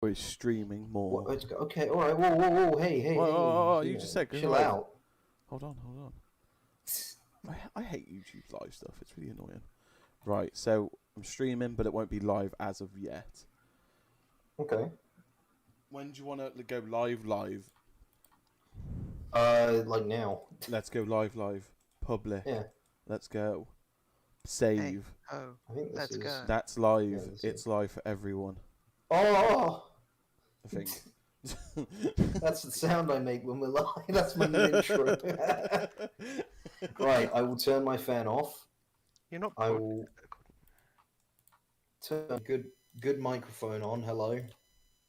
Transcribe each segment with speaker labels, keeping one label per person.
Speaker 1: We're streaming more.
Speaker 2: Okay, alright, whoa, hey.
Speaker 1: Whoa, you just said go
Speaker 2: chill
Speaker 1: live.
Speaker 2: out.
Speaker 1: Hold on. I hate YouTube live stuff. It's really annoying. Right, so I'm streaming, but it won't be live as of yet.
Speaker 2: Okay.
Speaker 1: When do you want to go live?
Speaker 2: Like now.
Speaker 1: Let's go live. Public.
Speaker 2: Yeah.
Speaker 1: Let's go. Save.
Speaker 3: Hey. Oh,
Speaker 2: I think
Speaker 3: let's go.
Speaker 1: That's live.
Speaker 2: Yeah,
Speaker 1: it's live for everyone.
Speaker 2: Oh!
Speaker 1: I think.
Speaker 2: That's the sound I make when we're live. That's my new intro. Right, I will turn my fan off.
Speaker 3: You're not.
Speaker 2: I will turn good microphone on. Hello.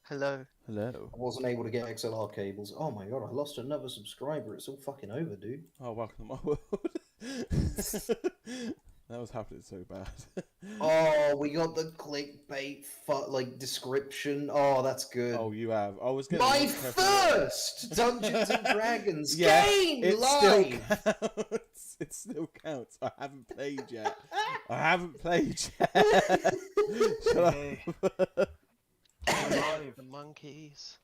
Speaker 3: Hello.
Speaker 1: Hello.
Speaker 2: I wasn't able to get XLR cables. Oh my god, I lost another subscriber. It's all fucking over, dude.
Speaker 1: Oh, welcome to my world. That was happening so bad.
Speaker 2: Oh, we got the clickbait description. Oh, that's good.
Speaker 1: Oh, you have. I was gonna
Speaker 2: My first Dungeons and Dragons game
Speaker 1: it
Speaker 2: live.
Speaker 1: Still counts. It still counts. I haven't played yet. Shut up.
Speaker 3: Live. The monkeys.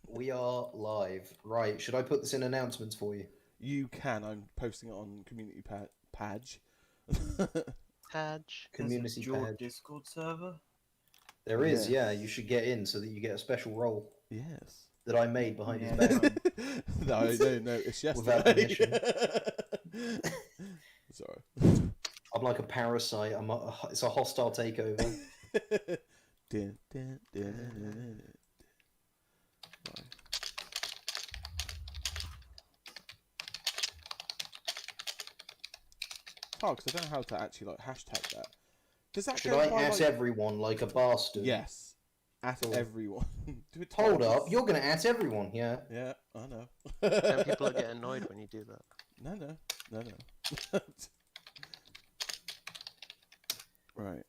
Speaker 2: We are live. Right, should I put this in announcements for you?
Speaker 1: You can. I'm posting it on community page.
Speaker 3: Hadge.
Speaker 2: Community
Speaker 4: There's a
Speaker 2: page.
Speaker 4: Discord server?
Speaker 2: There is,
Speaker 1: Yes.
Speaker 2: yeah. You should get in so that you get a special role
Speaker 1: Yes.
Speaker 2: that I made behind his
Speaker 4: Yeah.
Speaker 2: back.
Speaker 1: No. It's
Speaker 2: Without
Speaker 1: yesterday.
Speaker 2: permission.
Speaker 1: Sorry.
Speaker 2: I'm like a parasite. It's a hostile takeover.
Speaker 1: Dun, dun, dun, dun, dun. Right. Oh, because I don't know how to actually hashtag that. Does that
Speaker 2: Should
Speaker 1: go
Speaker 2: I
Speaker 1: by,
Speaker 2: at everyone like a bastard?
Speaker 1: Yes. At
Speaker 2: Cool.
Speaker 1: everyone. Do it
Speaker 2: Hold
Speaker 1: twice.
Speaker 2: up, you're gonna at everyone, yeah?
Speaker 1: Yeah, I know.
Speaker 3: Then people get annoyed when you do that.
Speaker 1: No. Right.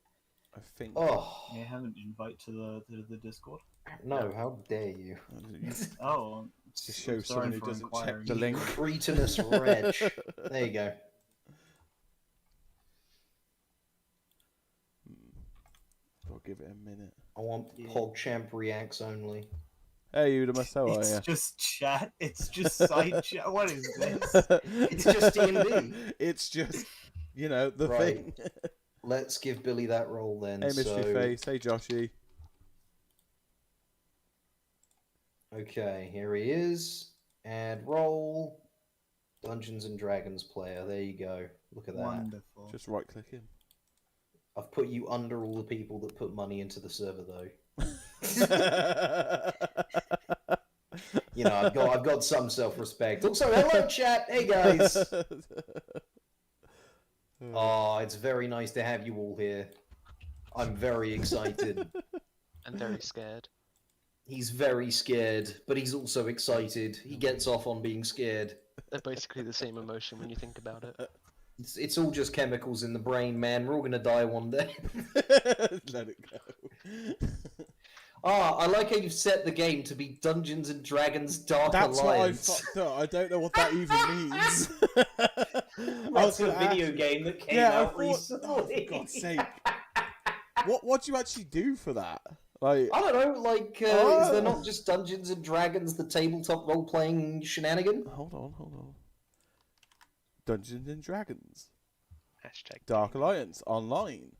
Speaker 1: I think.
Speaker 2: Oh
Speaker 4: You haven't invite to the Discord?
Speaker 2: no! How dare you?
Speaker 4: Oh,
Speaker 1: Just show
Speaker 4: sorry
Speaker 1: someone who
Speaker 4: for
Speaker 1: doesn't check
Speaker 4: inquiring.
Speaker 1: the link.
Speaker 2: Cretinous wretch. There you go.
Speaker 1: I'll give it a minute.
Speaker 2: I want
Speaker 4: Yeah.
Speaker 2: PogChamp reacts only.
Speaker 1: Hey, you, how are
Speaker 4: it's
Speaker 1: you?
Speaker 4: just chat. It's just side chat. What is this?
Speaker 2: It's just D&D.
Speaker 1: It's just, the
Speaker 2: Right.
Speaker 1: thing.
Speaker 2: Let's give Billy that role then.
Speaker 1: Hey, Mystery
Speaker 2: so...
Speaker 1: Face. Hey, Joshy.
Speaker 2: Okay, here he is. Add role. Dungeons and Dragons player. There you go. Look at that.
Speaker 4: Wonderful.
Speaker 1: Just right click him.
Speaker 2: I've put you under all the people that put money into the server, though. I've got some self-respect. Also, hello, chat. Hey, guys. Oh, it's very nice to have you all here. I'm very excited.
Speaker 3: And very scared.
Speaker 2: He's very scared, but he's also excited. He gets off on being scared.
Speaker 3: They're basically the same emotion when you think about it.
Speaker 2: It's all just chemicals in the brain, man. We're all gonna die one day.
Speaker 1: Let it go.
Speaker 2: I like how you've set the game to be Dungeons and Dragons Dark
Speaker 1: That's
Speaker 2: Alliance.
Speaker 1: what I fucked up. I don't know what that even means.
Speaker 2: That's a video game that came out recently.
Speaker 1: Oh, for God's sake. What do you actually do for that? Like,
Speaker 2: I don't know, is there not just Dungeons and Dragons, the tabletop role-playing shenanigan?
Speaker 1: Hold on. Dungeons and Dragons.
Speaker 3: Hashtag
Speaker 1: Dark Alliance Online.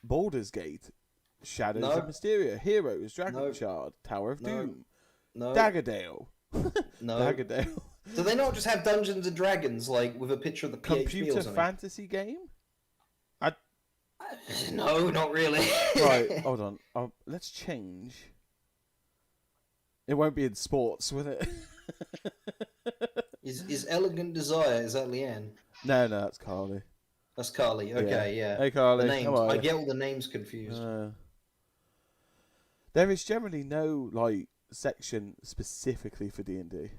Speaker 1: Baldur's Gate. Shadows
Speaker 2: No.
Speaker 1: of Mysteria. Heroes. Dragon
Speaker 2: No.
Speaker 1: Shard. Tower of
Speaker 2: No.
Speaker 1: Doom.
Speaker 2: No.
Speaker 1: Daggerdale.
Speaker 2: No.
Speaker 1: Daggerdale.
Speaker 2: Do they not just have Dungeons and Dragons, with a picture of the PHP or
Speaker 1: Computer
Speaker 2: something?
Speaker 1: fantasy game?
Speaker 2: No, not really.
Speaker 1: Right, hold on. Let's change. It won't be in sports, will it?
Speaker 2: Is Elegant Desire, is that Leanne?
Speaker 1: No, that's Carly.
Speaker 2: That's Carly. Okay, yeah.
Speaker 1: Hey, Carly.
Speaker 2: The names.
Speaker 1: How are
Speaker 2: I
Speaker 1: you?
Speaker 2: get all the names confused.
Speaker 1: There is generally no section specifically for D&D.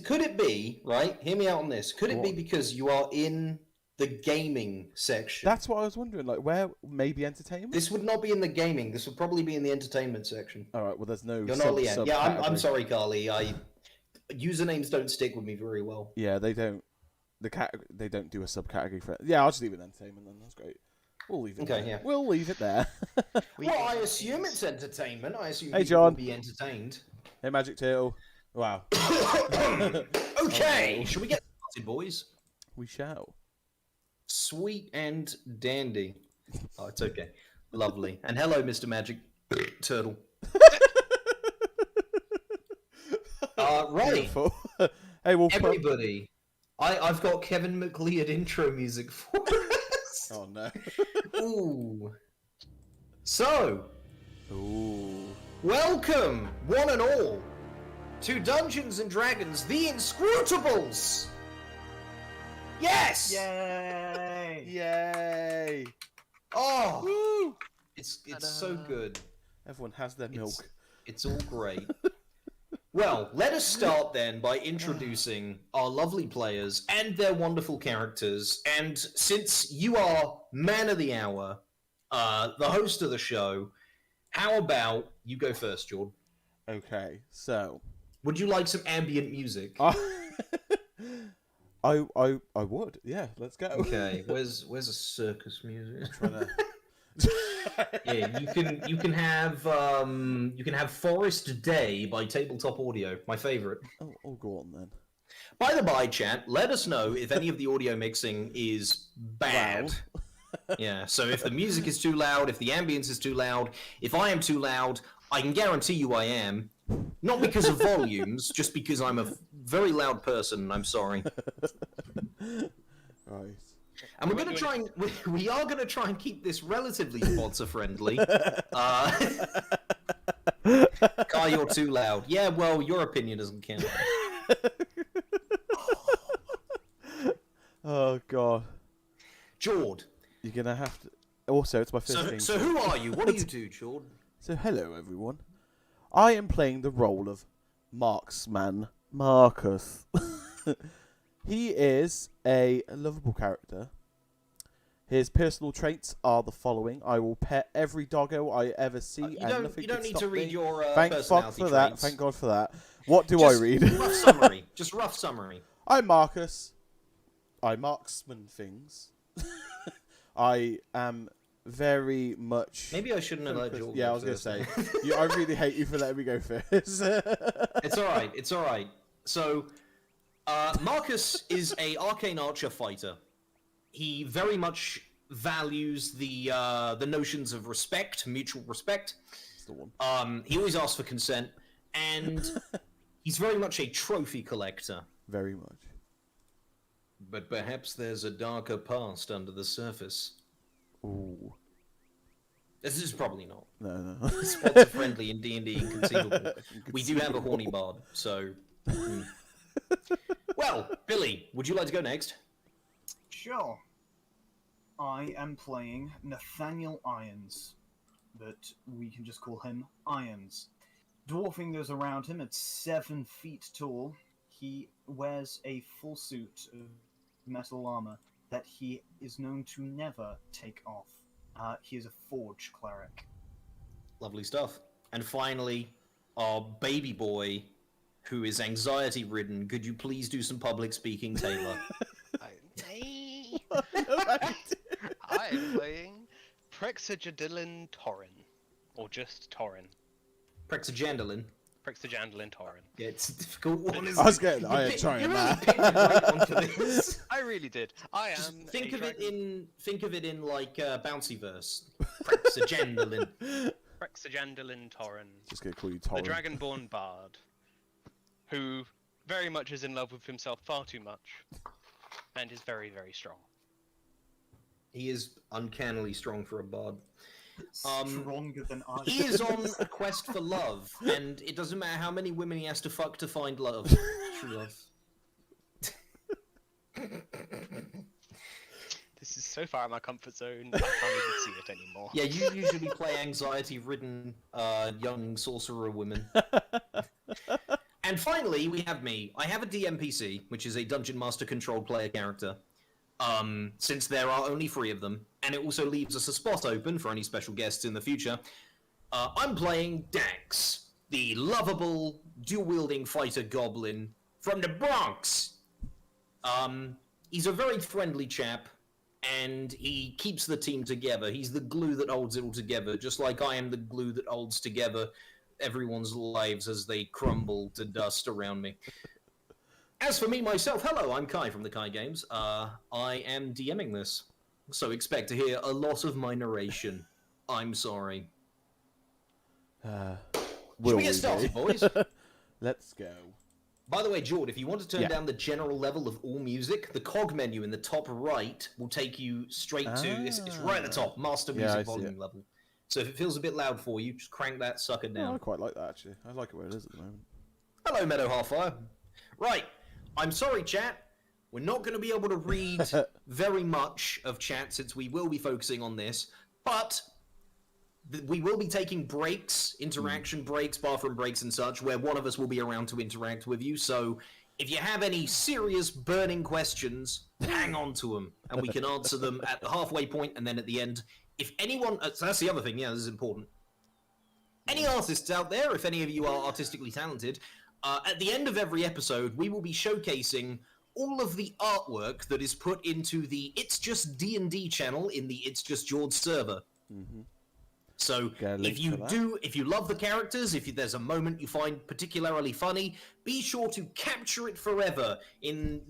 Speaker 2: Could it be, right? Hear me out on this. Could it be
Speaker 1: What?
Speaker 2: because you are in the gaming section?
Speaker 1: That's what I was wondering. Where maybe entertainment?
Speaker 2: This would not be in the gaming. This would probably be in the entertainment section.
Speaker 1: All right. Well, there's no.
Speaker 2: You're not Leanne. Yeah, I'm
Speaker 1: subcategory.
Speaker 2: sorry, Carly. Usernames don't stick with me very well.
Speaker 1: Yeah, they don't. They don't do a subcategory for it. Yeah, I'll just leave it in entertainment then. That's great. We'll leave it
Speaker 2: Okay,
Speaker 1: there.
Speaker 2: yeah.
Speaker 1: We'll leave it there.
Speaker 2: Well, I assume it's entertainment. I assume
Speaker 1: Hey,
Speaker 2: people will
Speaker 1: John.
Speaker 2: be entertained.
Speaker 1: Hey, Magic Turtle. Wow.
Speaker 2: Okay,
Speaker 1: Oh, no.
Speaker 2: shall we get started, boys?
Speaker 1: We shall.
Speaker 2: Sweet and dandy. Oh, it's okay. Lovely. And hello, Mr. Magic Turtle. Right,
Speaker 1: Beautiful. Hey, we'll put...
Speaker 2: everybody. I've got Kevin McLeod intro music for us.
Speaker 1: Oh, no.
Speaker 2: Ooh. So,
Speaker 1: Ooh.
Speaker 2: welcome, one and all, to Dungeons and Dragons: The Inscrutables. Yes.
Speaker 4: Yay!
Speaker 1: Yay.
Speaker 2: Oh,
Speaker 1: Woo.
Speaker 2: it's so good.
Speaker 1: Everyone has their milk.
Speaker 2: It's all great. Well, let us start then by introducing our lovely players and their wonderful characters. And since you are man of the hour, the host of the show, how about you go first, Jordan?
Speaker 1: Okay, so...
Speaker 2: Would you like some ambient music?
Speaker 1: I would. Yeah, let's go.
Speaker 2: Okay, where's a circus music?
Speaker 1: Trying to...
Speaker 2: Yeah, you can have Forest Day by Tabletop Audio, my favorite.
Speaker 1: Oh, go on then.
Speaker 2: By the by, chat, let us know if any of the audio mixing is bad. Yeah, so if the music is too loud, if the ambience is too loud, if I am too loud, I can guarantee you I am. Not because of volumes, just because I'm a very loud person, and I'm sorry.
Speaker 1: Right.
Speaker 2: And we're going to try and we are going to try and keep this relatively sponsor friendly. Kai, you're too loud. Yeah, well, your opinion doesn't count.
Speaker 1: Oh, God.
Speaker 2: Jord.
Speaker 1: You're going to have to... Also, it's my first game.
Speaker 2: So who are you? What do you do, Jord?
Speaker 1: So, hello, everyone. I am playing the role of Marksman Marcus. He is a lovable character. His personal traits are the following: I will pet every doggo I ever see, and nothing
Speaker 2: you don't
Speaker 1: can
Speaker 2: need
Speaker 1: stop
Speaker 2: to read
Speaker 1: me.
Speaker 2: your
Speaker 1: Thank
Speaker 2: personality
Speaker 1: fuck for that.
Speaker 2: traits.
Speaker 1: Thank God for that. What do
Speaker 2: Just
Speaker 1: I read?
Speaker 2: rough summary. Just rough summary.
Speaker 1: I'm Marcus. I marksman things. I am very much...
Speaker 2: Maybe I shouldn't have let
Speaker 1: focused-
Speaker 2: Jord
Speaker 1: Yeah, I
Speaker 2: go
Speaker 1: was going to
Speaker 2: first.
Speaker 1: say. I really hate you for letting me go first.
Speaker 2: It's all right. It's all right. So, Marcus is a arcane archer fighter. He very much values the notions of respect, mutual respect.
Speaker 1: That's the one.
Speaker 2: He always asks for consent, and he's very much a trophy collector.
Speaker 1: Very much.
Speaker 2: But perhaps there's a darker past under the surface.
Speaker 1: Ooh.
Speaker 2: This is probably not.
Speaker 1: No.
Speaker 2: Sponsor friendly in D&D Inconceivable. We do have a horny bard, so. Well, Billy, would you like to go next?
Speaker 4: Sure. I am playing Nathaniel Irons, but we can just call him Irons. Dwarfing those around him at 7 feet tall, he wears a full suit of metal armor that he is known to never take off. He is a forge cleric.
Speaker 2: Lovely stuff. And finally, our baby boy, who is anxiety-ridden. Could you please do some public speaking, Taylor?
Speaker 3: I am playing Prexagadilin Torrin. Or just Torrin.
Speaker 2: Prexagandalin.
Speaker 3: Prexagandalin Torrin.
Speaker 2: Yeah, it's a difficult one, isn't
Speaker 1: I was
Speaker 2: it?
Speaker 1: getting... I am trying
Speaker 2: You really
Speaker 1: that.
Speaker 2: picked a great one for this.
Speaker 3: I really did. I
Speaker 2: Just
Speaker 3: am.
Speaker 2: think
Speaker 3: a
Speaker 2: of it
Speaker 3: dragon-
Speaker 2: in like bouncy verse. Prexagandalin.
Speaker 3: Prexagandalin Torrin.
Speaker 1: Just gonna call you
Speaker 3: The
Speaker 1: Torrin.
Speaker 3: Dragonborn Bard. Who very much is in love with himself far too much. And is very, very strong.
Speaker 2: He is uncannily strong for a bard.
Speaker 4: Stronger than I.
Speaker 2: He is on a quest for love, and it doesn't matter how many women he has to fuck to find love. True love.
Speaker 3: This is so far out of my comfort zone, I can't even see it anymore.
Speaker 2: Yeah, you usually play anxiety-ridden young sorcerer women. And finally, we have me. I have a DMPC, which is a Dungeon Master controlled player character. Since there are only 3 of them, and it also leaves us a spot open for any special guests in the future. I'm playing Dax, the lovable, dual-wielding fighter goblin from the Bronx. He's a very friendly chap. and he keeps the team together. He's the glue that holds it all together, just like I am the glue that holds together everyone's lives as they crumble to dust around me. As for me, myself, hello, I'm Kai from the Kai Games. I am DMing this, so expect to hear a lot of my narration. I'm sorry. Should we get started, boys?
Speaker 1: Let's go.
Speaker 2: By the way, Jord, if you want to turn down the general level of all music, the cog menu in the top right will take you straight to... It's right at the top, Master Music Volume level. So if it feels a bit loud for you, just crank that sucker down.
Speaker 1: Oh, I quite like that, actually. I like it where it is at the moment.
Speaker 2: Hello, Meadow Halfire. Right, I'm sorry, chat. We're not going to be able to read very much of chat since we will be focusing on this, but... we will be taking breaks, interaction breaks, bathroom breaks and such, where one of us will be around to interact with you. So if you have any serious burning questions, hang on to them, and we can answer them at the halfway point and then at the end. If anyone... so that's the other thing, yeah, this is important. Any artists out there, if any of you are artistically talented, at the end of every episode, we will be showcasing all of the artwork that is put into the It's Just D&D channel in the It's Just George server. Mm-hmm. So if you love the characters, if there's a moment you find particularly funny, be sure to capture it forever in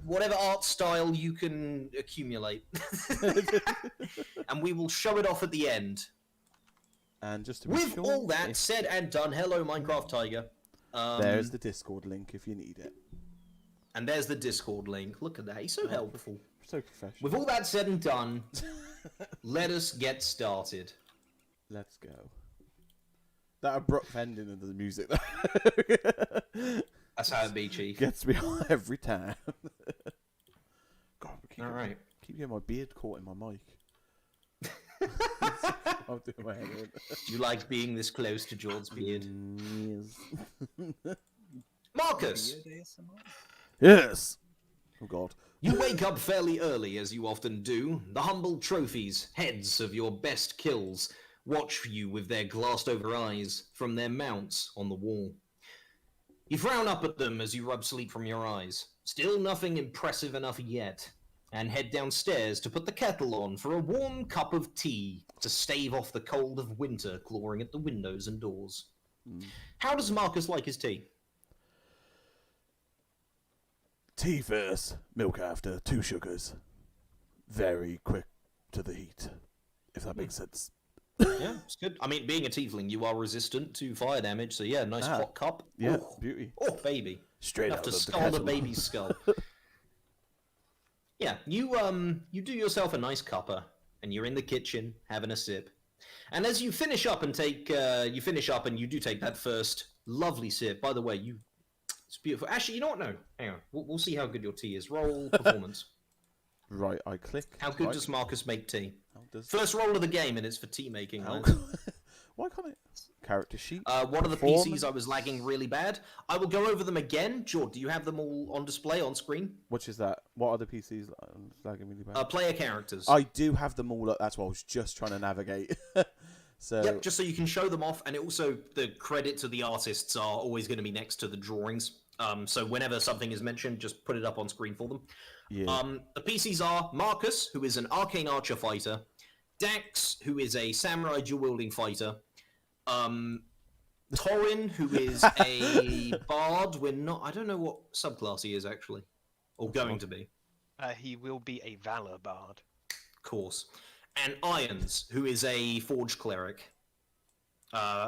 Speaker 2: whatever art style you can accumulate. And we will show it off at the end.
Speaker 1: And just to be
Speaker 2: With
Speaker 1: sure,
Speaker 2: all that said and done, hello Minecraft Tiger.
Speaker 1: There's the Discord link if you need it.
Speaker 2: And there's the Discord link. Look at that, he's so helpful.
Speaker 1: So professional.
Speaker 2: With all that said and done, let us get started.
Speaker 1: Let's go. That abrupt ending of the music
Speaker 2: That's how it be, Chief.
Speaker 1: gets me every time. God, keep getting my beard caught in my mic. I'm doing my head in.
Speaker 2: You like being this close to George's beard?
Speaker 1: Yes.
Speaker 2: Marcus!
Speaker 1: Yes! Oh God.
Speaker 2: You wake up fairly early, as you often do. The humble trophies, heads of your best kills, watch you with their glassed-over eyes from their mounts on the wall. You frown up at them as you rub sleep from your eyes. Still nothing impressive enough yet. And head downstairs to put the kettle on for a warm cup of tea to stave off the cold of winter clawing at the windows and doors. How does Marcus like his tea?
Speaker 1: Tea first, milk after, 2 sugars. Very quick to the heat, if that makes sense.
Speaker 2: Yeah, it's good. I mean, being a tiefling, you are resistant to fire damage, so yeah, nice hot cup.
Speaker 1: Yeah,
Speaker 2: Ooh.
Speaker 1: Beauty.
Speaker 2: Oh, baby.
Speaker 1: Straight
Speaker 2: Enough
Speaker 1: out
Speaker 2: to
Speaker 1: of the
Speaker 2: scald a
Speaker 1: kettle.
Speaker 2: baby's skull. Yeah, you do yourself a nice cuppa, and you're in the kitchen having a sip. And as you finish up and you do take that first lovely sip. By the way, it's beautiful. Actually, you know what? No, hang on. We'll see how good your tea is. Roll performance.
Speaker 1: Right, I click.
Speaker 2: How good does Marcus make tea?
Speaker 1: Does...
Speaker 2: First roll of the game, and it's for tea making.
Speaker 1: Why can't it? Character sheet.
Speaker 2: One of the PCs I was lagging really bad. I will go over them again. George, do you have them all on display on screen?
Speaker 1: Which is that? What are the PCs lagging really bad?
Speaker 2: Player characters.
Speaker 1: I do have them all up. That's what I was just trying to navigate. So
Speaker 2: yep, just so you can show them off, and it also the credit to the artists are always going to be next to the drawings. So whenever something is mentioned, just put it up on screen for them.
Speaker 1: Yeah.
Speaker 2: The PCs are Marcus, who is an arcane archer fighter, Dax, who is a samurai dual-wielding fighter, Torin, who is a bard. I don't know what subclass he is actually, or going to be.
Speaker 3: He will be a valor bard.
Speaker 2: Of course. And Irons, who is a forge cleric.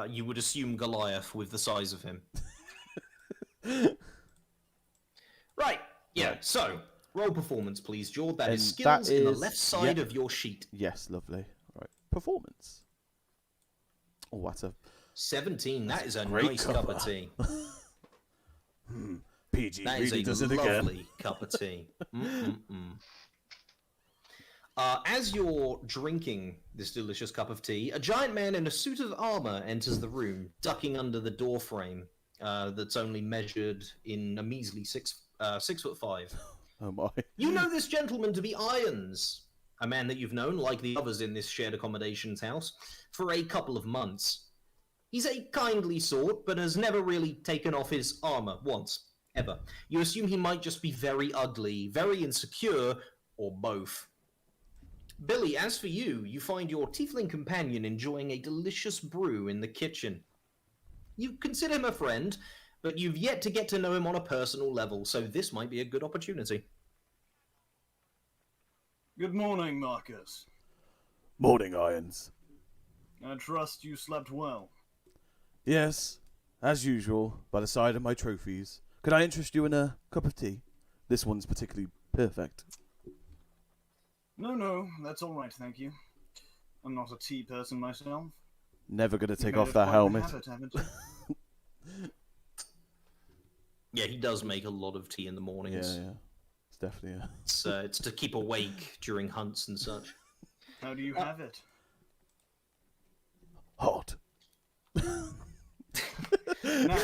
Speaker 2: You would assume Goliath with the size of him. Right. Yeah. So, roll performance, please, George. That is skills in the left side of your sheet.
Speaker 1: Yes, lovely. Right. Performance. Oh, that's a
Speaker 2: 17. That is a
Speaker 1: great
Speaker 2: nice cup of tea.
Speaker 1: PG
Speaker 2: That is
Speaker 1: really
Speaker 2: a
Speaker 1: does it
Speaker 2: lovely
Speaker 1: again.
Speaker 2: cup of tea. As you're drinking this delicious cup of tea, a giant man in a suit of armor enters the room, ducking under the door frame that's only measured in a measly 6'5".
Speaker 1: Oh my.
Speaker 2: You know this gentleman to be Irons, a man that you've known, like the others in this shared accommodations house, for a couple of months. He's a kindly sort, but has never really taken off his armor once, ever. You assume he might just be very ugly, very insecure, or both. Billy, as for you, you find your tiefling companion enjoying a delicious brew in the kitchen. You consider him a friend, but you've yet to get to know him on a personal level, so this might be a good opportunity.
Speaker 4: Good morning, Marcus.
Speaker 1: Morning, Irons.
Speaker 4: I trust you slept well.
Speaker 1: Yes, as usual, by the side of my trophies. Could I interest you in a cup of tea? This one's particularly perfect.
Speaker 4: No, that's all right, thank you. I'm not a tea person myself.
Speaker 1: Never gonna take
Speaker 4: You've made
Speaker 1: off
Speaker 4: it
Speaker 1: that
Speaker 4: quite the
Speaker 1: helmet.
Speaker 4: habit, haven't you?
Speaker 2: Yeah, he does make a lot of tea in the mornings.
Speaker 1: Yeah. It's definitely
Speaker 2: It's to keep awake during hunts and such.
Speaker 4: How do you have it?
Speaker 1: hot.
Speaker 4: Now,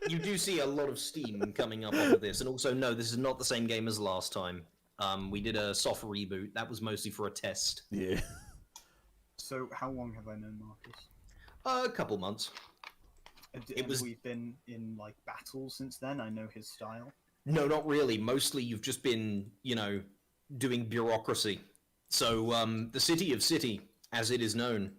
Speaker 2: You do see a lot of steam coming up off of this, and also no, this is not the same game as last time. We did a soft reboot. That was mostly for a test.
Speaker 1: Yeah.
Speaker 4: so how long have I known Marcus?
Speaker 2: A couple months.
Speaker 4: Have we been in like battles since then? I know his style.
Speaker 2: No, not really. Mostly you've just been, doing bureaucracy. So, the City of City, as it is known,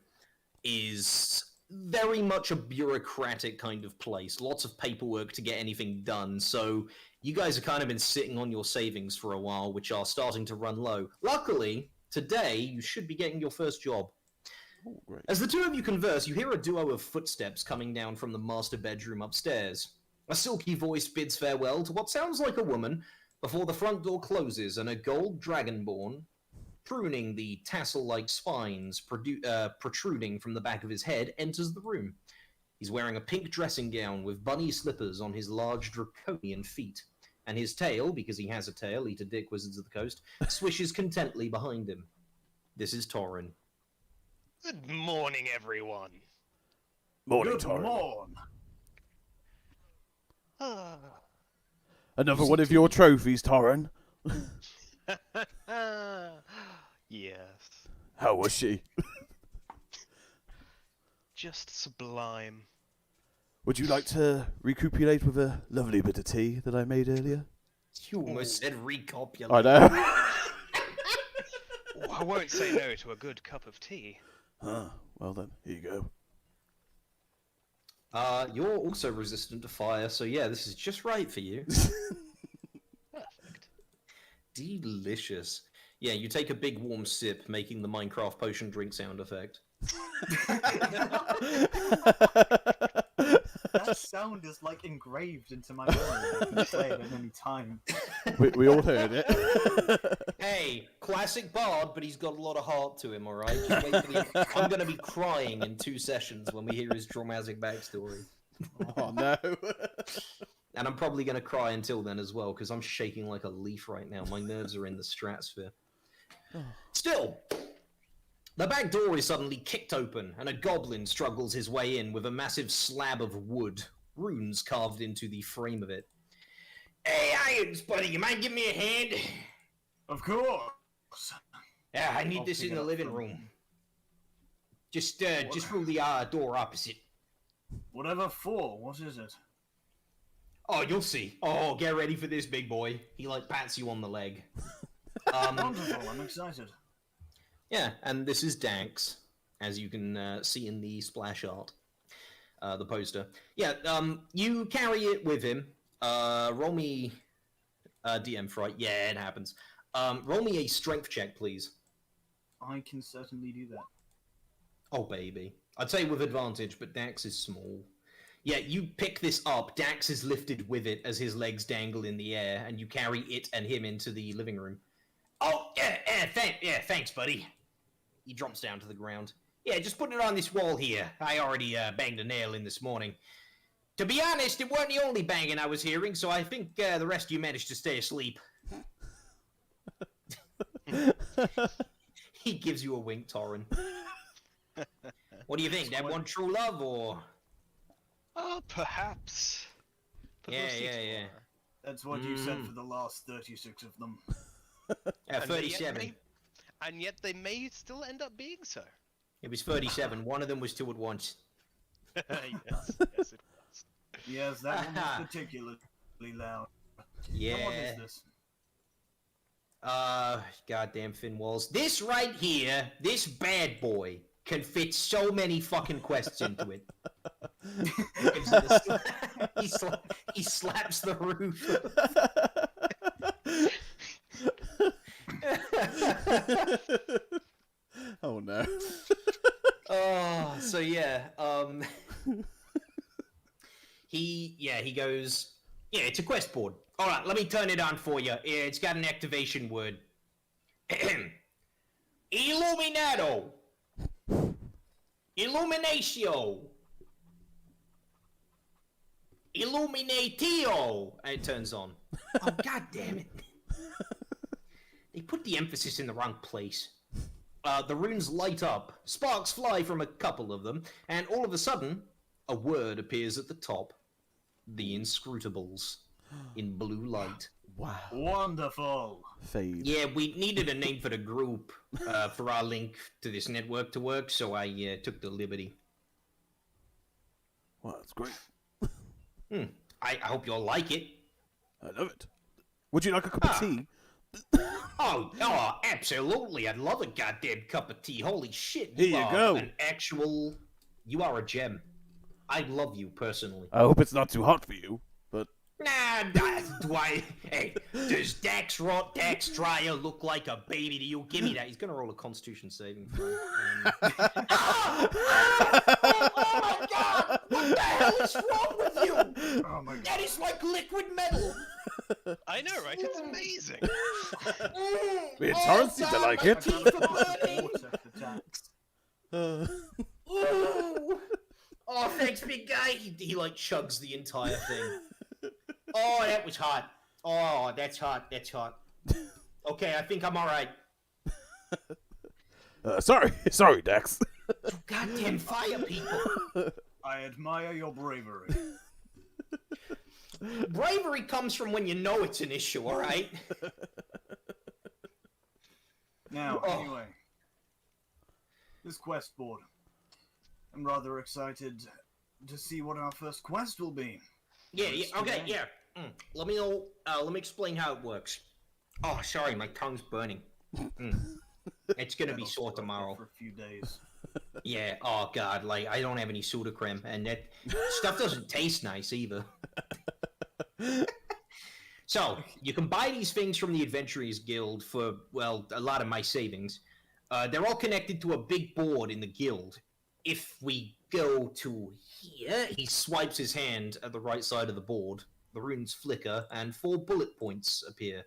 Speaker 2: is very much a bureaucratic kind of place. Lots of paperwork to get anything done. So, you guys have kind of been sitting on your savings for a while, which are starting to run low. Luckily, today, you should be getting your first job.
Speaker 1: Oh, great.
Speaker 2: As the two of you converse, you hear a duo of footsteps coming down from the master bedroom upstairs. A silky voice bids farewell to what sounds like a woman before the front door closes and a gold dragonborn, pruning the tassel-like spines protruding from the back of his head, enters the room. He's wearing a pink dressing gown with bunny slippers on his large draconian feet, and his tail, because he has a tail, eat a dick, Wizards of the Coast, swishes contently behind him. This is Torin.
Speaker 3: Good morning, everyone.
Speaker 1: Morning,
Speaker 4: Good
Speaker 1: Torrin.
Speaker 4: morn.
Speaker 1: Another one of your trophies, Torrin.
Speaker 3: Yes.
Speaker 1: How was she?
Speaker 3: Just sublime.
Speaker 1: Would you like to recupulate with a lovely bit of tea that I made earlier?
Speaker 2: You almost said recopulate.
Speaker 1: I know.
Speaker 3: Oh, I won't say no to a good cup of tea.
Speaker 1: Well then, here you go.
Speaker 2: You're also resistant to fire, so yeah, this is just right for you.
Speaker 3: Perfect.
Speaker 2: Delicious. Yeah, you take a big warm sip, making the Minecraft potion drink sound effect.
Speaker 4: That sound is like engraved into my brain. I can play it at any time.
Speaker 1: We all heard it.
Speaker 2: Hey, classic bard, but he's got a lot of heart to him, alright? Just wait for the... I'm gonna be crying in 2 sessions when we hear his dramatic backstory.
Speaker 1: Oh no.
Speaker 2: And I'm probably gonna cry until then as well, because I'm shaking like a leaf right now. My nerves are in the stratosphere. Still, the back door is suddenly kicked open, and a goblin struggles his way in with a massive slab of wood, runes carved into the frame of it. Hey, Irons, buddy, you mind giving me a hand?
Speaker 4: Of course.
Speaker 2: Yeah, I need
Speaker 4: I'll
Speaker 2: this
Speaker 4: pick
Speaker 2: in
Speaker 4: it
Speaker 2: the
Speaker 4: up
Speaker 2: living
Speaker 4: from-
Speaker 2: room. Just through the door opposite.
Speaker 4: Whatever for, what is it?
Speaker 2: Oh, you'll see. Oh, get ready for this, big boy. He, pats you on the leg.
Speaker 4: Wonderful, I'm excited.
Speaker 2: Yeah, and this is Danks, as you can see in the splash art, the poster. Yeah, you carry it with him. Roll me DM fright. Yeah, it happens. Roll me a strength check, please.
Speaker 4: I can certainly do that.
Speaker 2: Oh, baby. I'd say with advantage, but Dax is small. Yeah, you pick this up. Dax is lifted with it as his legs dangle in the air, and you carry it and him into the living room. Oh, thanks, buddy. He drops down to the ground. Yeah, just putting it on this wall here. I already banged a nail in this morning. To be honest, it weren't the only banging I was hearing, so I think the rest of you managed to stay asleep. He gives you a wink, Torrin. What do you think? That one true love, or...?
Speaker 3: Oh, perhaps.
Speaker 2: Yeah.
Speaker 4: That's what you said for the last 36 of them.
Speaker 2: Yeah, 37.
Speaker 3: And yet they may still end up being so.
Speaker 2: It was 37. One of them was 2 at once.
Speaker 3: Yes, it was.
Speaker 4: Yes, that one was particularly loud. Now, what
Speaker 2: Yeah.
Speaker 4: is this?
Speaker 2: Goddamn fin walls. This right here, this bad boy, can fit so many fucking quests into it. He slaps the roof.
Speaker 1: Oh no.
Speaker 2: Oh, so yeah, he goes, yeah, it's a quest board. All right, let me turn it on for you. It's got an activation word. Illuminato. Illuminatio. Illuminatio. And it turns on. Oh, god damn it. They put the emphasis in the wrong place. The runes light up, sparks fly from a couple of them, and all of a sudden, a word appears at the top. The Inscrutables. In blue light.
Speaker 1: Wow.
Speaker 4: Wonderful.
Speaker 1: Fade.
Speaker 2: Yeah, we needed a name for the group for our link to this network to work, so I took the liberty.
Speaker 1: Wow, that's great.
Speaker 2: I hope you'll like it.
Speaker 1: I love it. Would you like a cup of tea?
Speaker 2: Oh, absolutely. I'd love a goddamn cup of tea. Holy shit.
Speaker 1: Here you go.
Speaker 2: You are a gem. I love you personally.
Speaker 1: I hope it's not too hot for you, but...
Speaker 2: Hey, does Dax Dryer look like a baby to you? Give me that. He's gonna roll a Constitution saving throw. Oh my god! What the hell is wrong with you?
Speaker 4: Oh my god.
Speaker 2: That is like liquid metal.
Speaker 3: I know, right? It's amazing.
Speaker 1: Me and Torrance seem to like it.
Speaker 4: Water for Dax.
Speaker 2: Ooh. Oh, thanks, big guy. He like chugs the entire thing. Oh, that was hot. Oh, that's hot. That's hot. Okay, I think I'm all right.
Speaker 1: Sorry, Dex.
Speaker 2: Goddamn fire people.
Speaker 4: I admire your bravery.
Speaker 2: Bravery comes from when you know it's an issue, all right?
Speaker 4: Now,
Speaker 2: Oh.
Speaker 4: anyway. This quest board. I'm rather excited to see what our first quest will be.
Speaker 2: Yeah, okay, yeah. Let me explain how it works. Oh, sorry, my tongue's burning. It's gonna be sore tomorrow.
Speaker 4: For a few days.
Speaker 2: Yeah, oh god, like, I don't have any soda cream, and that stuff doesn't taste nice either. So, you can buy these things from the Adventurers Guild for, well, a lot of my savings. They're all connected to a big board in the guild. If we go to here, he swipes his hand at the right side of the board. The runes flicker, and 4 bullet points appear,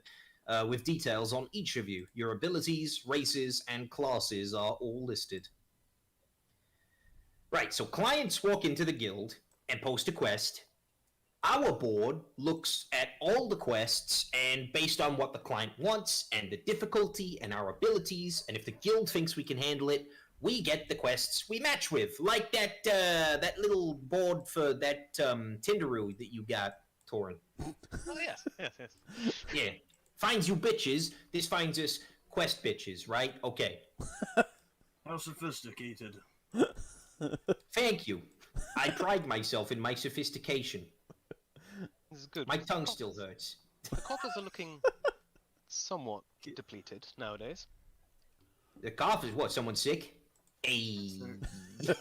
Speaker 2: with details on each of you. Your abilities, races, and classes are all listed. Right, so clients walk into the guild and post a quest. Our board looks at all the quests, and based on what the client wants, and the difficulty, and our abilities, and if the guild thinks we can handle it, we get the quests we match with. Like that little board for that Tinderoo that you got, Torin.
Speaker 3: Oh, yes.
Speaker 2: Yeah. Finds you bitches. This finds us quest bitches, right? Okay.
Speaker 4: How sophisticated.
Speaker 2: Thank you. I pride myself in my sophistication.
Speaker 3: This is good.
Speaker 2: My tongue still hurts.
Speaker 3: The coffers are looking somewhat depleted nowadays.
Speaker 2: The cough is what? Someone sick? Hey.
Speaker 4: Just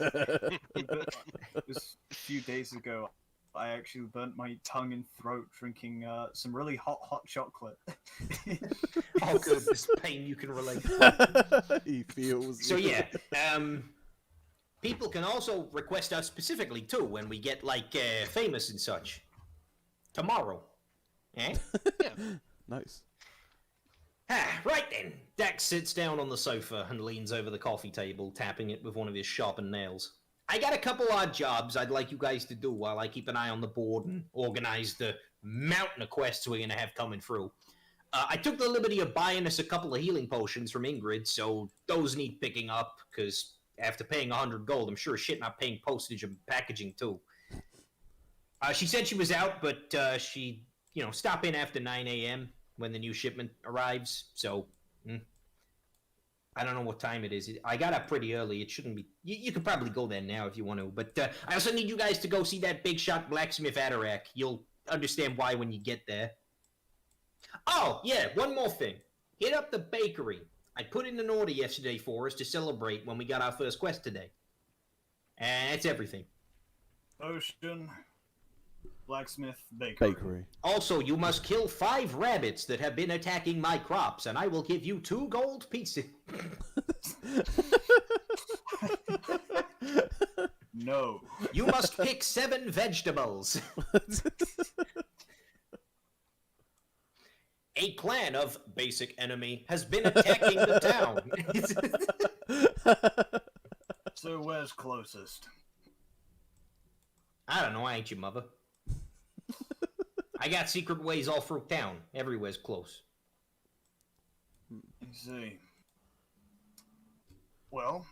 Speaker 4: a few days ago, I actually burnt my tongue and throat drinking some really hot chocolate.
Speaker 2: Oh, good. This pain you can relate.
Speaker 1: He feels.
Speaker 2: So yeah, people can also request us specifically too when we get like famous and such. Tomorrow, eh?
Speaker 3: Yeah.
Speaker 1: Nice.
Speaker 2: Right then. Dax sits down on the sofa and leans over the coffee table, tapping it with one of his sharpened nails. I got a couple odd jobs I'd like you guys to do while I keep an eye on the board and organize the mountain of quests we're gonna have coming through. I took the liberty of buying us a couple of healing potions from Ingrid, so those need picking up, because after paying 100 gold, I'm sure as shit not paying postage and packaging too. She said she was out, but she, stop in after 9 a.m. when the new shipment arrives, so I don't know what time it is. I got up pretty early. It shouldn't be... You could probably go there now if you want to, but I also need you guys to go see that big shot blacksmith Atarak. You'll understand why when you get there. Oh, yeah, one more thing. hit up the bakery. I put in an order yesterday for us to celebrate when we got our first quest today. And that's everything.
Speaker 4: Potion, blacksmith, bakery.
Speaker 1: Bakery.
Speaker 2: Also, you must kill 5 rabbits that have been attacking my crops, and I will give you 2 gold pieces.
Speaker 4: No.
Speaker 2: You must pick 7 vegetables. A clan of basic enemy has been attacking the town.
Speaker 4: So where's closest?
Speaker 2: I don't know, I ain't your mother. I got secret ways all through town. Everywhere's close.
Speaker 4: I see. Well,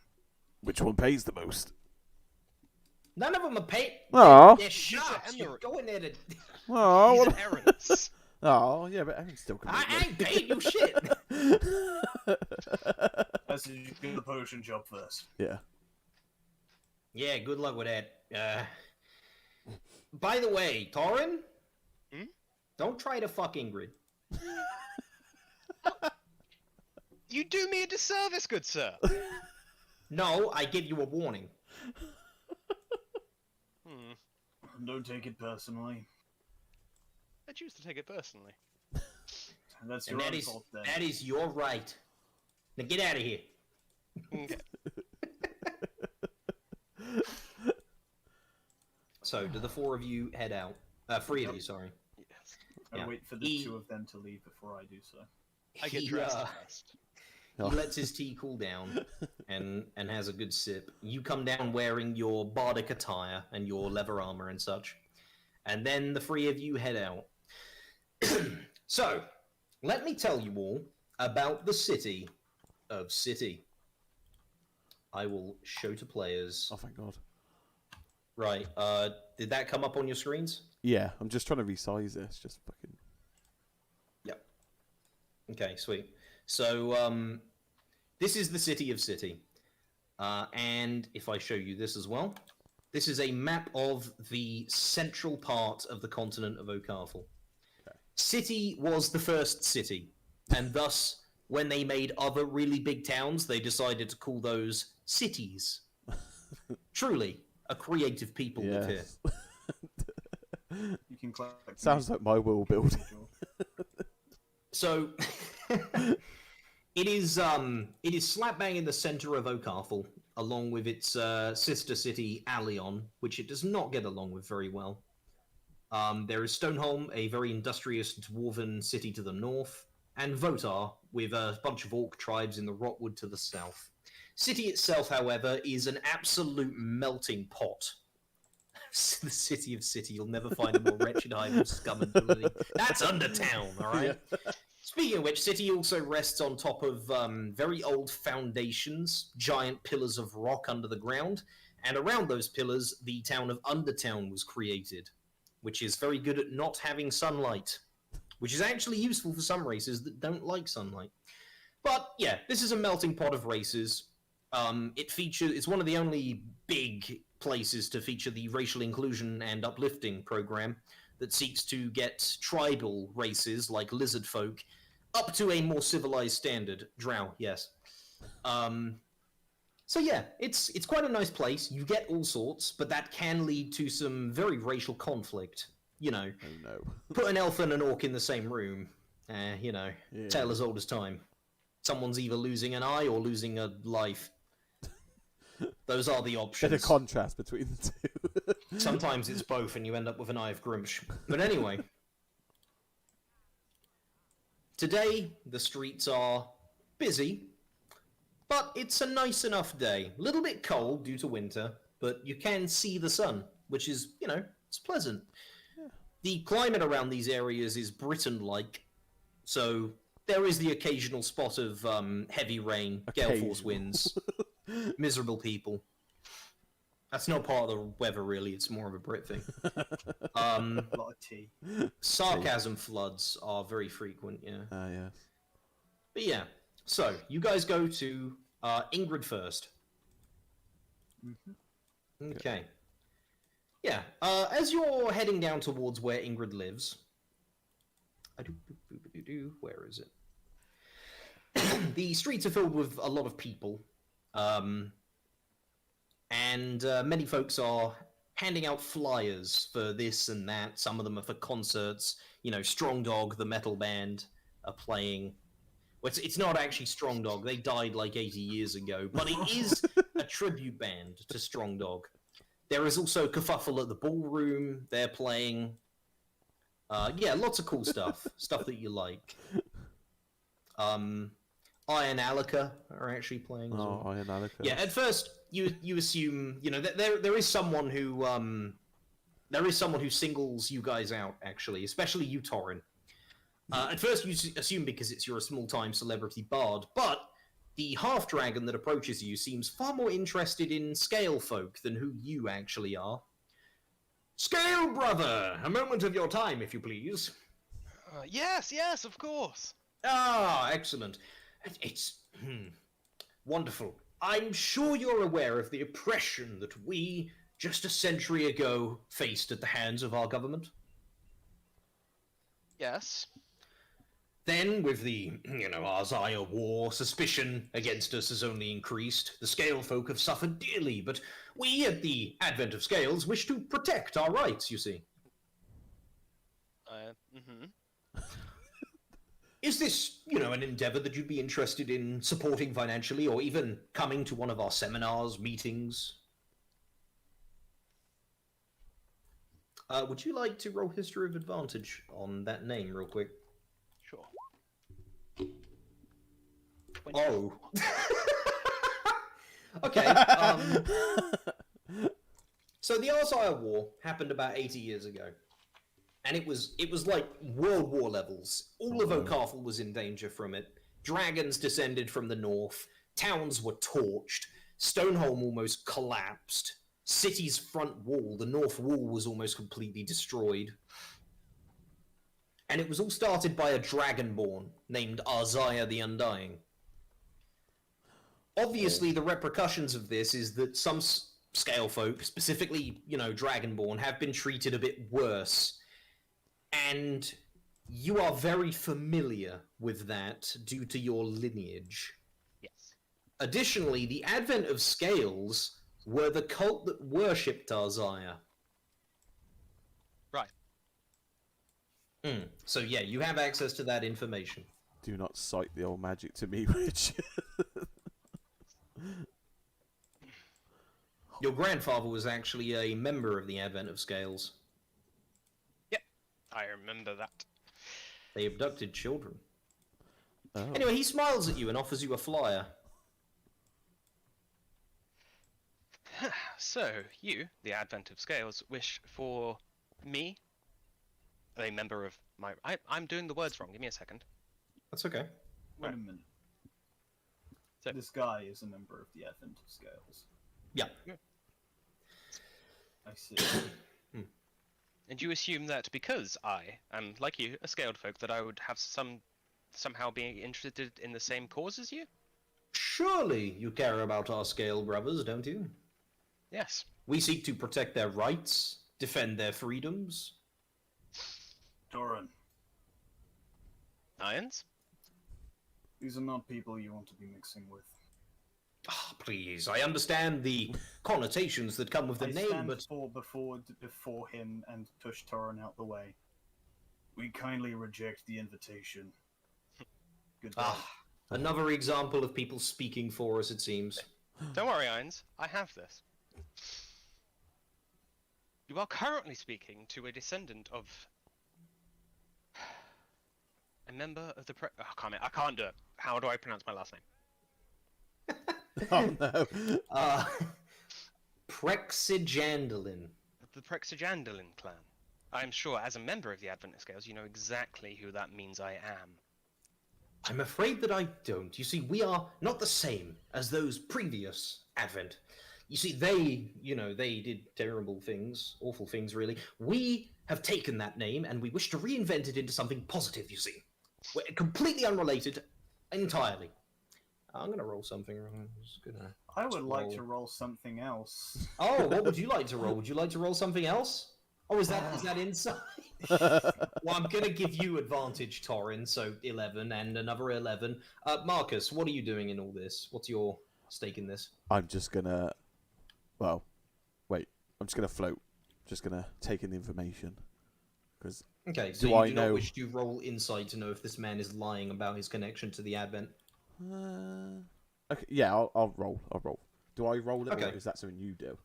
Speaker 1: Which one pays the most?
Speaker 2: None of them are paid.
Speaker 1: Aw.
Speaker 2: They're shops. You're going there to...
Speaker 1: Oh,
Speaker 3: These
Speaker 1: what?
Speaker 3: errands.
Speaker 1: Oh, yeah, but I can still come.
Speaker 2: I ain't paid you shit.
Speaker 4: I said you do the potion job first.
Speaker 1: Yeah.
Speaker 2: Yeah, good luck with that. By the way, Torin, don't try to fuck Ingrid.
Speaker 3: You do me a disservice, good sir.
Speaker 2: No, I give you a warning.
Speaker 4: Don't take it personally.
Speaker 3: I choose to take it personally.
Speaker 4: That's
Speaker 2: And
Speaker 4: your
Speaker 2: that
Speaker 4: own
Speaker 2: is
Speaker 4: fault then.
Speaker 2: that is your right. Now get out of here.
Speaker 3: Okay.
Speaker 2: So, do the 4 of you head out? 3 of you, sorry.
Speaker 3: Yes.
Speaker 4: I
Speaker 2: yeah.
Speaker 4: wait for the 2 of them to leave before I do so.
Speaker 3: I get
Speaker 2: He,
Speaker 3: dressed
Speaker 2: uh,
Speaker 3: first.
Speaker 2: He lets his tea cool down and has a good sip. You come down wearing your bardic attire and your leather armor and such. And then the 3 of you head out. So, let me tell you all about the city of City. I will show to players.
Speaker 1: Oh, thank God.
Speaker 2: Right, did that come up on your screens?
Speaker 1: Yeah, I'm just trying to resize this. Just fucking.
Speaker 2: Yep. Okay, sweet. So, this is the city of City. And if I show you this as well, this is a map of the central part of the continent of Okarthal.
Speaker 1: Okay.
Speaker 2: City was the first city, and thus, when they made other really big towns, they decided to call those cities. Truly, a creative people live here.
Speaker 1: Yes.
Speaker 4: You can collect
Speaker 1: Sounds like my world building.
Speaker 2: So, it is slap bang in the center of Okarthal, along with its sister city, Alion, which it does not get along with very well. There is Stoneholm, a very industrious dwarven city to the north, and Votar, with a bunch of orc tribes in the Rockwood to the south. City itself, however, is an absolute melting pot. The city of City, you'll never find a more wretched hive of scum and villainy. That's Undertown, alright?
Speaker 1: Yeah.
Speaker 2: Speaking of which, City also rests on top of very old foundations, giant pillars of rock under the ground, and around those pillars, the town of Undertown was created, which is very good at not having sunlight, which is actually useful for some races that don't like sunlight. But yeah, this is a melting pot of races. It's one of the only big places to feature the racial inclusion and uplifting program that seeks to get tribal races like lizard folk up to a more civilized standard. Drow, yes. So yeah, it's quite a nice place. You get all sorts, but that can lead to some very racial conflict. You know,
Speaker 1: Oh no.
Speaker 2: put an elf and an orc in the same room. You know,
Speaker 1: Yeah.
Speaker 2: tale as old as time. Someone's either losing an eye or losing a life. Those are the
Speaker 1: Bit
Speaker 2: options.
Speaker 1: of contrast between the two.
Speaker 2: Sometimes it's both, and you end up with an eye of Grimsh. But anyway, today the streets are busy, but it's a nice enough day. A little bit cold due to winter, but you can see the sun, which is, you know, it's pleasant.
Speaker 1: Yeah.
Speaker 2: The climate around these areas is Britain-like, so there is the occasional spot of heavy rain, gale force
Speaker 1: Occasional.
Speaker 2: winds, miserable people. That's not part of the weather, really. It's more of a Brit thing.
Speaker 4: A lot of tea.
Speaker 2: Sarcasm floods are very frequent, yeah.
Speaker 1: Ah, yes.
Speaker 2: But yeah, so you guys go to Ingrid first. Okay. Yeah, as you're heading down towards where Ingrid lives, where is it? the streets are filled with a lot of people, and many folks are handing out flyers for this and that. Some of them are for concerts. You know, Strong Dog, the metal band, are playing. Well, it's not actually Strong Dog. They died like 80 years ago, but it is a tribute band to Strong Dog. There is also Kerfuffle at the Ballroom. They're playing. Yeah, lots of cool stuff. Stuff that you like. Iron Alaka are actually playing as well.
Speaker 1: Iron Alaka.
Speaker 2: Yeah, at first you assume, you know, that there is someone who singles you guys out, actually, especially you, Torrin. At first you assume because you're a small-time celebrity bard, but the half-dragon that approaches you seems far more interested in scale folk than who you actually are. Scale brother, a moment of your time, if you please.
Speaker 3: Yes, of course.
Speaker 2: Ah, excellent. It's wonderful. I'm sure you're aware of the oppression that we, just a century ago, faced at the hands of our government.
Speaker 3: Yes.
Speaker 2: Then, with the, Arzaya War, suspicion against us has only increased. The Scale folk have suffered dearly, but we, at the advent of Scales, wish to protect our rights, you see. Is this, an endeavor that you'd be interested in supporting financially, or even coming to one of our seminars, meetings? Would you like to roll History of Advantage on that name real quick?
Speaker 3: Sure.
Speaker 2: Oh. Okay. So the Arzaya War happened about 80 years ago. And it was like World War levels. All of Okarthal was in danger from it. Dragons descended from the north. Towns were torched. Stoneholm almost collapsed. City's front wall, the north wall, was almost completely destroyed. And it was all started by a dragonborn named Arzaya the Undying. Obviously, the repercussions of this is that some scale folk, specifically, dragonborn, have been treated a bit worse. And you are very familiar with that due to your lineage.
Speaker 3: Yes.
Speaker 2: Additionally, the advent of Scales were the cult that worshipped Arzaya.
Speaker 3: Right.
Speaker 2: So yeah, you have access to that information.
Speaker 1: Do not cite the old magic to me, Rich.
Speaker 2: Your grandfather was actually a member of the Advent of Scales.
Speaker 3: Yep, I remember that.
Speaker 2: They abducted children.
Speaker 1: Oh.
Speaker 2: Anyway, he smiles at you and offers you a flyer.
Speaker 3: So, you, the Advent of Scales, wish for me, a member of my... I'm doing the words wrong, give me a second.
Speaker 2: That's okay.
Speaker 4: Wait a minute.
Speaker 3: So-
Speaker 4: This guy is a member of the Advent of Scales.
Speaker 2: Yeah.
Speaker 4: I see.
Speaker 3: And you assume that because I am, like you, a scaled folk, that I would have somehow being interested in the same cause as you?
Speaker 2: Surely you care about our Scale brothers, don't you?
Speaker 3: Yes.
Speaker 2: We seek to protect their rights, defend their freedoms.
Speaker 4: Doran,
Speaker 3: Irons?
Speaker 4: these are not people you want to be mixing with.
Speaker 2: Ah, please, I understand the connotations that come with the
Speaker 4: I
Speaker 2: name,
Speaker 4: stand
Speaker 2: but...
Speaker 4: before him and push Doran out the way. We kindly reject the invitation. Goodbye.
Speaker 2: Ah, another example of people speaking for us, it seems.
Speaker 3: Don't worry, Irons. I have this. You are currently speaking to a descendant of... a member of the I can't do it. How do I pronounce my last name?
Speaker 1: Oh no.
Speaker 2: Prexigandalin.
Speaker 3: The Prexigandalin clan. I am sure, as a member of the Advent Scales, you know exactly who that means I am.
Speaker 2: I'm afraid that I don't. You see, we are not the same as those previous Advent. You see, they did terrible things, awful things, really. We have taken that name and we wish to reinvent it into something positive, you see. We're completely unrelated, entirely. I'm going to roll something.
Speaker 4: I would like to roll something else.
Speaker 2: Oh, what would you like to roll? Would you like to roll something else? Oh, is that inside? Well, I'm going to give you advantage, Torin, so 11 and another 11. Marcus, what are you doing in all this? What's your stake in this?
Speaker 1: I'm just gonna. Well, wait. I'm just gonna float. Just gonna take in the information. Because
Speaker 2: Okay, so
Speaker 1: Do
Speaker 2: you
Speaker 1: I
Speaker 2: do
Speaker 1: know-
Speaker 2: not wish to roll insight to know if this man is lying about his connection to the Advent?
Speaker 1: okay, yeah, I'll roll. I'll roll. Do I roll it, or
Speaker 2: Okay.
Speaker 1: is that something you do?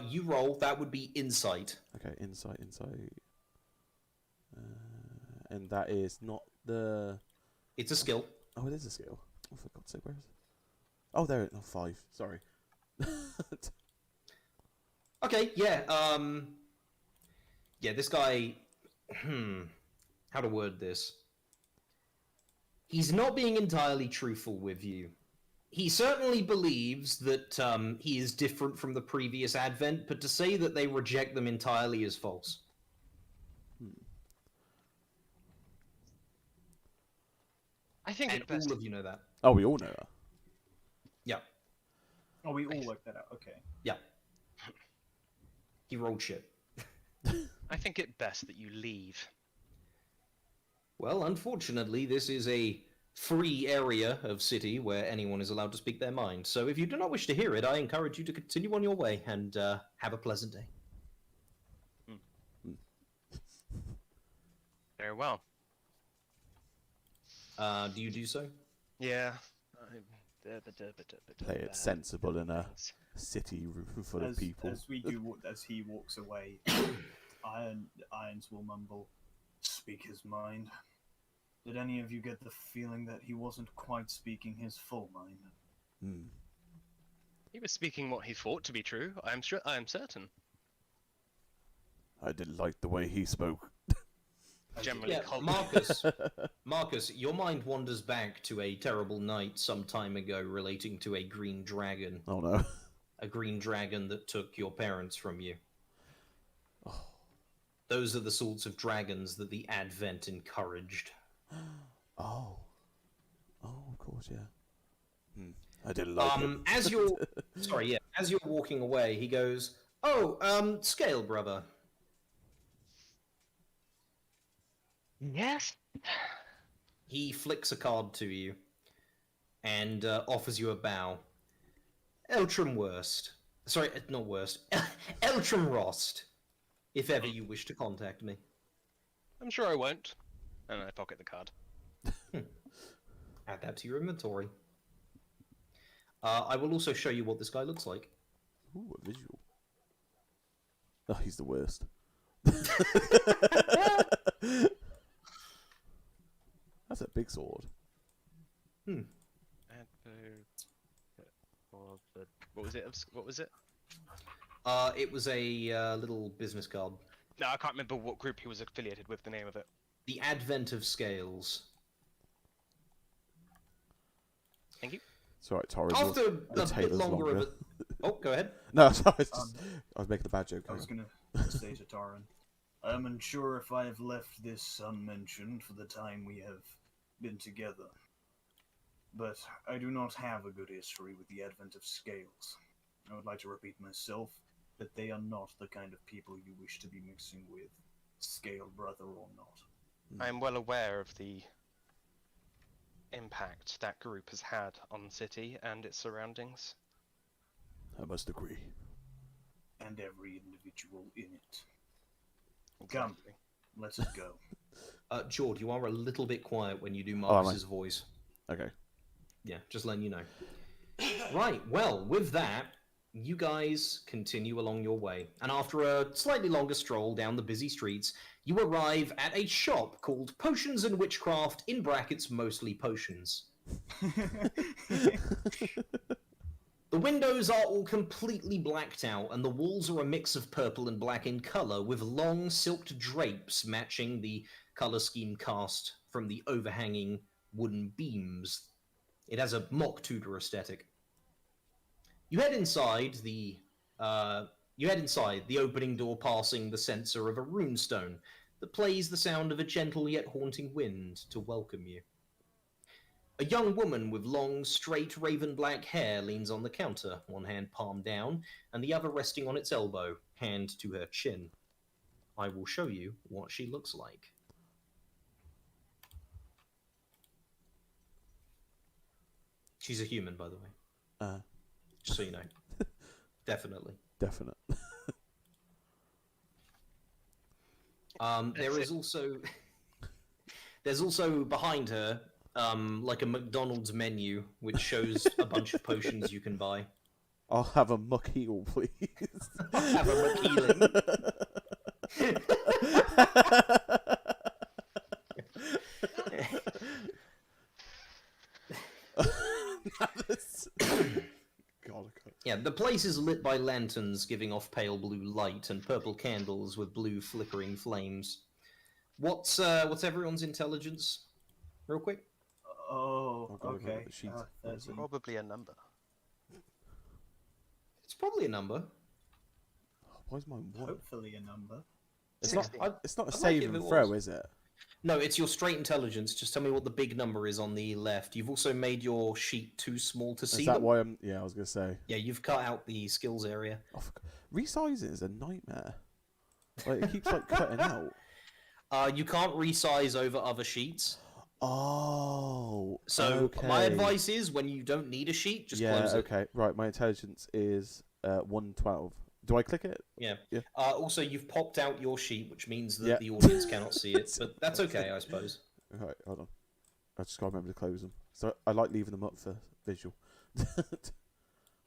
Speaker 2: You roll, that would be insight.
Speaker 1: Okay, insight. And that is not the.
Speaker 2: It's a skill.
Speaker 1: Oh, it is a skill. Oh, for God's sake, where is it? Oh, there. Oh, 5. Sorry.
Speaker 2: Okay, yeah, yeah, this guy, how to word this? He's not being entirely truthful with you. He certainly believes that he is different from the previous Advent, but to say that they reject them entirely is false.
Speaker 3: I think
Speaker 2: And
Speaker 3: it best.
Speaker 2: all of you know that.
Speaker 1: Oh, we all know that.
Speaker 2: Yeah,
Speaker 4: Oh, we all worked that out. Okay.
Speaker 2: yeah. He rolled shit.
Speaker 3: I think it best that you leave.
Speaker 2: Well, unfortunately, this is a free area of city where anyone is allowed to speak their mind. So if you do not wish to hear it, I encourage you to continue on your way and have a pleasant day.
Speaker 3: Very well.
Speaker 2: Do you do so?
Speaker 3: Yeah.
Speaker 1: Play it sensible in a city full of people.
Speaker 4: As he walks away, Irons will mumble, "Speak his mind." Did any of you get the feeling that he wasn't quite speaking his full mind?
Speaker 3: He was speaking what he thought to be true. I am certain.
Speaker 1: I didn't like the way he spoke.
Speaker 3: Generally,
Speaker 2: Yeah, Marcus, your mind wanders back to a terrible night some time ago relating to a green dragon.
Speaker 1: Oh no.
Speaker 2: A green dragon that took your parents from you. Those are the sorts of dragons that the Advent encouraged.
Speaker 1: Oh, of course, yeah. I didn't like it.
Speaker 2: As you're walking away, he goes, Scale brother.
Speaker 3: Yes.
Speaker 2: He flicks a card to you and offers you a bow. Eltram Worst. Sorry, not Worst. Eltram Rost, if ever you wish to contact me.
Speaker 3: I'm sure I won't. And I pocket the card.
Speaker 2: Add that to your inventory. I will also show you what this guy looks like.
Speaker 1: Ooh, a visual. Oh, he's the worst. That's a big sword.
Speaker 3: What was it? What was it?
Speaker 2: It was a little business card.
Speaker 3: No, I can't remember what group he was affiliated with. The name of it.
Speaker 2: The Advent of Scales.
Speaker 3: Thank you.
Speaker 1: It's alright, Torres.
Speaker 2: After
Speaker 1: the
Speaker 2: a
Speaker 1: tail
Speaker 2: bit
Speaker 1: is
Speaker 2: longer
Speaker 1: longer.
Speaker 2: of a... Oh, go ahead.
Speaker 1: No, sorry, I was making a bad joke.
Speaker 4: I was gonna say to Taran, I'm unsure if I have left this unmentioned for the time we have been together. But I do not have a good history with the Advent of Scales. I would like to repeat myself that they are not the kind of people you wish to be mixing with, scale brother or not.
Speaker 3: I am well aware of the impact that group has had on the city and its surroundings.
Speaker 1: I must agree.
Speaker 4: And every individual in it. Come, let us go.
Speaker 2: Jord, you are a little bit quiet when you do
Speaker 1: am I?
Speaker 2: Marcus's voice.
Speaker 1: Okay.
Speaker 2: Yeah, just letting you know. Right, well, with that, you guys continue along your way. And after a slightly longer stroll down the busy streets, you arrive at a shop called Potions and Witchcraft, in brackets, mostly potions. The windows are all completely blacked out, and the walls are a mix of purple and black in colour, with long silked drapes matching the colour scheme cast from the overhanging wooden beams. It has a mock Tudor aesthetic. You head inside the opening door, passing the censer of a runestone that plays the sound of a gentle yet haunting wind to welcome you. A young woman with long, straight, raven black hair leans on the counter, one hand palm down, and the other resting on its elbow, hand to her chin. I will show you what she looks like. She's a human, by the way. Just so you know. Definitely.
Speaker 1: Definite.
Speaker 2: There's also behind her like a McDonald's menu which shows a bunch of potions you can buy.
Speaker 1: I'll have a muckeel, please.
Speaker 2: I'll have a McKeeling.
Speaker 1: God,
Speaker 2: yeah, the place is lit by lanterns giving off pale blue light and purple candles with blue flickering flames. What's everyone's intelligence? Real quick.
Speaker 4: Oh,
Speaker 1: God,
Speaker 4: okay.
Speaker 1: she's
Speaker 4: 13.
Speaker 3: Probably a number.
Speaker 2: It's probably a number.
Speaker 1: Why is mine one?
Speaker 4: Hopefully a number.
Speaker 1: It's not.
Speaker 3: 16.
Speaker 1: It's not a
Speaker 2: I'd like
Speaker 1: save
Speaker 2: it
Speaker 1: and
Speaker 2: if it
Speaker 1: throw,
Speaker 2: was.
Speaker 1: is it?
Speaker 2: No, it's your straight intelligence. Just tell me what the big number is on the left. You've also made your sheet too small to see
Speaker 1: Is that
Speaker 2: them.
Speaker 1: why I'm? Yeah, I was gonna say.
Speaker 2: Yeah, you've cut out the skills area.
Speaker 1: Oh, resizing is a nightmare. Like, it keeps like cutting out.
Speaker 2: You can't resize over other sheets.
Speaker 1: Oh.
Speaker 2: So
Speaker 1: okay.
Speaker 2: my advice is, when you don't need a sheet, just close it.
Speaker 1: Okay. Right. My intelligence is 112. Do I click it?
Speaker 2: Yeah.
Speaker 1: Yeah.
Speaker 2: Also, you've popped out your sheet, which means that
Speaker 1: Yeah.
Speaker 2: the audience cannot see it, but that's okay, I suppose.
Speaker 1: Right. Hold on. I just gotta remember to close them. So I like leaving them up for visual.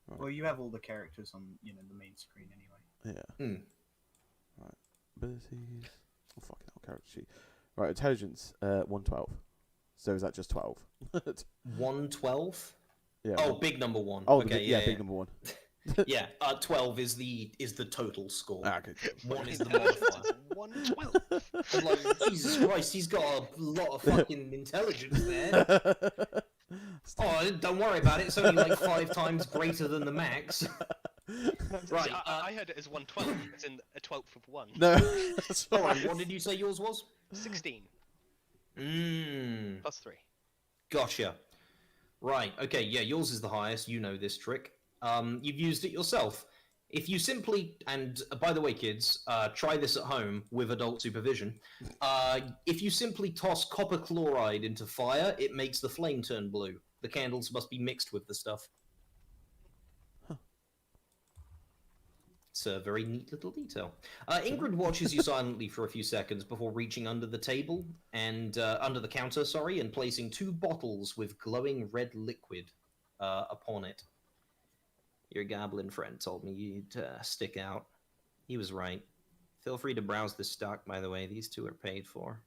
Speaker 4: Well, you have all the characters on, the main screen anyway.
Speaker 1: Yeah.
Speaker 2: Hmm.
Speaker 1: Right. Abilities. Oh, fucking hell, character sheet. Right. Intelligence 112. So is that just 12?
Speaker 2: 112?
Speaker 1: Yeah.
Speaker 2: Oh, big number one.
Speaker 1: Oh,
Speaker 2: okay,
Speaker 1: yeah, big number one.
Speaker 2: Yeah, 12 is the total score.
Speaker 1: Ah, okay.
Speaker 2: One is the modifier.
Speaker 3: 112.
Speaker 2: I'm like, Jesus Christ, he's got a lot of fucking intelligence there. Oh, don't worry about it. It's only like 5 times greater than the max. Right.
Speaker 3: I heard it as 112, as in a 12th of 1.
Speaker 1: No. That's
Speaker 2: All
Speaker 1: right.
Speaker 2: right, what did you say yours was?
Speaker 3: 16
Speaker 2: Mmm.
Speaker 3: plus 3.
Speaker 2: Gotcha. Right. Okay. Yeah, yours is the highest. You know this trick. You've used it yourself. If you simply, and by the way, kids, try this at home with adult supervision. If you simply toss copper chloride into fire, it makes the flame turn blue. The candles must be mixed with the stuff.
Speaker 1: Huh.
Speaker 2: It's a very neat little detail. Ingrid watches you silently for a few seconds before reaching under the table and under the counter, sorry, and placing 2 bottles with glowing red liquid upon it. Your goblin friend told me you'd stick out. He was right. Feel free to browse the stock, by the way. These 2 are paid for.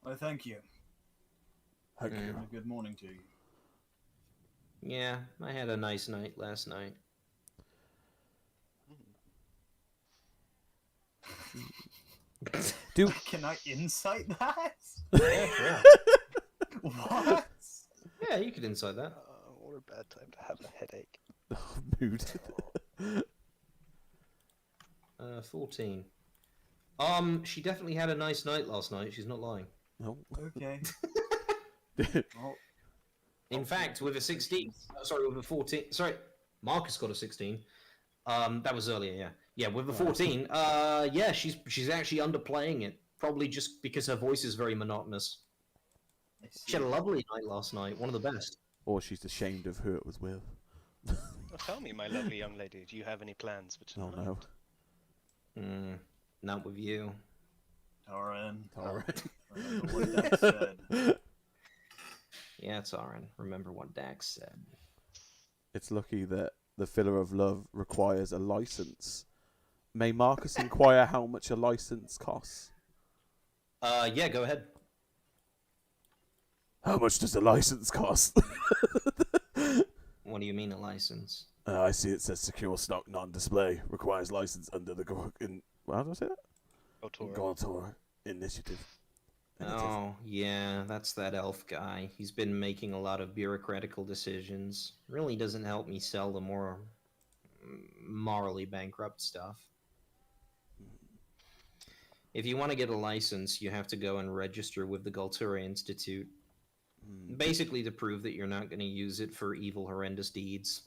Speaker 4: Well, thank you.
Speaker 1: Thank you.
Speaker 4: And a good morning to you.
Speaker 2: Yeah, I had a nice night last night.
Speaker 4: Can I insight that?
Speaker 2: Yeah, sure.
Speaker 4: What?
Speaker 2: Yeah, you could insight that.
Speaker 3: What a bad time to have a headache.
Speaker 1: Mood.
Speaker 2: 14. She definitely had a nice night last night. She's not lying.
Speaker 1: No.
Speaker 4: Okay. Well,
Speaker 2: In fact, with a 16, sorry, with a 14, sorry, Marcus got a 16. That was earlier, yeah. Yeah, with a 14, yeah, she's actually underplaying it. Probably just because her voice is very monotonous.
Speaker 4: I see.
Speaker 2: She had a lovely night last night, one of the best.
Speaker 1: Or she's ashamed of who it was with.
Speaker 3: Well, tell me, my lovely young lady, do you have any plans for
Speaker 1: Oh
Speaker 3: tonight?
Speaker 1: no.
Speaker 2: Not with you.
Speaker 4: Taran.
Speaker 1: Alright.
Speaker 4: Remember what that said.
Speaker 2: Yeah, it's Aaron. Remember what Dax said.
Speaker 1: It's lucky that the filler of love requires a license. May Marcus inquire how much a license costs?
Speaker 2: Yeah, go ahead.
Speaker 1: How much does a license cost?
Speaker 2: What do you mean a license?
Speaker 1: I see it says secure stock non-display. Requires license under the how do I say that? Gotor Initiative.
Speaker 2: Oh, yeah, that's that elf guy. He's been making a lot of bureaucratical decisions. Really doesn't help me sell the more morally bankrupt stuff. If you want to get a license, you have to go and register with the Galtura Institute. Basically to prove that you're not going to use it for evil, horrendous deeds.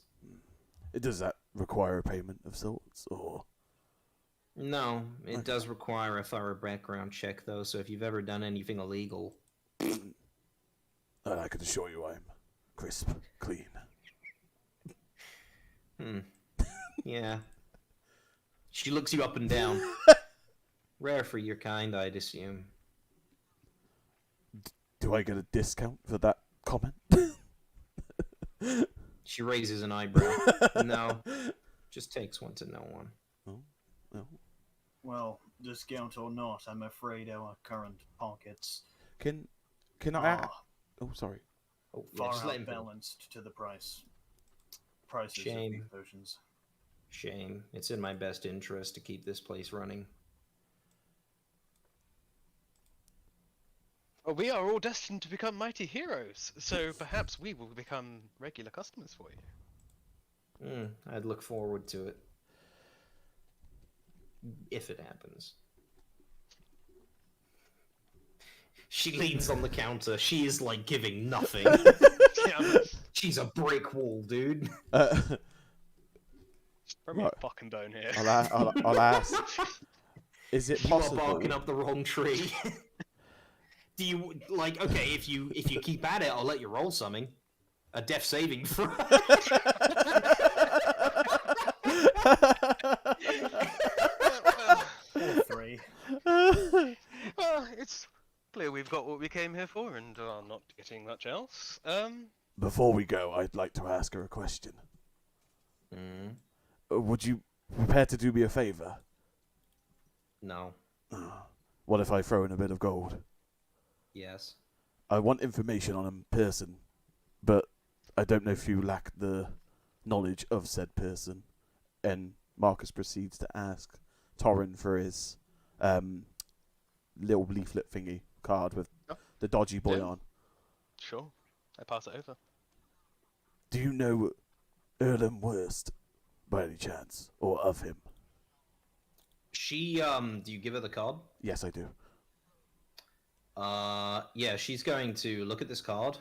Speaker 1: Does that require a payment of sorts, or?
Speaker 2: No, it
Speaker 1: Okay.
Speaker 2: does require a thorough background check, though, so if you've ever done anything illegal...
Speaker 1: And I can assure you I'm crisp, clean.
Speaker 2: Yeah. She looks you up and down. Rare for your kind, I'd assume.
Speaker 1: Do I get a discount for that comment?
Speaker 2: She raises an eyebrow. No. Just takes one to know one.
Speaker 1: No.
Speaker 4: Well, discount or not, I'm afraid our current pockets
Speaker 1: Can I?
Speaker 4: are
Speaker 1: Oh, sorry.
Speaker 2: Oh, yeah,
Speaker 4: far
Speaker 2: just let him go.
Speaker 4: outbalanced to the prices
Speaker 2: Shame.
Speaker 4: of these potions.
Speaker 2: Shame. It's in my best interest to keep this place running.
Speaker 3: Well, we are all destined to become mighty heroes, so perhaps we will become regular customers for you.
Speaker 2: I'd look forward to it. If it happens. She leans on the counter. She is, like, giving nothing. She's a brick wall, dude.
Speaker 3: Throw me
Speaker 1: Right.
Speaker 3: a fucking bone here.
Speaker 1: I'll ask. Is it
Speaker 2: You
Speaker 1: possible?
Speaker 2: are barking up the wrong tree. Do you, like, okay, if you keep at it, I'll let you roll something. A death saving throw.
Speaker 4: Or 3.
Speaker 3: Well, it's clear we've got what we came here for and are not getting much else.
Speaker 1: Before we go, I'd like to ask her a question. Would you prepare to do me a favor?
Speaker 2: No.
Speaker 1: What if I throw in a bit of gold?
Speaker 2: Yes.
Speaker 1: I want information on a person, but I don't know if you lack the knowledge of said person. And Marcus proceeds to ask Torrin for his little leaflet thingy card with the dodgy boy
Speaker 3: Yeah.
Speaker 1: on.
Speaker 3: Sure. I pass it over.
Speaker 1: Do you know Erlen Worst by any chance, or of him?
Speaker 2: She, do you give her the card?
Speaker 1: Yes, I do.
Speaker 2: Yeah, she's going to look at this card.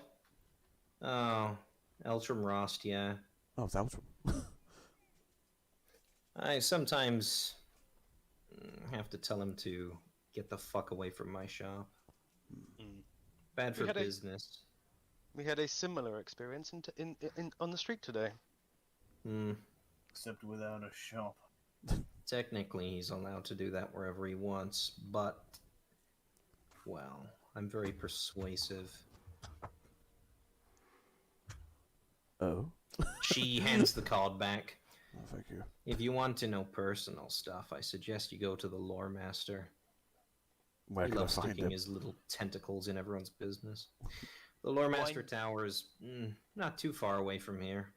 Speaker 2: Oh, Eltram Rost, yeah.
Speaker 1: Oh, it's Outram.
Speaker 2: I sometimes have to tell him to get the fuck away from my shop. Bad for
Speaker 3: had a-
Speaker 2: business.
Speaker 3: We had a similar experience in on the street today.
Speaker 4: Except without a shop.
Speaker 2: Technically, he's allowed to do that wherever he wants, but... Well, I'm very persuasive.
Speaker 1: Oh.
Speaker 2: She hands the card back.
Speaker 1: Oh, thank you.
Speaker 2: If you want to know personal stuff, I suggest you go to the Lore Master.
Speaker 1: Where
Speaker 2: He
Speaker 1: can I
Speaker 2: loves
Speaker 1: find
Speaker 2: sticking
Speaker 1: him?
Speaker 2: his little tentacles in everyone's business. The Lore Master Tower is not too far away from here.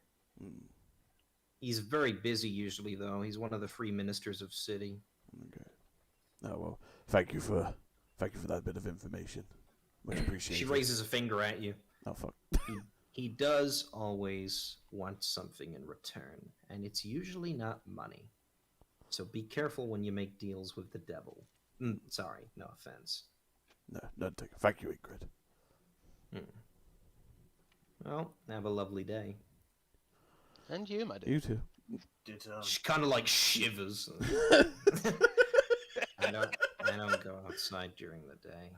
Speaker 2: He's very busy usually, though. He's one of the free ministers of city.
Speaker 1: Okay. Oh well, thank you for that bit of information. Much appreciated.
Speaker 2: She raises a finger at you.
Speaker 1: Oh fuck.
Speaker 2: He does always want something in return, and it's usually not money. So be careful when you make deals with the devil. Sorry, no offense.
Speaker 1: No, none taken. Thank you, Ingrid.
Speaker 2: Well, have a lovely day.
Speaker 3: And you, my dear.
Speaker 1: You too.
Speaker 4: Did,
Speaker 2: She kind of like shivers. I don't go outside during the day.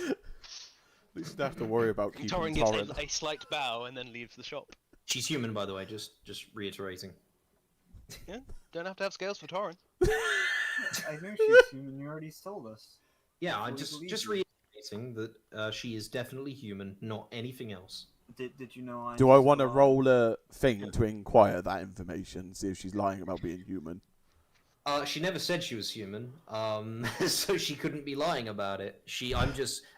Speaker 1: At least don't have to worry about keeping
Speaker 3: Torrin gives
Speaker 1: Torrin.
Speaker 3: a slight bow and then leaves the shop.
Speaker 2: She's human, by the way. Just reiterating.
Speaker 3: Yeah, don't have to have scales for Torrin.
Speaker 4: I know she's human, you already told us.
Speaker 2: Yeah,
Speaker 4: Before
Speaker 2: I'm
Speaker 4: we
Speaker 2: just
Speaker 4: believe
Speaker 2: just
Speaker 4: you.
Speaker 2: reiterating that she is definitely human, not anything else.
Speaker 4: Did you know I...
Speaker 1: Do I want to roll a thing to inquire that information, see if she's lying about being human?
Speaker 2: She never said she was human, so she couldn't be lying about it.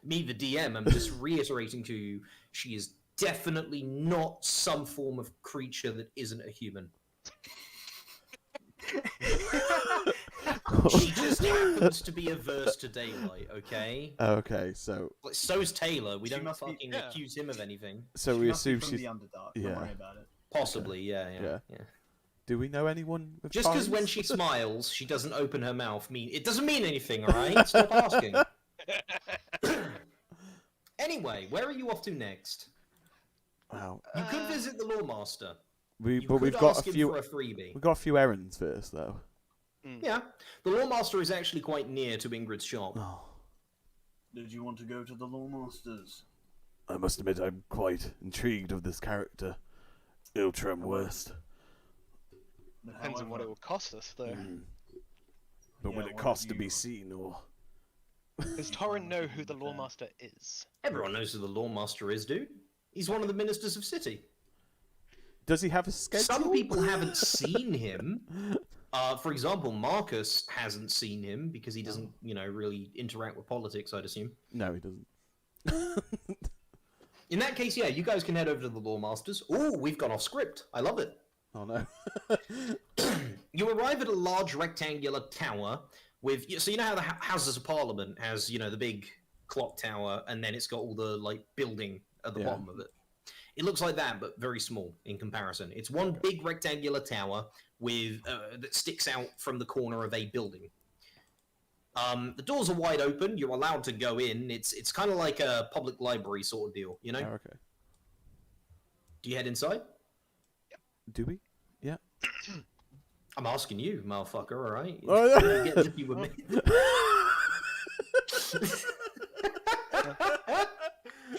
Speaker 2: Me, the DM, I'm just reiterating to you, she is definitely not some form of creature that isn't a human. She just happens to be averse to daylight, okay?
Speaker 1: Okay, so
Speaker 2: So's Taylor. We
Speaker 4: She
Speaker 2: don't
Speaker 4: must be-
Speaker 2: fucking
Speaker 3: yeah.
Speaker 2: accuse him of anything.
Speaker 1: so
Speaker 4: She
Speaker 1: we
Speaker 4: must be
Speaker 1: assume
Speaker 4: from
Speaker 1: she's.
Speaker 4: the Underdark,
Speaker 1: yeah.
Speaker 4: don't worry about it.
Speaker 2: Possibly, yeah.
Speaker 1: Do we know anyone with
Speaker 2: Just because when
Speaker 1: tongues?
Speaker 2: she smiles, she doesn't open her mouth. It doesn't mean anything, all right? Stop asking. Anyway, where are you off to next?
Speaker 1: Wow.
Speaker 2: You could visit the Lawmaster. You
Speaker 1: But
Speaker 2: could
Speaker 1: we've got
Speaker 2: ask
Speaker 1: a
Speaker 2: him
Speaker 1: few.
Speaker 2: for a freebie.
Speaker 1: We've got a few errands first, though.
Speaker 2: Yeah, the Lawmaster is actually quite near to Ingrid's shop.
Speaker 1: Oh,
Speaker 4: Did you want to go to the Lawmasters?
Speaker 1: I must admit, I'm quite intrigued of this character, Iltram Worst.
Speaker 4: But
Speaker 3: Depends on what it
Speaker 4: however,
Speaker 3: will cost us, though.
Speaker 1: But will
Speaker 4: Yeah,
Speaker 1: it
Speaker 4: what
Speaker 1: cost
Speaker 4: have
Speaker 1: to be
Speaker 4: you-
Speaker 1: seen, or?
Speaker 3: Does Torrin know who the Lawmaster is?
Speaker 2: Everyone knows who the Lawmaster is, dude. He's one of the ministers of city.
Speaker 1: Does he have a schedule?
Speaker 2: Some people haven't seen him. For example, Marcus hasn't seen him because he doesn't, really interact with politics, I'd assume.
Speaker 1: No, he doesn't.
Speaker 2: In that case, yeah, you guys can head over to the Lawmasters. Oh, we've gone off script. I love it.
Speaker 1: Oh no.
Speaker 2: You arrive at a large rectangular tower with... So you know how the Houses of Parliament has, the big clock tower, and then it's got all the, building at the bottom of it. It looks like that, but very small in comparison. It's one big rectangular tower with that sticks out from the corner of a building. The doors are wide open. You're allowed to go in. It's kind of like a public library sort of deal,
Speaker 1: Oh, okay.
Speaker 2: Do you head inside?
Speaker 1: Do we? Yeah.
Speaker 2: I'm asking you, motherfucker, all right?
Speaker 1: Oh, yeah.
Speaker 2: Get lippy with me.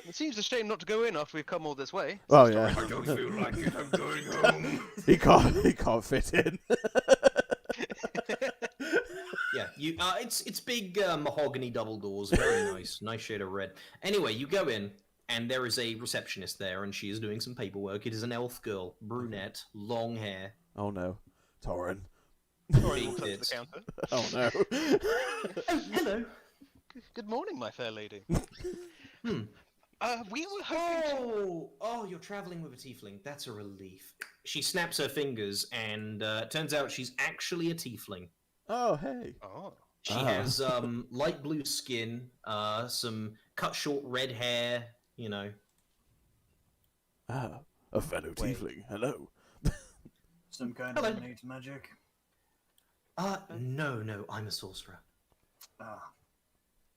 Speaker 3: It seems a shame not to go in after we've come all this way.
Speaker 1: Oh yeah.
Speaker 2: I don't feel like it. I'm going home.
Speaker 1: He can't fit in.
Speaker 2: Yeah, it's big mahogany double doors, very nice shade of red. Anyway, you go in, and there is a receptionist there, and she is doing some paperwork. It is an elf girl, brunette, long hair.
Speaker 1: Oh no, Torrin.
Speaker 3: Torrin walks up to the counter.
Speaker 1: Oh no.
Speaker 2: Oh, hello.
Speaker 3: Good morning, my fair lady. We were hoping
Speaker 2: Oh, you're traveling with a tiefling. That's a relief. She snaps her fingers, and turns out she's actually a tiefling.
Speaker 1: Oh hey.
Speaker 3: Oh.
Speaker 2: She has light blue skin, some cut short red hair,
Speaker 1: Ah, a fellow tiefling. Hello.
Speaker 4: some kind
Speaker 2: Hello.
Speaker 4: of innate magic.
Speaker 2: No, I'm a sorcerer.
Speaker 4: Ah,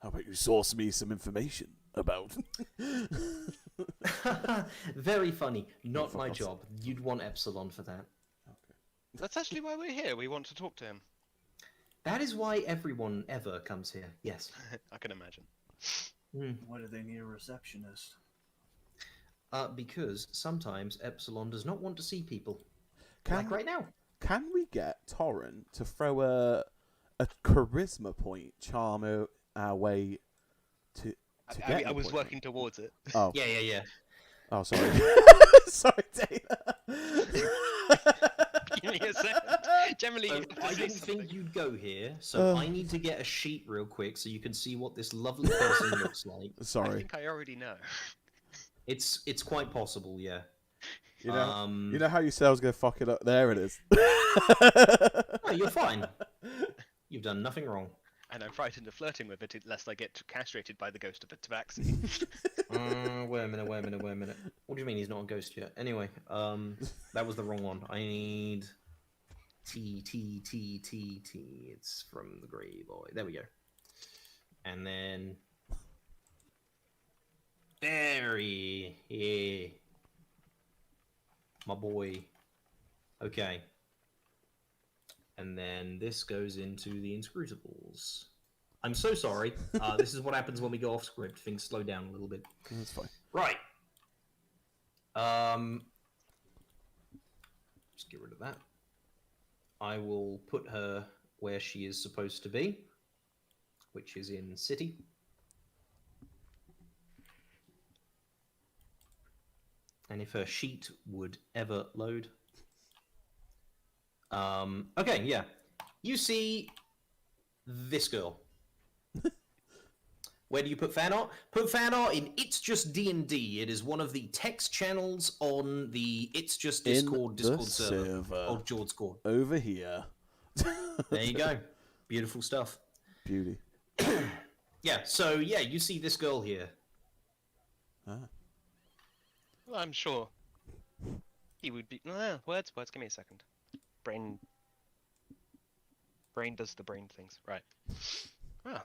Speaker 1: How about you source me some information about?
Speaker 2: Very funny. Not
Speaker 1: for
Speaker 2: my
Speaker 1: God's
Speaker 2: job. You'd want Epsilon for that.
Speaker 3: That's actually why we're here. We want to talk to him.
Speaker 2: That is why everyone ever comes here. Yes.
Speaker 3: I can imagine.
Speaker 4: why do they need a receptionist?
Speaker 2: Because sometimes Epsilon does not want to see people.
Speaker 1: Can
Speaker 2: Like right now.
Speaker 1: Can we get Torrin to throw a charisma point charm our way to get?
Speaker 3: I was
Speaker 1: appointment?
Speaker 3: working towards it.
Speaker 1: Oh.
Speaker 2: Yeah.
Speaker 1: Oh, sorry. Sorry, Dana.
Speaker 3: Give me a second. Generally,
Speaker 2: So
Speaker 3: you have to
Speaker 2: I
Speaker 3: say
Speaker 2: didn't
Speaker 3: something.
Speaker 2: think you'd go here, so I need to get a sheet real quick so you can see what this lovely person looks like.
Speaker 3: I
Speaker 1: Sorry.
Speaker 3: think I already know.
Speaker 2: It's quite possible, yeah.
Speaker 1: You know how you said I was gonna fuck it up. There it is.
Speaker 2: No, you're fine. You've done nothing wrong.
Speaker 3: And I'm frightened of flirting with it lest I get castrated by the ghost of a tabaxi.
Speaker 2: Wait a minute. What do you mean he's not a ghost yet? Anyway, that was the wrong one. I need T. It's from the Grey Boy. There we go. And then Barry. Yeah. My boy. Okay. And then this goes into the Inscrutables. I'm so sorry. This is what happens when we go off script. Things slow down a little bit.
Speaker 1: That's fine.
Speaker 2: Right. Just get rid of that. I will put her where she is supposed to be, which is in city. And if her sheet would ever load. Okay, yeah. You see this girl. Where do you put fan art? Put fan art in It's Just D&D. It is one of the text channels on the It's Just Discord server. Oh, George Discord.
Speaker 1: Over here.
Speaker 2: There you go. Beautiful stuff.
Speaker 1: Beauty.
Speaker 2: Yeah, so yeah, you see this girl here.
Speaker 1: Ah.
Speaker 3: Well, I'm sure he would be. Words. Give me a second. Brain does the brain things, right? Ah.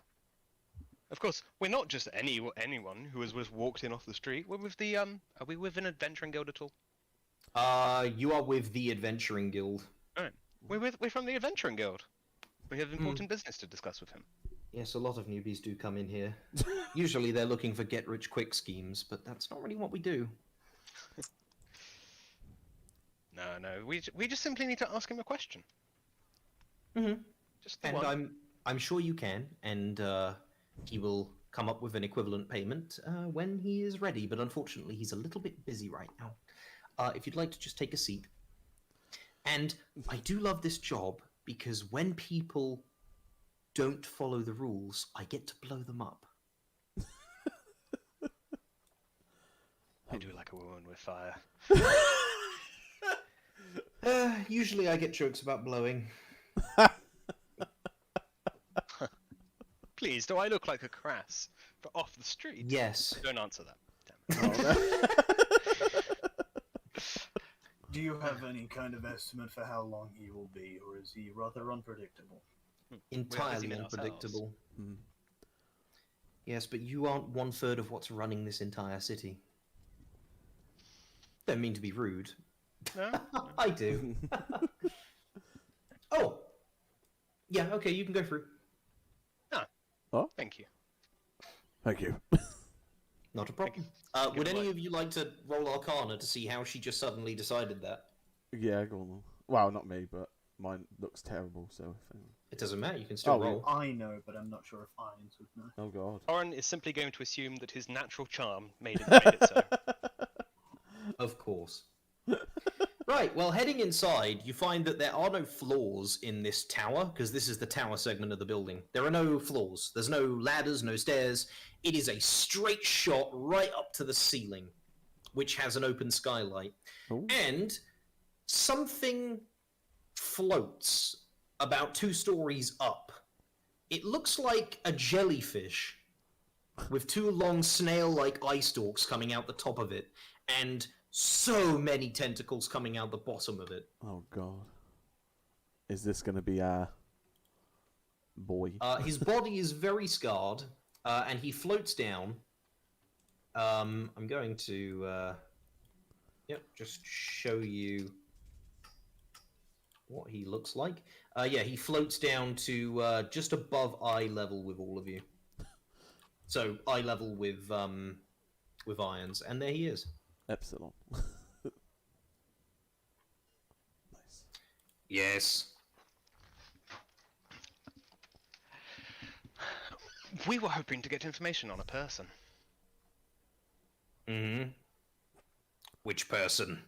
Speaker 3: Of course, we're not just anyone who has just walked in off the street. We're with the Are we with an adventuring guild at all?
Speaker 2: You are with the Adventuring Guild.
Speaker 3: Alright. We're from the Adventuring Guild. We have important business to discuss with him.
Speaker 2: Yes, a lot of newbies do come in here. Usually they're looking for get-rich-quick schemes, but that's not really what we do.
Speaker 3: No. We just simply need to ask him a question.
Speaker 2: Mm-hmm.
Speaker 3: Just the
Speaker 2: And
Speaker 3: one.
Speaker 2: I'm sure you can, and he will come up with an equivalent payment when he is ready. But unfortunately, he's a little bit busy right now. If you'd like to just take a seat. And I do love this job because when people don't follow the rules, I get to blow them up.
Speaker 3: I do like a woman with fire.
Speaker 2: Usually I get jokes about blowing.
Speaker 3: Please, do I look like a crass for off the street?
Speaker 2: Yes.
Speaker 3: Don't answer that.
Speaker 4: Do you have any kind of estimate for how long he will be, or is he rather unpredictable?
Speaker 2: Entirely
Speaker 3: busy
Speaker 2: unpredictable.
Speaker 1: Mm.
Speaker 2: Yes, but you aren't 1/3 of what's running this entire city. Don't mean to be rude.
Speaker 3: No?
Speaker 2: I do. Oh! Yeah, okay, you can go through.
Speaker 3: Thank you.
Speaker 1: Thank you.
Speaker 2: Not a problem.
Speaker 3: Good
Speaker 2: Would any
Speaker 3: work.
Speaker 2: of you like to roll Arcana to see how she just suddenly decided that?
Speaker 1: Yeah, go on. Well, not me, but mine looks terrible, so...
Speaker 2: It doesn't matter, you can still
Speaker 1: Oh,
Speaker 2: roll.
Speaker 4: I know, but I'm not sure if Irons would know.
Speaker 1: Oh, God.
Speaker 3: Oren is simply going to assume that his natural charm made it so.
Speaker 2: Of course. Right, well, heading inside, you find that there are no floors in this tower, because this is the tower segment of the building. There are no floors. There's no ladders, no stairs. It is a straight shot right up to the ceiling, which has an open skylight.
Speaker 1: Ooh.
Speaker 2: And something floats about 2 stories up. It looks like a jellyfish with 2 long snail-like eye stalks coming out the top of it, and so many tentacles coming out the bottom of it.
Speaker 1: Oh, God. Is this going to be our boy?
Speaker 2: His body is very scarred, and he floats down. I'm going to just show you what he looks like. Yeah, he floats down to just above eye level with all of you. So eye level with Irons, and there he is.
Speaker 1: Epsilon. Nice.
Speaker 2: Yes.
Speaker 3: We were hoping to get information on a person.
Speaker 2: Mm-hmm. Which person?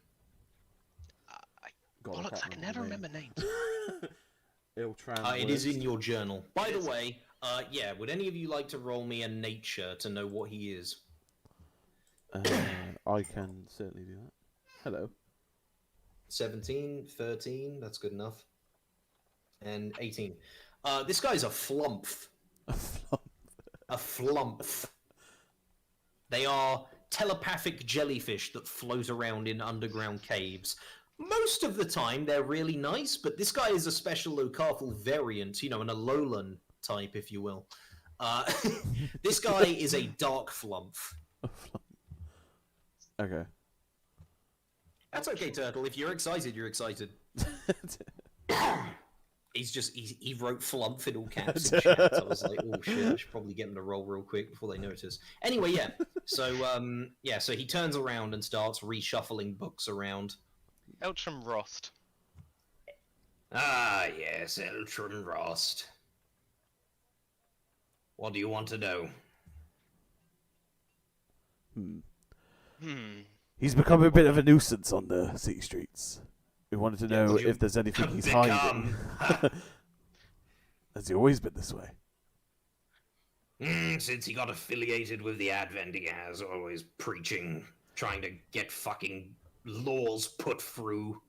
Speaker 1: God,
Speaker 3: Bollocks, I can never remember names.
Speaker 2: It is in your journal. By the way, yeah, would any of you like to roll me a nature to know what he is?
Speaker 1: I can certainly do that. Hello.
Speaker 2: 17, 13, that's good enough. And 18. This guy's a flumph. A flumph. They are telepathic jellyfish that float around in underground caves. Most of the time, they're really nice, but this guy is a special Locarthal variant, you know, an Alolan type, if you will. This guy is a dark flumph.
Speaker 1: Okay.
Speaker 2: That's okay, Turtle. If you're excited, you're excited. He wrote flumph in all caps in chat. I was like, oh shit, I should probably get him to roll real quick before they notice. Anyway, yeah. So he turns around and starts reshuffling books around.
Speaker 3: Eltram Rost.
Speaker 2: Ah, yes, Eltram Rost. What do you want to know?
Speaker 1: He's become a bit of a nuisance on the city streets. We wanted to know if there's anything he's hiding. Has he always been this way?
Speaker 2: Since he got affiliated with the Advent, he has always preaching, trying to get fucking laws put through.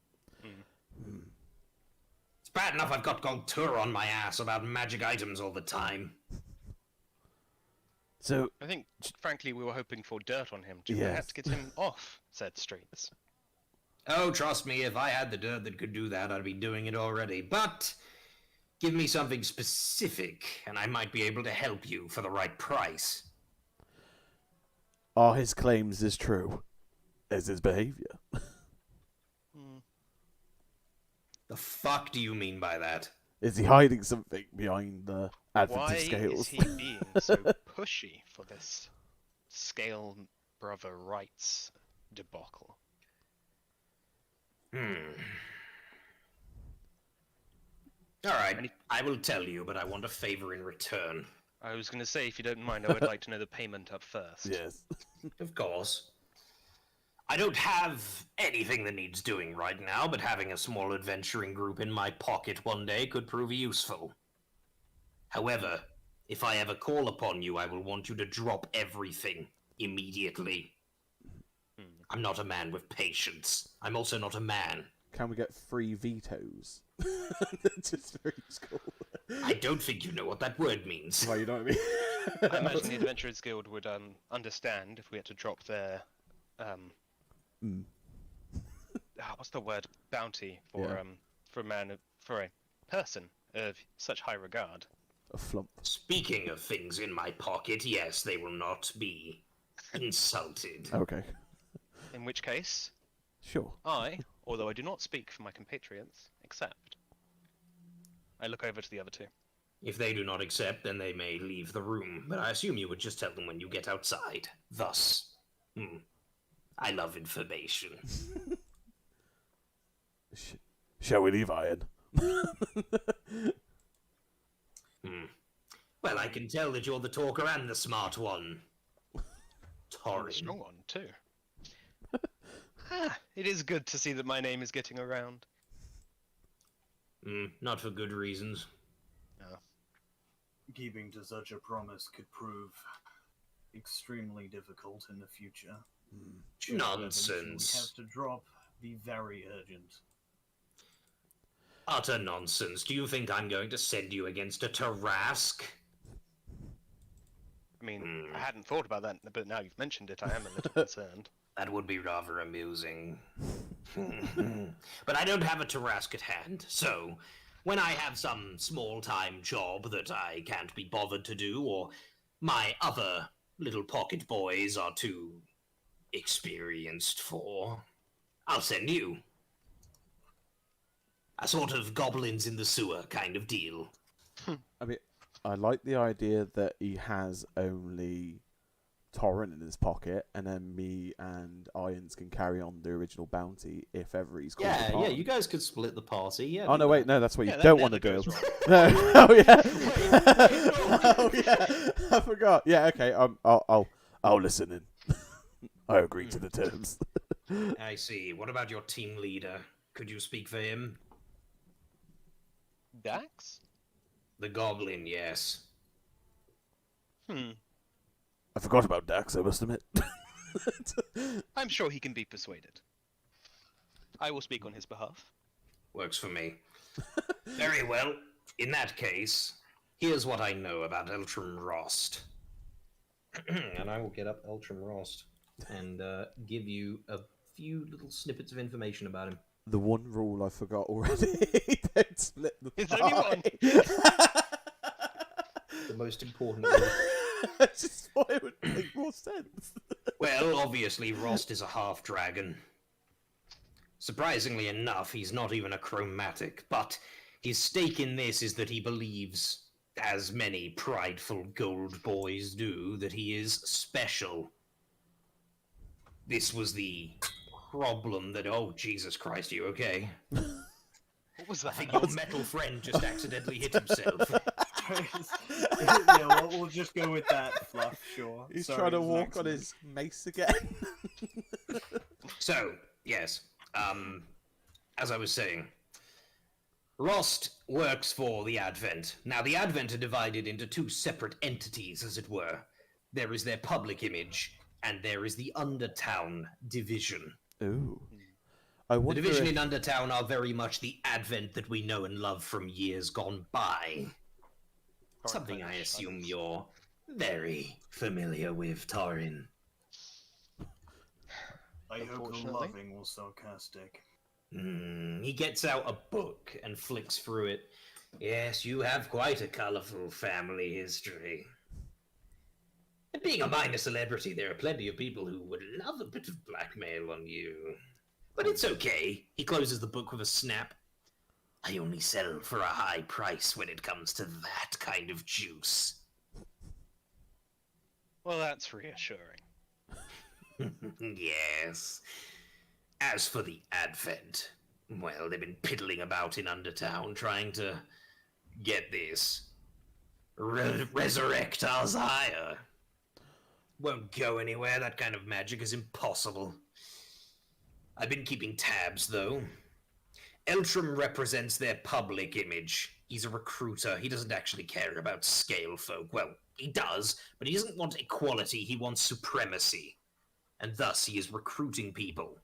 Speaker 2: It's bad enough I've got Goltura on my ass about magic items all the time.
Speaker 1: So,
Speaker 3: I think, frankly, we were hoping for dirt on him to
Speaker 1: Yes.
Speaker 3: perhaps get him off said streets.
Speaker 2: Oh, trust me, if I had the dirt that could do that, I'd be doing it already. But give me something specific, and I might be able to help you for the right price.
Speaker 1: are his claims as true as his behaviour?
Speaker 2: The fuck do you mean by that?
Speaker 1: Is he hiding something behind the advent
Speaker 3: Why
Speaker 1: of scales?
Speaker 3: is he being so pushy for this scale brother rights debacle?
Speaker 2: Alright, I will tell you, but I want a favor in return.
Speaker 3: I was going to say, if you don't mind, I would like to know the payment up first.
Speaker 1: Yes.
Speaker 2: Of course. I don't have anything that needs doing right now, but having a small adventuring group in my pocket one day could prove useful. However, if I ever call upon you, I will want you to drop everything immediately. I'm not a man with patience. I'm also not a man.
Speaker 1: Can we get 3 vetoes? Just for each call.
Speaker 2: I don't think you know what that word means.
Speaker 1: Well, you know what I mean?
Speaker 3: I imagine the Adventurers Guild would understand if we had to drop their what's the word? Bounty for for a person of such high regard.
Speaker 1: A flump.
Speaker 2: Speaking of things in my pocket, yes, they will not be insulted.
Speaker 1: Okay.
Speaker 3: In which case,
Speaker 1: Sure.
Speaker 3: I, although I do not speak for my compatriots, accept. I look over to the other two.
Speaker 2: If they do not accept, then they may leave the room, but I assume you would just tell them when you get outside. Thus, I love information.
Speaker 1: Shall we leave, Iron?
Speaker 2: Well, I can tell that you're the talker and the smart one.
Speaker 3: The
Speaker 2: Torrin.
Speaker 3: strong one, too. It is good to see that my name is getting around.
Speaker 2: Not for good reasons.
Speaker 4: Keeping to such a promise could prove extremely difficult in the future.
Speaker 2: Nonsense.
Speaker 4: We have to drop be very urgent.
Speaker 2: Utter nonsense. Do you think I'm going to send you against a Tarask?
Speaker 3: I mean, I hadn't thought about that, but now you've mentioned it, I am a little concerned.
Speaker 2: That would be rather amusing. But I don't have a Tarask at hand, so when I have some small-time job that I can't be bothered to do, or my other little pocket boys are too experienced for, I'll send you. A sort of goblins in the sewer kind of deal.
Speaker 1: I mean, I like the idea that he has only Torrent in his pocket, and then me and Irons can carry on the original bounty if ever he's called
Speaker 2: Yeah,
Speaker 1: upon.
Speaker 2: you guys could split the party. Yeah.
Speaker 1: Oh no, wait, no, that's what
Speaker 3: Yeah,
Speaker 1: you
Speaker 3: that
Speaker 1: don't want to
Speaker 3: never
Speaker 1: do.
Speaker 3: goes wrong.
Speaker 1: No, oh yeah, oh yeah, I forgot. Yeah, okay, I'll listen in. I agree to the terms.
Speaker 2: I see. What about your team leader? Could you speak for him?
Speaker 3: Dax?
Speaker 2: The goblin, yes.
Speaker 1: I forgot about Dax, I must admit.
Speaker 3: I'm sure he can be persuaded. I will speak on his behalf.
Speaker 2: Works for me. Very well. In that case, here's what I know about Eltram Rost. And I will get up Eltram Rost and give you a few little snippets of information about him.
Speaker 1: The one rule I forgot already. Don't split the
Speaker 3: There's only one.
Speaker 2: The most important one.
Speaker 1: I just thought it would make more sense.
Speaker 2: Well, obviously, Rost is a half-dragon. Surprisingly enough, he's not even a chromatic, but his stake in this is that he believes, as many prideful gold boys do, that he is special. This was the problem that... Oh, Jesus Christ, you okay?
Speaker 3: What was
Speaker 2: I
Speaker 3: that?
Speaker 2: think your metal friend just accidentally hit himself.
Speaker 4: Yeah, well, we'll just go with that, Fluff, sure.
Speaker 1: He's
Speaker 4: Sorry,
Speaker 1: trying to
Speaker 4: it was an
Speaker 1: walk on
Speaker 4: accident.
Speaker 1: his mace again.
Speaker 2: So, yes, as I was saying, Rost works for the Advent. Now, the Advent are divided into two separate entities, as it were. There is their public image, and there is the Undertown division.
Speaker 1: Ooh. I
Speaker 2: The
Speaker 1: wonder
Speaker 2: division
Speaker 1: if-
Speaker 2: in Undertown are very much the Advent that we know and love from years gone by. Something I assume you're very familiar with, Torin.
Speaker 4: I hope the
Speaker 3: Unfortunately.
Speaker 4: loving was sarcastic.
Speaker 2: He gets out a book and flicks through it. Yes, you have quite a colourful family history. And being a minor celebrity, there are plenty of people who would love a bit of blackmail on you. But it's okay. He closes the book with a snap. I only sell for a high price when it comes to that kind of juice.
Speaker 3: Well, that's reassuring.
Speaker 2: Yes. As for the Advent, well, they've been piddling about in Undertown trying to get this. Resurrect Isaiah. Won't go anywhere. That kind of magic is impossible. I've been keeping tabs, though. Eltram represents their public image. He's a recruiter. He doesn't actually care about scale folk. Well, he does, but he doesn't want equality. He wants supremacy. And thus he is recruiting people.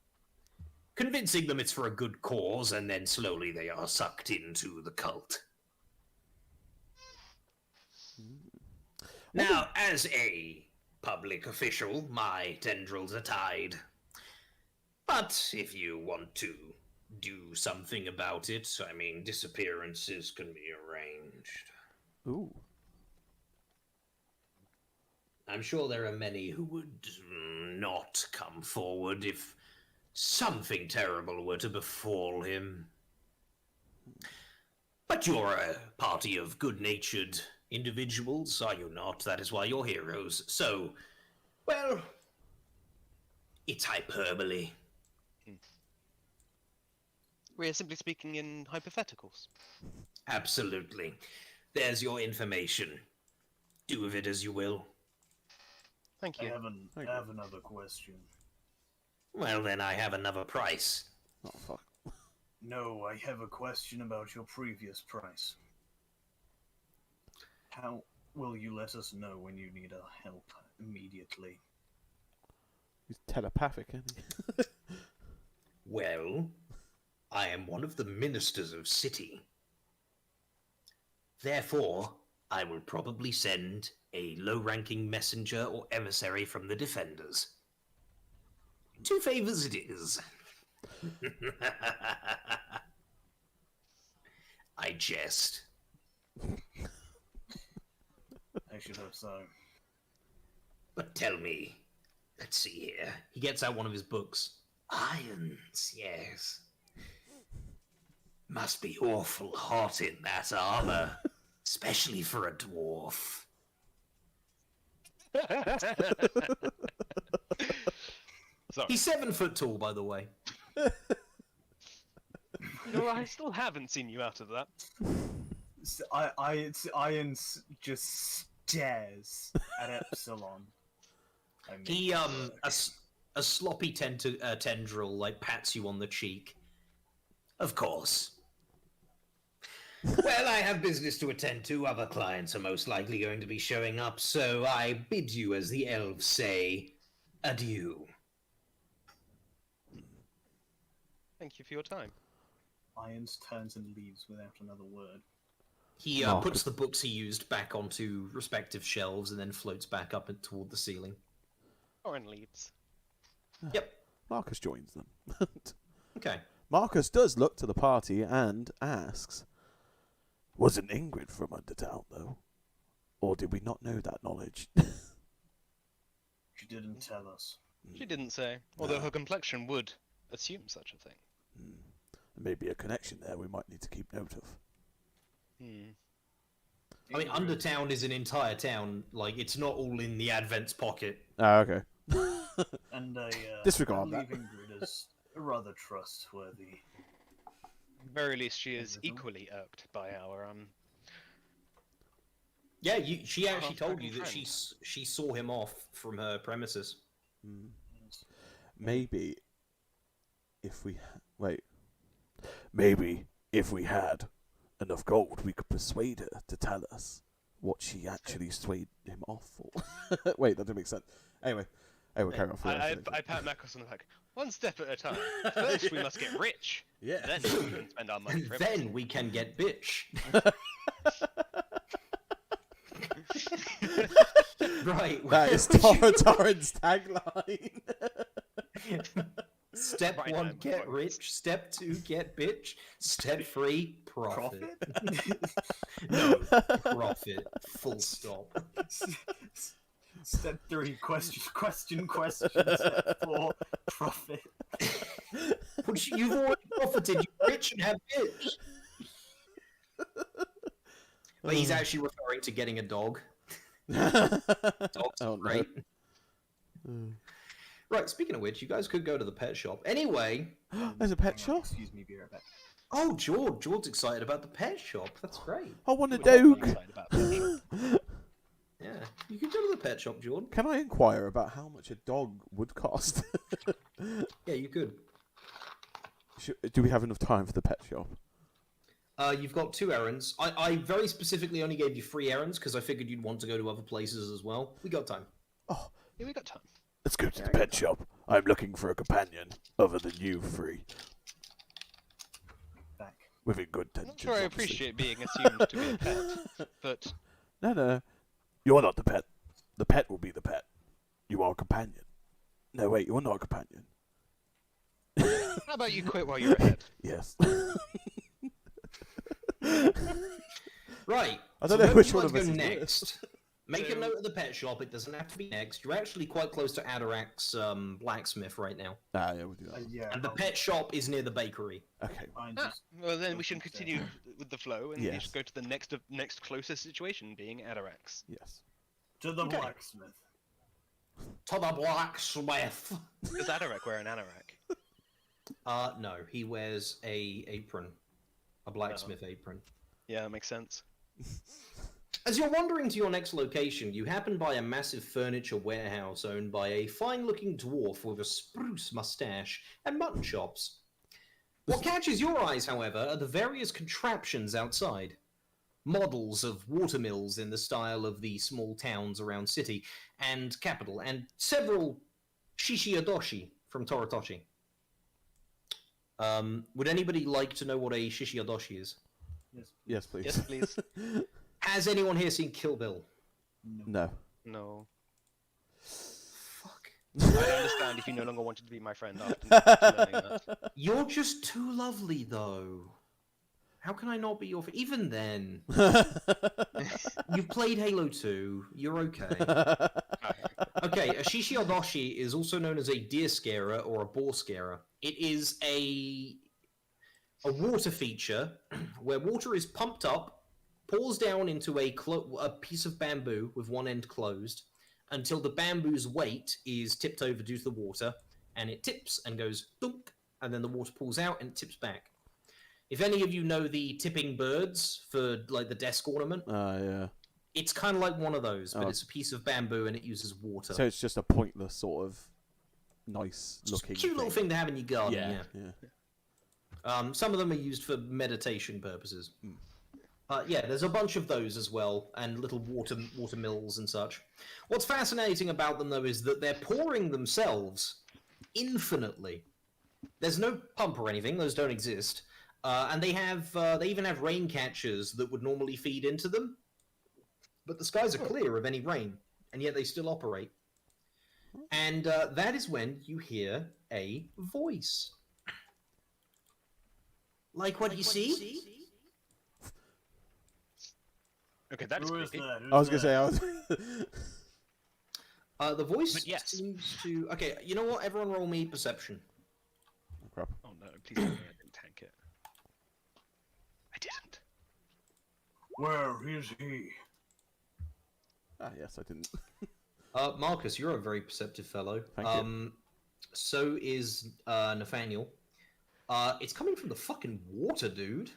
Speaker 2: Convincing them it's for a good cause, and then slowly they are sucked into the cult. Now, as a public official, my tendrils are tied. But if you want to do something about it, I mean, disappearances can be arranged.
Speaker 1: Ooh.
Speaker 2: I'm sure there are many who would not come forward if something terrible were to befall him. But you're a party of good-natured individuals, are you not? That is why you're heroes. So, well, it's hyperbole.
Speaker 3: We're simply speaking in hypotheticals.
Speaker 2: Absolutely. There's your information. Do with it as you will.
Speaker 3: Thank
Speaker 4: I
Speaker 3: you.
Speaker 4: have another question.
Speaker 2: Well, then I have another price.
Speaker 1: Oh, fuck.
Speaker 4: No, I have a question about your previous price. How will you let us know when you need our help immediately?
Speaker 1: He's telepathic, isn't he?
Speaker 2: Well, I am one of the ministers of city. Therefore, I will probably send a low-ranking messenger or emissary from the defenders. 2 favors it is. I jest.
Speaker 4: I should hope so.
Speaker 2: But tell me, let's see here. He gets out one of his books. Irons, yes. Must be awful hot in that armor, especially for a dwarf.
Speaker 3: Sorry.
Speaker 2: He's 7 foot tall, by the way.
Speaker 3: No, I still haven't seen you out of that.
Speaker 4: Iron just stares at Epsilon. I mean,
Speaker 2: He a sloppy tendril like pats you on the cheek. Of course. Well, I have business to attend to. Other clients are most likely going to be showing up, so I bid you, as the elves say, adieu.
Speaker 3: Thank you for your time.
Speaker 4: Irons turns and leaves without another word.
Speaker 2: He
Speaker 1: Oh.
Speaker 2: puts the books he used back onto respective shelves and then floats back up and toward the ceiling.
Speaker 3: Oren leaves.
Speaker 2: Yep.
Speaker 1: Marcus joins them.
Speaker 2: Okay.
Speaker 1: Marcus does look to the party and asks, "Wasn't Ingrid from Undertown, though? Or did we not know that knowledge?"
Speaker 4: She didn't tell us.
Speaker 3: She didn't say, although
Speaker 1: No.
Speaker 3: her complexion would assume such a thing.
Speaker 1: Maybe a connection there we might need to keep note of.
Speaker 2: I mean, Undertown is an entire town. Like, it's not all in the Advent's pocket.
Speaker 1: Oh, okay.
Speaker 4: And I
Speaker 1: Disregard
Speaker 4: believe
Speaker 1: that.
Speaker 4: Ingrid is rather trustworthy.
Speaker 3: At the very least, she is
Speaker 4: Everything.
Speaker 3: equally irked by our
Speaker 2: Yeah, she actually
Speaker 3: Oh,
Speaker 2: told you
Speaker 3: fucking
Speaker 2: that
Speaker 3: friend.
Speaker 2: she saw him off from her premises.
Speaker 1: Maybe if we maybe if we had enough gold, we could persuade her to tell us what she actually swayed him off for. Wait, that didn't make sense. Anyway, carry on.
Speaker 3: I pat Marcus on the back. One step at a time. First, we must get rich.
Speaker 1: Yeah.
Speaker 3: Then we can spend our money
Speaker 2: And
Speaker 3: for
Speaker 2: then
Speaker 3: everything.
Speaker 2: we can get bitch. Right.
Speaker 1: That is Torrent's tagline.
Speaker 2: Step
Speaker 3: Right
Speaker 2: 1,
Speaker 3: now,
Speaker 2: get
Speaker 3: focus.
Speaker 2: rich. Step 2, get bitch. Step 3, profit.
Speaker 4: Profit?
Speaker 2: No, profit. Full stop.
Speaker 4: Step 3, question. Step 4, profit.
Speaker 2: Which you've already profited. You're rich and have bitch. But he's actually referring to getting a dog.
Speaker 1: Dogs
Speaker 2: Dogs are great. Right, speaking of which, you guys could go to the pet shop. Anyway...
Speaker 1: There's a pet
Speaker 4: Hang on,
Speaker 1: shop?
Speaker 4: Excuse me, be right back.
Speaker 2: Oh, George. George's excited about the pet shop. That's great.
Speaker 1: I want a
Speaker 3: We're not
Speaker 1: dog.
Speaker 3: excited about that.
Speaker 2: Yeah, you can go to the pet shop, George.
Speaker 1: Can I inquire about how much a dog would cost?
Speaker 2: Yeah, you could.
Speaker 1: Do we have enough time for the pet shop?
Speaker 2: You've got 2 errands. I very specifically only gave you 3 errands because I figured you'd want to go to other places as well. We got time.
Speaker 1: Oh,
Speaker 3: Yeah, we got time.
Speaker 1: let's go to the pet shop. I'm looking for a companion other than you 3.
Speaker 4: Back.
Speaker 1: Within good
Speaker 3: I'm
Speaker 1: tensions.
Speaker 3: not sure I
Speaker 1: obviously.
Speaker 3: appreciate being assumed to be a pet, but
Speaker 1: No. You're not the pet. The pet will be the pet. You are a companion. No, wait, you're not a companion.
Speaker 3: how about you quit while you're ahead?
Speaker 1: Yes.
Speaker 2: Right.
Speaker 1: I don't
Speaker 2: so
Speaker 1: know
Speaker 2: where
Speaker 1: which
Speaker 2: would
Speaker 1: one
Speaker 2: you
Speaker 1: of
Speaker 2: like to
Speaker 1: us
Speaker 2: go
Speaker 1: is
Speaker 2: next. Make a
Speaker 3: So-
Speaker 2: note of the pet shop. It doesn't have to be next. You're actually quite close to Adarak's blacksmith right now.
Speaker 1: Ah, yeah, we'll do that.
Speaker 4: Yeah.
Speaker 2: And the pet shop is near the bakery.
Speaker 1: Okay.
Speaker 4: I
Speaker 3: Ah,
Speaker 4: just...
Speaker 3: well, then we should continue with the flow and we
Speaker 1: Yes.
Speaker 3: should go to the next closest situation, being Adarax.
Speaker 1: Yes.
Speaker 4: To the
Speaker 2: Okay.
Speaker 4: blacksmith.
Speaker 2: To the blacksmith.
Speaker 3: Does Adarak wear an anorak?
Speaker 2: No, he wears a apron. A blacksmith apron.
Speaker 3: Yeah, that makes sense.
Speaker 2: As you're wandering to your next location, you happen by a massive furniture warehouse owned by a fine-looking dwarf with a spruce mustache and mutton chops. What catches your eyes, however, are the various contraptions outside. Models of watermills in the style of the small towns around city and capital, and several shishiyodoshi from Toritoshi. Would anybody like to know what a shishiyodoshi is?
Speaker 1: Yes, please.
Speaker 3: Yes, please.
Speaker 2: Has anyone here seen Kill Bill?
Speaker 1: No.
Speaker 3: No.
Speaker 2: Fuck.
Speaker 3: I understand if you no longer wanted to be my friend after learning that.
Speaker 2: You're just too lovely, though. How can I not be your friend? Even then, you've played Halo 2. You're okay. Okay, a shishiyodoshi is also known as a deer scarer or a boar scarer. It is a water feature where water is pumped up, pours down into a piece of bamboo with one end closed until the bamboo's weight is tipped over due to the water, and it tips and goes dunk, and then the water pulls out and it tips back. If any of you know the tipping birds for like the desk ornament,
Speaker 1: Yeah.
Speaker 2: it's kind of like one of those, but
Speaker 1: Oh.
Speaker 2: it's a piece of bamboo and it uses water.
Speaker 1: So it's just a pointless sort of nice
Speaker 2: Just a
Speaker 1: looking
Speaker 2: cute little thing to have in your garden.
Speaker 1: Yeah.
Speaker 2: Yeah. Some of them are used for meditation purposes. Yeah, there's a bunch of those as well, and little water mills and such. What's fascinating about them, though, is that they're pouring themselves infinitely. There's no pump or anything; those don't exist. And they even have rain catchers that would normally feed into them, but the skies are clear of any rain, and yet they still operate. And that is when you hear a voice. Like what you see?
Speaker 3: Okay, that's
Speaker 4: Who is
Speaker 3: creepy.
Speaker 4: that?
Speaker 1: I was gonna say
Speaker 2: The voice
Speaker 3: But yes.
Speaker 2: seems to... Okay, you know what? Everyone roll me perception.
Speaker 1: Oh, crap.
Speaker 3: Oh no, please tell me I didn't tank it. I didn't.
Speaker 4: Where is he?
Speaker 1: Ah, yes, I didn't.
Speaker 2: Marcus, you're a very perceptive fellow.
Speaker 1: Thank you.
Speaker 2: So is Nathaniel. It's coming from the fucking water, dude.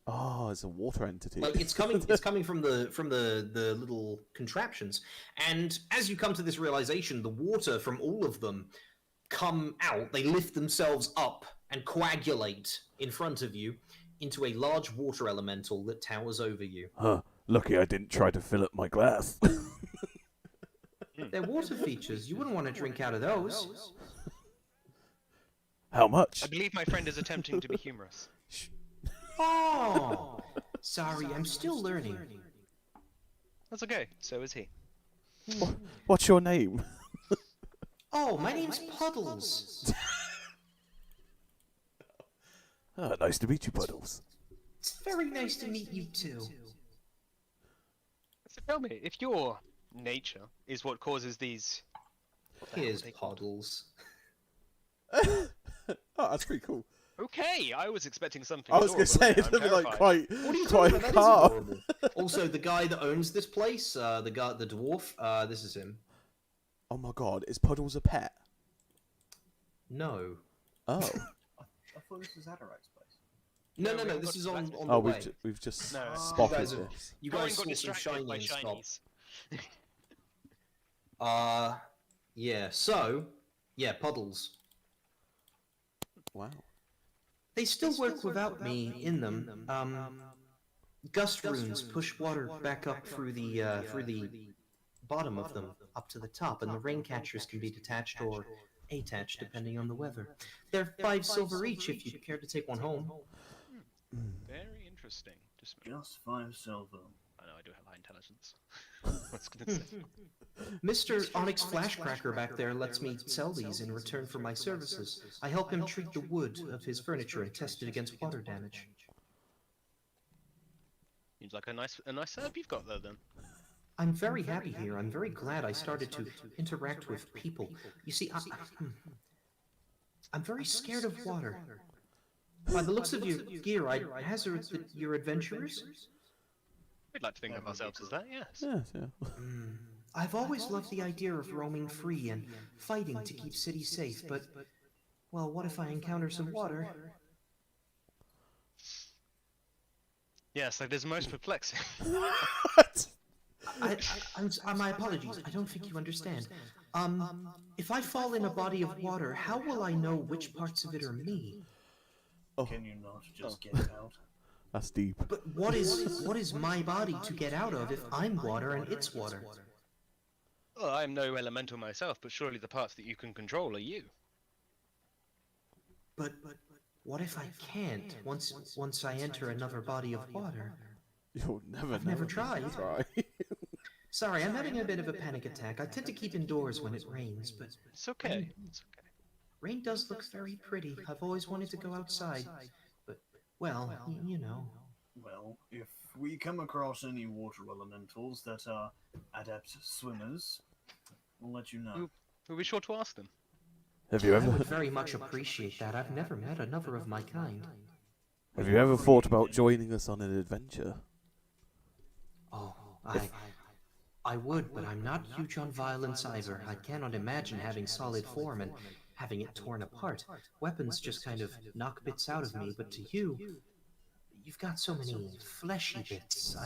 Speaker 1: Oh, it's a water entity.
Speaker 2: Like it's coming from the little contraptions. And as you come to this realization, the water from all of them come out. They lift themselves up and coagulate in front of you into a large water elemental that towers over you.
Speaker 1: Huh. Lucky I didn't try to fill up my glass.
Speaker 2: They're water features. You wouldn't want to drink out of those.
Speaker 1: How much?
Speaker 3: I believe my friend is attempting to be humorous.
Speaker 2: Oh, sorry, I'm still learning.
Speaker 3: That's okay. So is he.
Speaker 1: What's your name?
Speaker 2: Oh, my name's Puddles.
Speaker 1: Oh, nice to meet you, Puddles.
Speaker 2: It's very nice to meet you too.
Speaker 3: So tell me, if your nature is what causes these... what the hell
Speaker 2: Here's
Speaker 3: are they called?
Speaker 2: Puddles.
Speaker 1: Oh, that's pretty cool.
Speaker 3: Okay, I was expecting something.
Speaker 1: I was gonna
Speaker 3: adorable
Speaker 1: say
Speaker 3: there,
Speaker 1: it's
Speaker 3: I'm
Speaker 1: gonna be like
Speaker 3: terrified.
Speaker 1: quite
Speaker 2: What are you
Speaker 1: quite
Speaker 2: talking about? That is
Speaker 1: calm.
Speaker 2: adorable. Also, the guy that owns this place, the dwarf, this is him.
Speaker 1: Oh my god, is Puddles a pet?
Speaker 2: No.
Speaker 1: Oh.
Speaker 4: I thought this was Adarak's place.
Speaker 2: No,
Speaker 3: No, we haven't
Speaker 2: this
Speaker 3: got
Speaker 2: is
Speaker 3: to
Speaker 2: on
Speaker 3: that.
Speaker 2: the
Speaker 1: Oh,
Speaker 2: way.
Speaker 1: we've just
Speaker 3: No.
Speaker 1: spotted
Speaker 2: guys are-
Speaker 1: this.
Speaker 2: You
Speaker 3: Corin
Speaker 2: guys
Speaker 3: got
Speaker 2: saw some
Speaker 3: distracted by
Speaker 2: shiny
Speaker 3: shinies.
Speaker 2: Yeah, so, yeah, Puddles.
Speaker 1: Wow.
Speaker 2: They still work without me in them. Gust runes push water back up through the bottom of them, up to the top, and the rain catchers can be detached or attached depending on the weather. They're 5 silver each if you care to take one home.
Speaker 3: Very interesting. Just a minute.
Speaker 4: Just 5 silver.
Speaker 3: I know I do have high intelligence. What's gonna say?
Speaker 2: Mr. Onyx Flashcracker back there lets me sell these in return for my services. I help him treat the wood of his furniture and test it against water damage.
Speaker 3: Seems like a nice setup you've got there then.
Speaker 2: I'm very happy here. I'm very glad I started to interact with people. You see, I'm very scared of water. By the looks of your gear, I'd hazard that you're adventurers.
Speaker 3: We'd like to think of ourselves as that, yes.
Speaker 1: Yes, yeah.
Speaker 2: I've always loved the idea of roaming free and fighting to keep cities safe, but, well, what if I encounter some water?
Speaker 3: Yes, like there's most perplexing.
Speaker 2: My apologies. I don't think you understand. If I fall in a body of water, how will I know which parts of it are me?
Speaker 1: Oh,
Speaker 4: Can you not just get out?
Speaker 1: that's deep.
Speaker 2: But what is my body to get out of if I'm water and it's water?
Speaker 3: Well, I'm no elemental myself, but surely the parts that you can control are you.
Speaker 2: But what if I can't once I enter another body of water?
Speaker 1: You'll never
Speaker 2: I've
Speaker 1: know
Speaker 2: never
Speaker 1: until you
Speaker 2: tried.
Speaker 1: try.
Speaker 2: Sorry, I'm having a bit of a panic attack. I tend to keep indoors when it rains, but
Speaker 3: It's okay. It's okay.
Speaker 2: rain does look very pretty. I've always wanted to go outside, but, well, you know.
Speaker 4: Well, if we come across any water elementals that are adept swimmers, we'll let you know.
Speaker 3: We'll be sure to ask them.
Speaker 1: Have you
Speaker 2: I
Speaker 1: ever
Speaker 2: would very much appreciate that. I've never met another of my kind.
Speaker 1: thought about joining us on an adventure?
Speaker 2: Oh, I would, but I'm not huge on violence either. I cannot imagine having solid form and having it torn apart. Weapons just kind of knock bits out of me, but to you, you've got so many fleshy bits.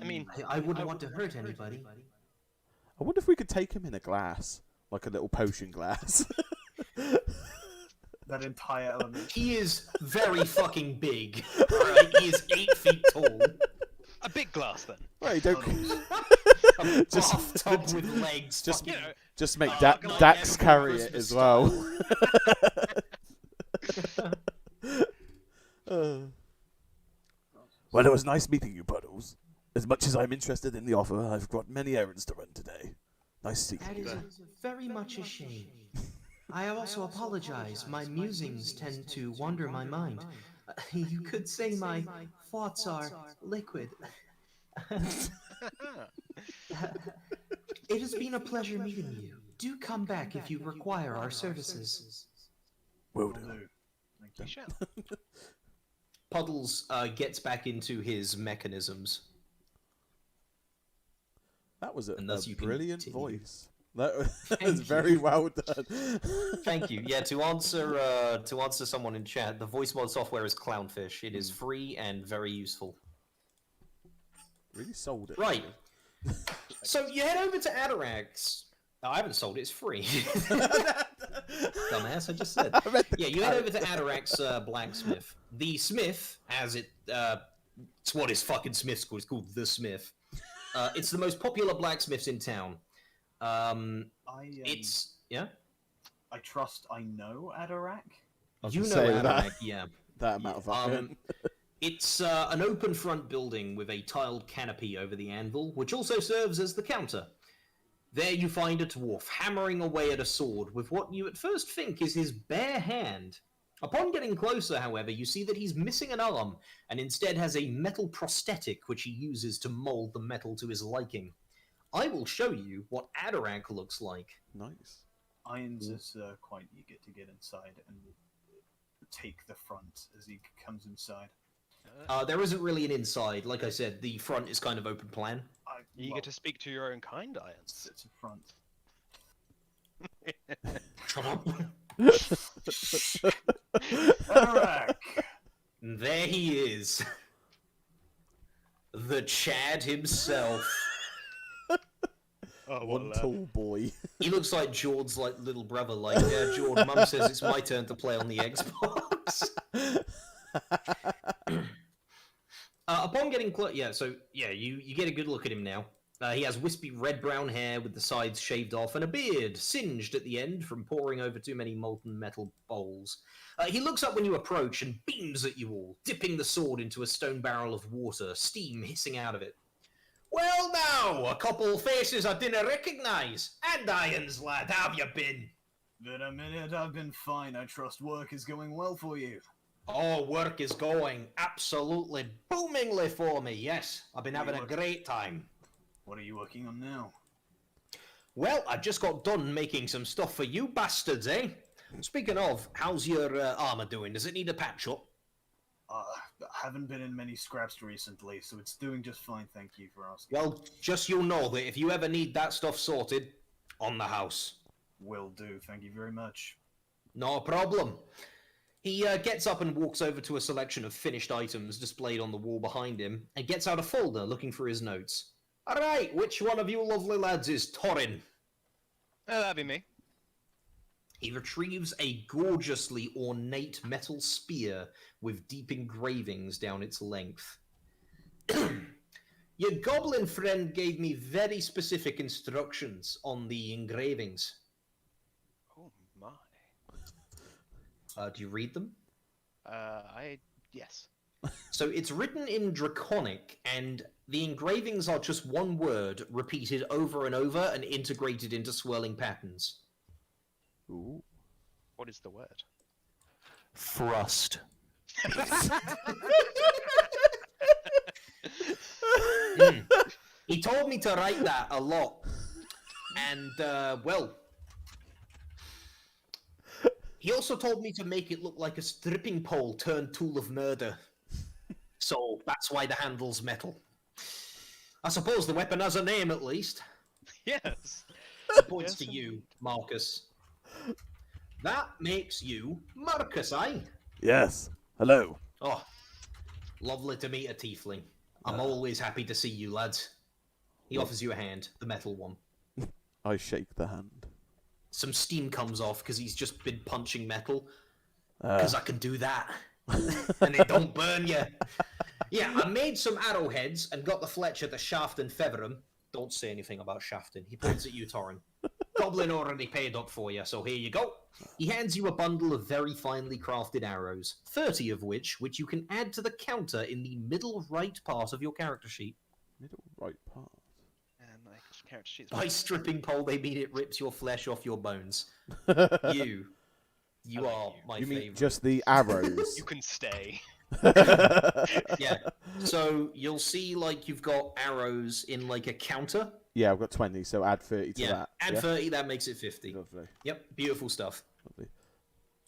Speaker 3: I mean,
Speaker 2: I wouldn't want to hurt anybody.
Speaker 1: I wonder if we could take him in a glass, like a little potion glass.
Speaker 4: That entire element.
Speaker 2: He is very fucking big. Right? He is 8 feet tall.
Speaker 3: a big glass then.
Speaker 1: Right, don't.
Speaker 2: A
Speaker 1: Just-
Speaker 2: bathtub with legs.
Speaker 1: just-
Speaker 2: fucking-
Speaker 3: You know,
Speaker 1: Just make
Speaker 2: Oh, God,
Speaker 1: Dax
Speaker 2: every
Speaker 1: carry it
Speaker 2: Christmas
Speaker 1: as well. Well, it was nice meeting you, Puddles. As much as I'm interested in the offer, I've got many errands to run today. Nice seeing
Speaker 2: That
Speaker 1: you.
Speaker 2: is very much a shame. I also apologize. My musings tend to wander my mind. You could say my thoughts are liquid. It has been a pleasure meeting you. Do come back if you require our services.
Speaker 1: Will
Speaker 4: Will
Speaker 1: do.
Speaker 4: do. Thank you.
Speaker 3: you shall.
Speaker 2: Puddles gets back into his mechanisms.
Speaker 1: That was a
Speaker 2: And thus you can
Speaker 1: brilliant
Speaker 2: continue.
Speaker 1: voice. That was
Speaker 2: Thank
Speaker 1: very
Speaker 2: you.
Speaker 1: well done.
Speaker 2: Thank you. Yeah, to answer someone in chat, the voice mod software is Clownfish. It is free and very useful.
Speaker 1: Really sold it.
Speaker 2: Right. So you head over to Atarax. No, I haven't sold it. It's free. Dumbass, I just said.
Speaker 1: I read the
Speaker 2: Yeah, you head over to Atarax Blacksmith. The Smith, as it's what his fucking Smith's called. It's called the Smith. It's the most popular blacksmiths in town. It's yeah.
Speaker 4: I trust I know Adarak.
Speaker 1: I was
Speaker 2: You know
Speaker 1: gonna say that.
Speaker 2: Atarax, yeah.
Speaker 1: That amount of effort.
Speaker 2: It's an open front building with a tiled canopy over the anvil, which also serves as the counter. There you find a dwarf hammering away at a sword with what you at first think is his bare hand. Upon getting closer, however, you see that he's missing an arm and instead has a metal prosthetic which he uses to mold the metal to his liking. I will show you what Adarak looks like.
Speaker 1: Nice.
Speaker 4: Irons is quite eager to get inside and take the front as he comes inside.
Speaker 2: There isn't really an inside. Like I said, the front is kind of open plan.
Speaker 3: Eager to speak to your own kind, Irons.
Speaker 4: Sits in front.
Speaker 2: Shut up.
Speaker 4: Alright.
Speaker 2: There he is. The Chad himself.
Speaker 3: Oh,
Speaker 1: One tall boy.
Speaker 2: He looks like Jord's like little brother. Like, yeah, Jord, Mum says it's my turn to play on the Xbox. Upon getting close, you get a good look at him now. He has wispy red-brown hair with the sides shaved off and a beard singed at the end from poring over too many molten metal bowls. He looks up when you approach and beams at you all, dipping the sword into a stone barrel of water, steam hissing out of it. Well now, a couple faces I didn't recognise. And Irons, lad, how have you been?
Speaker 4: Been a minute, I've been fine. I trust work is going well for you.
Speaker 2: Oh, work is going absolutely boomingly for me, yes. I've been having a great time.
Speaker 4: What are you working on now?
Speaker 2: Well, I just got done making some stuff for you bastards, eh? Speaking of, how's your armour doing? Does it need a patch up?
Speaker 4: I haven't been in many scraps recently, so it's doing just fine, thank you for asking.
Speaker 2: Well, just you'll know that if you ever need that stuff sorted, on the house.
Speaker 4: Will do, thank you very much.
Speaker 2: No problem. He gets up and walks over to a selection of finished items displayed on the wall behind him, and gets out a folder looking for his notes. Alright, which one of you lovely lads is Torin?
Speaker 3: That'd be me.
Speaker 2: He retrieves a gorgeously ornate metal spear with deep engravings down its length. Your goblin friend gave me very specific instructions on the engravings.
Speaker 3: Oh my.
Speaker 2: Do you read them?
Speaker 3: Yes.
Speaker 2: So it's written in Draconic, and the engravings are just one word repeated over and over and integrated into swirling patterns.
Speaker 1: Ooh.
Speaker 3: What is the word?
Speaker 2: Thrust. He told me to write that a lot. And, well... He also told me to make it look like a stripping pole turned tool of murder. So that's why the handle's metal. I suppose the weapon has a name, at least.
Speaker 3: Yes.
Speaker 2: He points
Speaker 3: Yes,
Speaker 2: to you, Marcus. That makes you Marcus, eh?
Speaker 1: Yes. Hello.
Speaker 2: Oh, lovely to meet a tiefling. I'm always happy to see you, lads. He offers you a hand, the metal one.
Speaker 1: I shake the hand.
Speaker 2: Some steam comes off because he's just been punching metal. Because I can do that. And they don't burn you. Yeah, I made some arrowheads and got the Fletcher to shaft and feather him. Don't say anything about shafting. He points at you, Torin. Goblin already paid up for you, so here you go. He hands you a bundle of very finely crafted arrows, 30 of which you can add to the counter in the middle right part of your character sheet.
Speaker 1: Middle right part.
Speaker 3: And my character sheet's
Speaker 2: By stripping pole, they mean it rips your flesh off your bones. You are my
Speaker 1: You mean
Speaker 2: favorite.
Speaker 1: just the arrows?
Speaker 3: You can stay.
Speaker 2: Yeah. So you'll see, like, you've got arrows in like a counter.
Speaker 1: Yeah, I've got 20, so add 30 to
Speaker 2: Yeah.
Speaker 1: that.
Speaker 2: Add 30, that makes it 50.
Speaker 1: Lovely.
Speaker 2: Yep. Beautiful stuff.
Speaker 1: Lovely.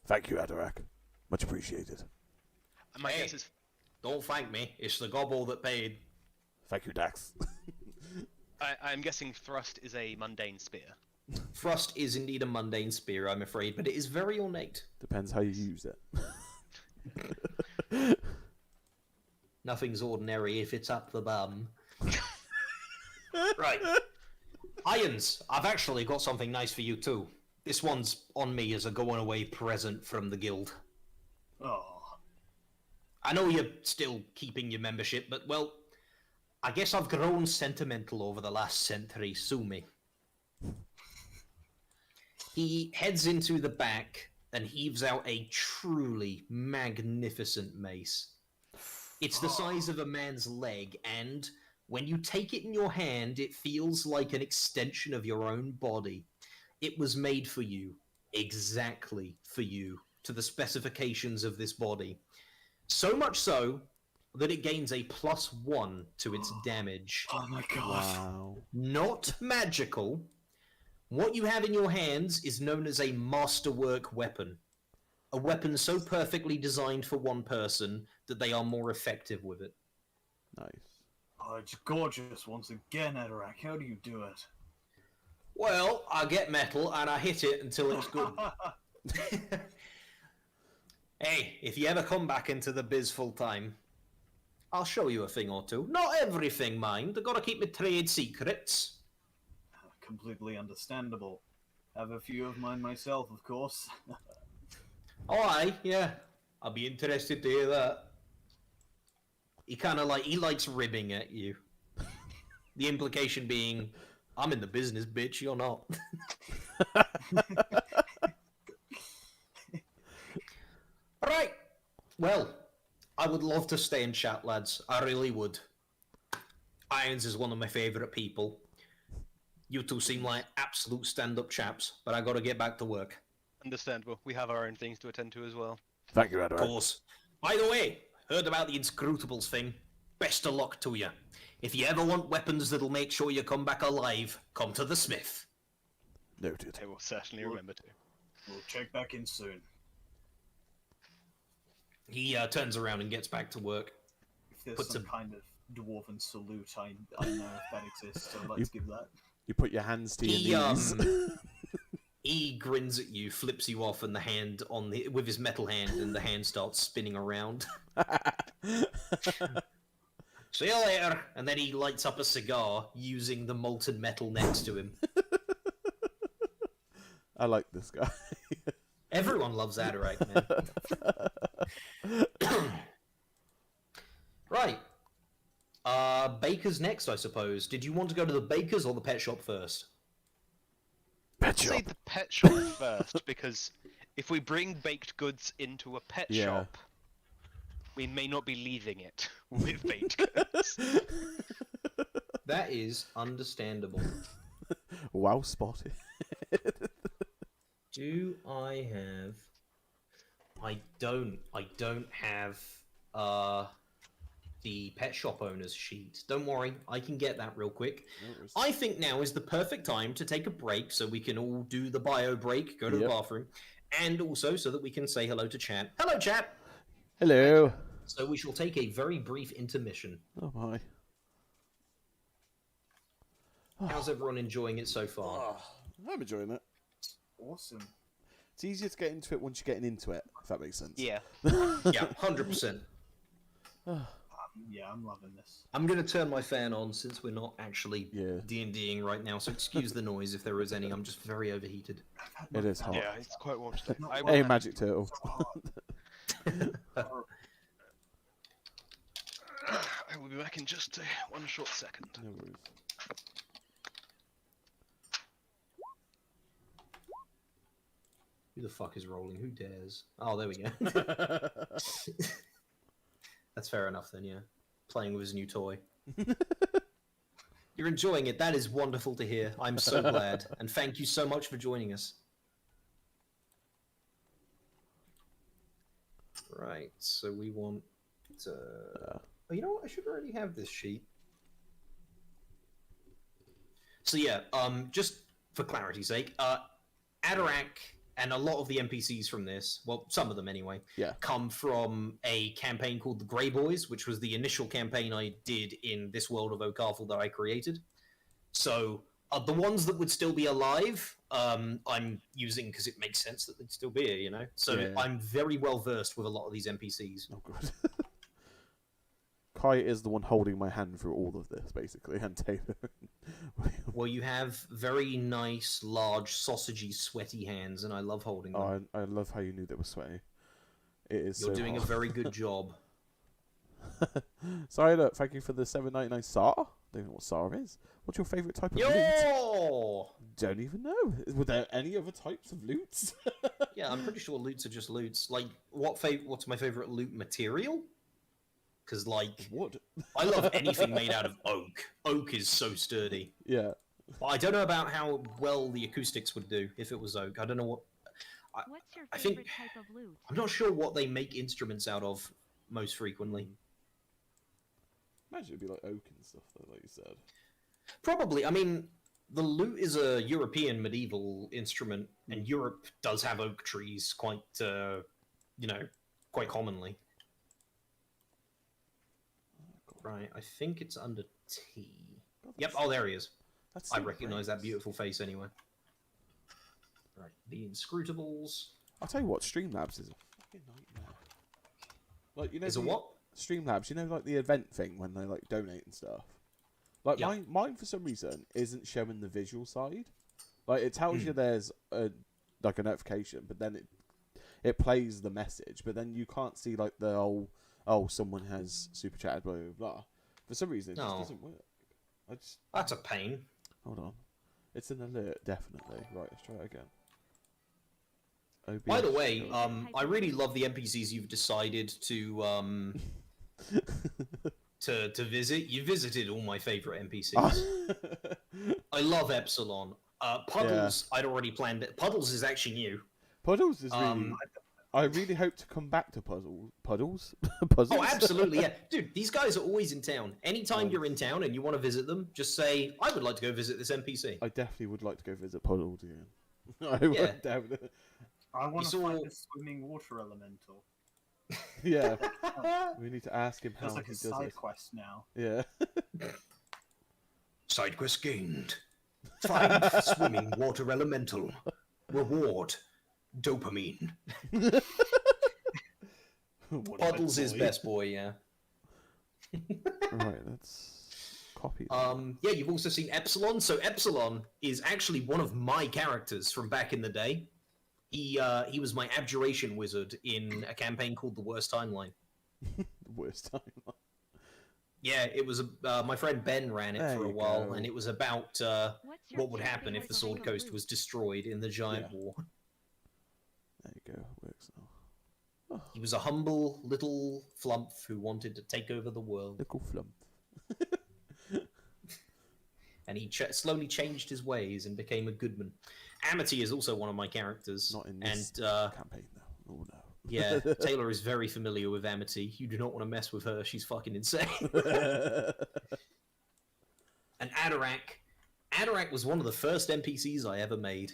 Speaker 1: Thank you, Adorak. Much appreciated.
Speaker 3: My
Speaker 2: Hey.
Speaker 3: guess is
Speaker 2: Don't thank me. It's the gobble that paid.
Speaker 1: Thank you, Dax.
Speaker 3: I'm guessing thrust is a mundane spear.
Speaker 2: Thrust is indeed a mundane spear, I'm afraid, but it is very ornate.
Speaker 1: Depends how you use it.
Speaker 2: Nothing's ordinary if it's up the bum. Right. Irons, I've actually got something nice for you too. This one's on me as a going away present from the guild.
Speaker 4: Oh,
Speaker 2: I know you're still keeping your membership, but, well, I guess I've grown sentimental over the last century, sue me. He heads into the back and heaves out a truly magnificent mace. It's the size of a man's leg, and when you take it in your hand, it feels like an extension of your own body. It was made for you, exactly for you, to the specifications of this body. So much so that it gains a +1 to its damage.
Speaker 4: oh my god.
Speaker 1: Wow.
Speaker 2: Not magical. What you have in your hands is known as a masterwork weapon. a weapon so perfectly designed for one person that they are more effective with it.
Speaker 1: Nice.
Speaker 4: Oh, it's gorgeous once again, Edorak. How do you do it?
Speaker 2: Well, I get metal and I hit it until it's good. Hey, if you ever come back into the biz full time, I'll show you a thing or two. Not everything, mind. I gotta keep my trade secrets.
Speaker 4: Completely understandable. Have a few of mine myself, of course.
Speaker 2: Oh, aye, yeah. I'll be interested to hear that. He likes ribbing at you. The implication being, I'm in the business, bitch, you're not. Alright. Well, I would love to stay and chat, lads. I really would. Irons is one of my favourite people. You two seem like absolute stand-up chaps, but I gotta get back to work.
Speaker 3: Understandable. We have our own things to attend to as well.
Speaker 1: Thank you,
Speaker 2: Of
Speaker 1: Edward.
Speaker 2: course. By the way, heard about the Inscrutables thing? Best of luck to you. If you ever want weapons that'll make sure you come back alive, come to the smith.
Speaker 1: Noted.
Speaker 3: I will certainly remember to.
Speaker 4: We'll check back in soon.
Speaker 2: He turns around and gets back to work.
Speaker 4: If there's
Speaker 2: Puts
Speaker 4: some
Speaker 2: a-
Speaker 4: kind of dwarven salute, I know if that exists, so let's give that.
Speaker 1: You put your hands to
Speaker 2: He
Speaker 1: your knees.
Speaker 2: he grins at you, flips you off, and the hand with his metal hand, and the hand starts spinning around. See you later. And then he lights up a cigar using the molten metal next to him.
Speaker 1: I like this guy.
Speaker 2: Everyone loves Adorak, man. Right. Baker's next, I suppose. Did you want to go to the baker's or the pet shop first?
Speaker 1: Pet
Speaker 3: Say
Speaker 1: shop.
Speaker 3: the pet shop first, because if we bring baked goods into a pet
Speaker 1: Yeah.
Speaker 3: shop, we may not be leaving it with baked goods.
Speaker 2: That is understandable.
Speaker 1: Wow, spotted.
Speaker 2: Do I have... I don't have the pet shop owner's sheet. Don't worry, I can get that real quick. I think now is the perfect time to take a break so we can all do the bio break, go to the
Speaker 1: Yep.
Speaker 2: bathroom, and also so that we can say hello to chat. Hello, chat!
Speaker 1: Hello.
Speaker 2: So we shall take a very brief intermission.
Speaker 1: Oh my.
Speaker 2: How's everyone enjoying it so far?
Speaker 1: I'm enjoying it.
Speaker 4: Awesome.
Speaker 1: It's easier to get into it once you're getting into it, if that makes sense.
Speaker 3: Yeah.
Speaker 2: Yeah, 100%.
Speaker 4: Yeah, I'm loving this.
Speaker 2: I'm going to turn my fan on since we're not actually
Speaker 1: Yeah.
Speaker 2: D&Ding right now, so excuse the noise if there is any. I'm just very overheated.
Speaker 1: It is hot.
Speaker 3: Yeah, it's quite warm today. I
Speaker 1: Hey,
Speaker 3: will,
Speaker 1: Magic Turtle.
Speaker 3: I will be back in just one short second.
Speaker 1: No worries.
Speaker 2: Who the fuck is rolling? Who dares? Oh, there we go. That's fair enough then, yeah. Playing with his new toy. You're enjoying it. That is wonderful to hear. I'm so glad. And thank you so much for joining us. Right, so we want... Oh, you know what? I should already have this sheet. So yeah, just for clarity's sake, Adorak and a lot of the NPCs from this, well, some of them anyway,
Speaker 1: Yeah.
Speaker 2: come from a campaign called the Grey Boys, which was the initial campaign I did in this world of Okarthal that I created. So the ones that would still be alive, I'm using because it makes sense that they'd still be here, you know? So
Speaker 1: Yeah.
Speaker 2: I'm very well versed with a lot of these NPCs.
Speaker 1: Oh, good. Kai is the one holding my hand through all of this, basically, and Taylor.
Speaker 2: Well, you have very nice, large, sausagey, sweaty hands, and I love holding them.
Speaker 1: Oh, I love how you knew that was sweaty. It is
Speaker 2: You're
Speaker 1: so
Speaker 2: doing
Speaker 1: hot.
Speaker 2: a very good job.
Speaker 1: Sorry, look, thank you for the $7.99 SAR. Don't know what SAR is. What's your favourite type of loot?
Speaker 2: Yo!
Speaker 1: Don't even know. Were there any other types of loots?
Speaker 2: Yeah, I'm pretty sure loots are just loots. Like, what's my favorite loot material? Because, like,
Speaker 1: Wood.
Speaker 2: I love anything made out of oak. Oak is so sturdy.
Speaker 1: Yeah.
Speaker 2: But I don't know about how well the acoustics would do if it was oak. I don't know what...
Speaker 5: What's your
Speaker 2: I think-
Speaker 5: favorite type of loot?
Speaker 2: I'm not sure what they make instruments out of most frequently.
Speaker 1: Imagine it'd be like oak and stuff, though, like you said.
Speaker 2: Probably. I mean, the lute is a European medieval instrument, and Europe does have oak trees quite quite commonly. Right, I think it's under T. Yep, oh, there he is. I recognise that beautiful face anyway. Right, the Inscrutables.
Speaker 1: I'll tell you what, Streamlabs is a fucking nightmare. Like, you know,
Speaker 2: Is a what?
Speaker 1: Streamlabs, you know, like the event thing when they like donate and stuff. Like mine for some reason isn't showing the visual side. Like it tells you there's a notification, but then it plays the message, but then you can't see like the whole someone has super chatted blah blah blah. For some reason it just doesn't work.
Speaker 2: That's a pain.
Speaker 1: Hold on, it's an alert definitely. Right, let's try it again.
Speaker 2: By the way, I really love the NPCs you've decided to to visit. You visited all my favorite NPCs. I love Epsilon. Puddles, I'd already planned it. Puddles is actually new.
Speaker 1: Puddles is really. I really hope to come back to Puddles. Puzzles.
Speaker 2: Oh, absolutely, yeah, dude. These guys are always in town. Anytime you're in town and you want to visit them, just say, "I would like to go visit this NPC."
Speaker 1: I definitely would like to go visit Puddles again. I would definitely.
Speaker 4: I want to find a swimming water elemental.
Speaker 1: Yeah, we need to ask him how
Speaker 4: Feels like
Speaker 1: he
Speaker 4: a
Speaker 1: does
Speaker 4: side
Speaker 1: it.
Speaker 4: quest now.
Speaker 1: Yeah.
Speaker 2: Side quest gained. Find swimming water elemental. Reward. Dopamine. Puddles is best boy, yeah.
Speaker 1: Right, let's copy.
Speaker 2: Yeah, you've also seen Epsilon. So Epsilon is actually one of my characters from back in the day. He was my abjuration wizard in a campaign called The Worst Timeline.
Speaker 1: The worst timeline.
Speaker 2: Yeah, it was my friend Ben ran it for a while, and it was about what would happen if the Sword Coast was destroyed in the Giant War.
Speaker 1: There you go, it works now. Oh.
Speaker 2: He was a humble little flump who wanted to take over the world.
Speaker 1: Little flump.
Speaker 2: And he slowly changed his ways and became a goodman. Amity is also one of my characters.
Speaker 1: Not in this campaign, though. Oh, no.
Speaker 2: Yeah, Taylor is very familiar with Amity. You do not want to mess with her. She's fucking insane. And Adarak. Adarak was one of the first NPCs I ever made.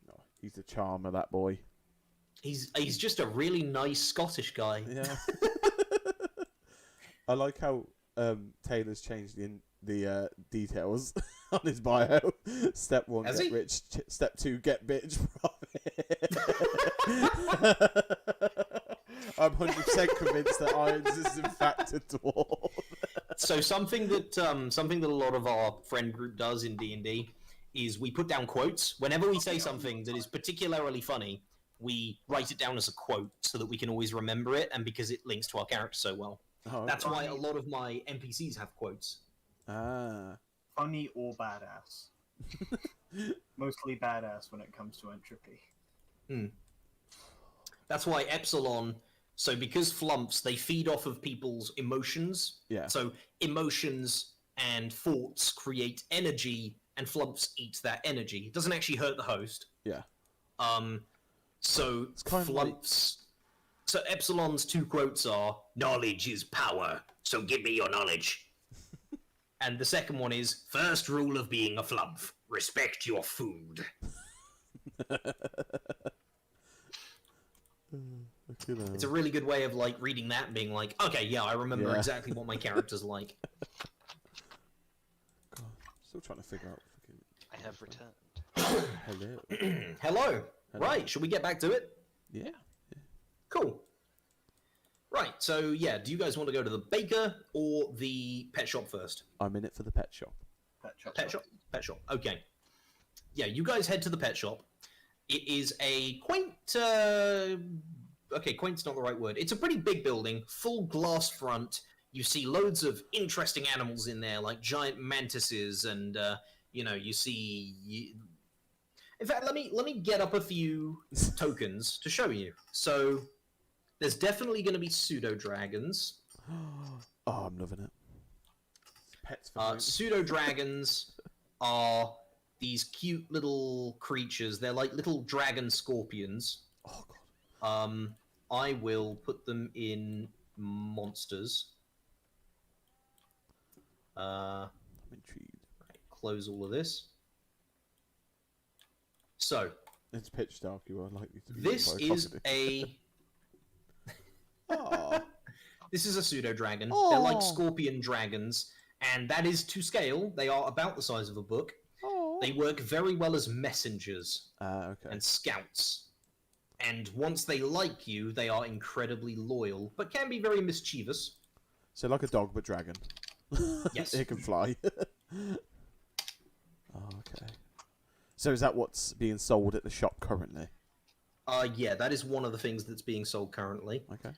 Speaker 1: No, he's the charmer, that boy.
Speaker 2: He's just a really nice Scottish guy.
Speaker 1: Yeah. I like how Taylor's changed the details on his bio. Step 1,
Speaker 2: Has
Speaker 1: get
Speaker 2: he?
Speaker 1: rich. Step 2, get bitch profit. I'm 100% convinced that Irons is in fact a dwarf.
Speaker 2: So something that a lot of our friend group does in D&D is we put down quotes. Whenever we say something that is particularly funny, we write it down as a quote so that we can always remember it, and because it links to our character so well.
Speaker 1: Oh,
Speaker 2: That's why a lot of my NPCs have quotes.
Speaker 1: Ah.
Speaker 4: Funny or badass? Mostly badass when it comes to entropy.
Speaker 2: That's why Epsilon... So because flumps, they feed off of people's emotions.
Speaker 1: Yeah.
Speaker 2: So emotions and thoughts create energy, and flumps eat that energy. It doesn't actually hurt the host.
Speaker 1: Yeah.
Speaker 2: So
Speaker 1: It's kind of
Speaker 2: flumps... So Epsilon's 2 quotes are, "Knowledge is power, so give me your knowledge." And the second one is, "First rule of being a flump, respect your food." It's a really good way of like reading that and being like, okay, yeah, I remember exactly what my character's like.
Speaker 1: God, still trying to figure out.
Speaker 3: I have returned.
Speaker 1: Hello.
Speaker 2: Hello. Right, should we get back to it?
Speaker 1: Yeah.
Speaker 2: Cool. Right, so yeah, do you guys want to go to the baker or the pet shop first?
Speaker 1: I'm in it for the pet shop.
Speaker 2: Pet shop? Pet shop, okay. Yeah, you guys head to the pet shop. It is a quaint... Okay, quaint's not the right word. It's a pretty big building, full glass front. You see loads of interesting animals in there, like giant mantises, and, you see... In fact, let me get up a few tokens to show you. So, there's definitely going to be Pseudo Dragons.
Speaker 1: Oh, I'm loving it. Pets for me.
Speaker 2: Pseudo Dragons are these cute little creatures. They're like little dragon scorpions.
Speaker 1: Oh, God.
Speaker 2: I will put them in monsters.
Speaker 1: I'm intrigued.
Speaker 2: Right, close all of this. So,
Speaker 1: It's pitch dark. You are likely to be
Speaker 2: this
Speaker 1: by a
Speaker 2: is
Speaker 1: crocodile.
Speaker 2: a
Speaker 1: Oh.
Speaker 2: This is a pseudo dragon.
Speaker 1: Oh.
Speaker 2: They're like scorpion dragons, and that is to scale. They are about the size of a book.
Speaker 1: Oh.
Speaker 2: They work very well as messengers
Speaker 1: Okay.
Speaker 2: and scouts. And once they like you, they are incredibly loyal, but can be very mischievous.
Speaker 1: So like a dog, but dragon.
Speaker 2: Yes.
Speaker 1: It can fly. Okay. So is that what's being sold at the shop currently?
Speaker 2: Yeah, that is one of the things that's being sold currently.
Speaker 1: Okay.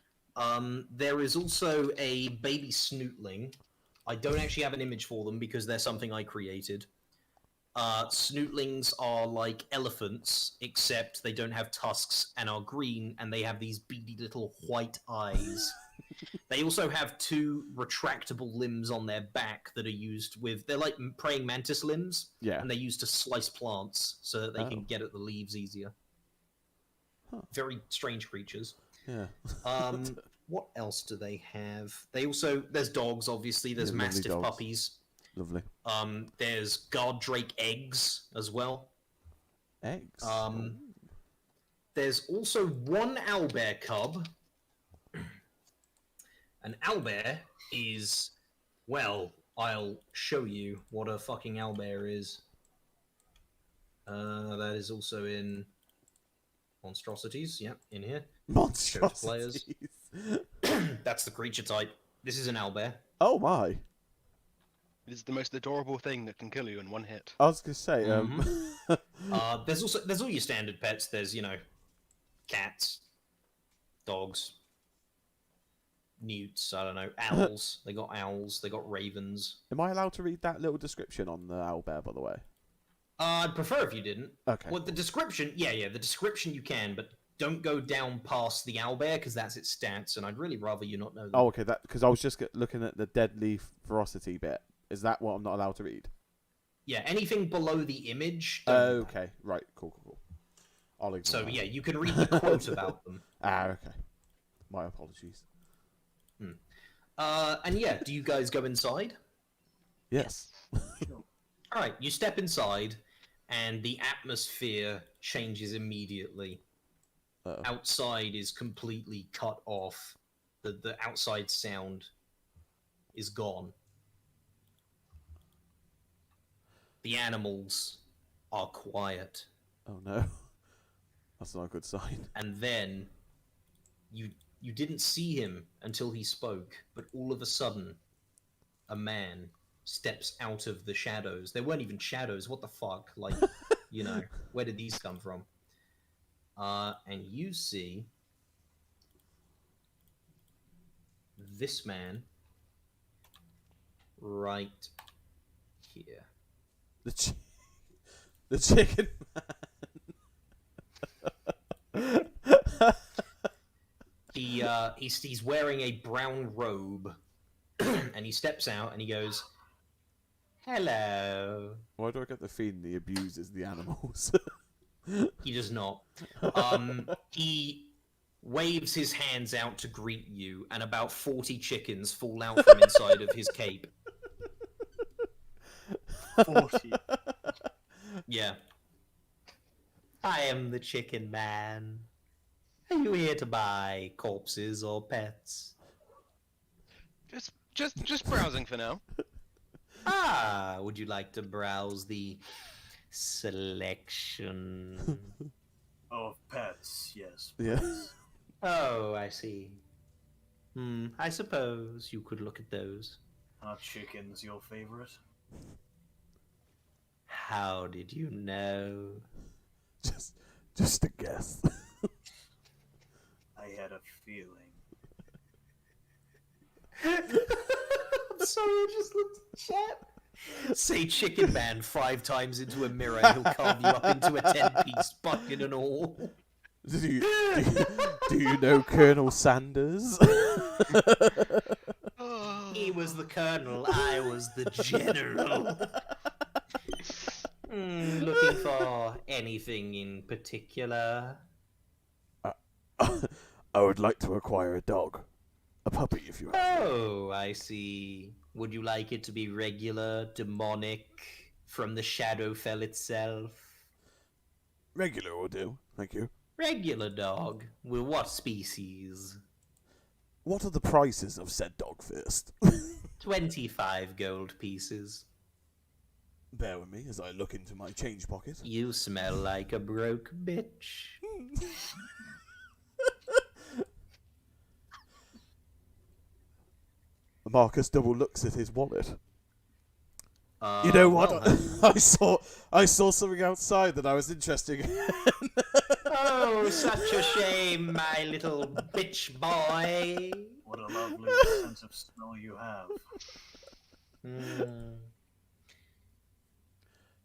Speaker 2: There is also a baby snootling. I don't actually have an image for them because they're something I created. Snootlings are like elephants, except they don't have tusks and are green, and they have these beady little white eyes. They also have 2 retractable limbs on their back that are used with... They're like praying mantis limbs,
Speaker 1: Yeah.
Speaker 2: and they're used to slice plants so that they
Speaker 1: Oh.
Speaker 2: can get at the leaves easier.
Speaker 1: Huh.
Speaker 2: Very strange creatures.
Speaker 1: Yeah.
Speaker 2: What else do they have? They also... There's dogs, obviously. There's
Speaker 1: Yeah, lovely
Speaker 2: mastiff
Speaker 1: dogs.
Speaker 2: puppies.
Speaker 1: Lovely.
Speaker 2: There's guard drake eggs as well.
Speaker 1: Eggs.
Speaker 2: There's also 1 owlbear cub. An owlbear is... Well, I'll show you what a fucking owlbear is. That is also in... Monstrosities, yep, in here.
Speaker 1: Monstrosities.
Speaker 2: That's the creature type. This is an owlbear.
Speaker 1: Oh my.
Speaker 3: It is the most adorable thing that can kill you in one hit.
Speaker 1: I was gonna say.
Speaker 2: There's all your standard pets. There's, you know, cats, dogs, newts, I don't know, owls. They got owls, they got ravens.
Speaker 1: Am I allowed to read that little description on the owlbear, by the way?
Speaker 2: I'd prefer if you didn't.
Speaker 1: Okay.
Speaker 2: Well, the description, yeah, the description you can, but don't go down past the owlbear because that's its stats, and I'd really rather you not know them.
Speaker 1: Oh, okay. That because I was just looking at the deadly ferocity bit. Is that what I'm not allowed to read?
Speaker 2: Yeah, anything below the image. Don't read that.
Speaker 1: Okay. Right. Cool. I'll ignore
Speaker 2: So
Speaker 1: that.
Speaker 2: yeah, you can read the quote about them.
Speaker 1: Okay. My apologies.
Speaker 2: And yeah, do you guys go inside?
Speaker 1: Yes.
Speaker 2: All right, you step inside, and the atmosphere changes immediately.
Speaker 1: Uh-oh.
Speaker 2: Outside is completely cut off. The outside sound is gone. The animals are quiet.
Speaker 1: Oh no. That's not a good sign.
Speaker 2: And then you didn't see him until he spoke, but all of a sudden, a man steps out of the shadows. There weren't even shadows. What the fuck? Like, you know, where did these come from? And you see this man right here.
Speaker 1: The chicken man.
Speaker 2: He's wearing a brown robe, and he steps out and he goes, "Hello."
Speaker 1: Why do I get the feeling he abuses the animals?
Speaker 2: He does not. He waves his hands out to greet you, and about 40 chickens fall out from inside of his cape.
Speaker 4: 40.
Speaker 2: Yeah. I am the chicken man. Are you here to buy corpses or pets?
Speaker 3: Just browsing for now.
Speaker 2: Ah, would you like to browse the selection?
Speaker 4: Of pets, yes.
Speaker 1: Yeah.
Speaker 2: Oh, I see. I suppose you could look at those.
Speaker 4: Are chickens your favorite?
Speaker 2: How did you know?
Speaker 1: Just a guess.
Speaker 4: I had a feeling.
Speaker 2: I'm sorry, I just looked at chat. Say chicken man 5 times into a mirror and he'll carve you up into a 10-piece bucket and all.
Speaker 1: do you know Colonel Sanders?
Speaker 2: He was the colonel, I was the general. Looking for anything in particular?
Speaker 1: I would like to acquire a dog. A puppy, if you have.
Speaker 2: Oh, I see. Would you like it to be regular, demonic, from the Shadowfell itself?
Speaker 1: Regular will do, thank you.
Speaker 2: Regular dog. Well, what species?
Speaker 1: What are the prices of said dog first?
Speaker 2: 25 gold pieces.
Speaker 1: Bear with me as I look into my change pocket.
Speaker 2: You smell like a broke bitch.
Speaker 1: Marcus double looks at his wallet. You know what?
Speaker 2: well,
Speaker 1: I saw something outside that I was interested in.
Speaker 2: oh, such a shame, my little bitch boy.
Speaker 4: What a lovely sense of smell you have.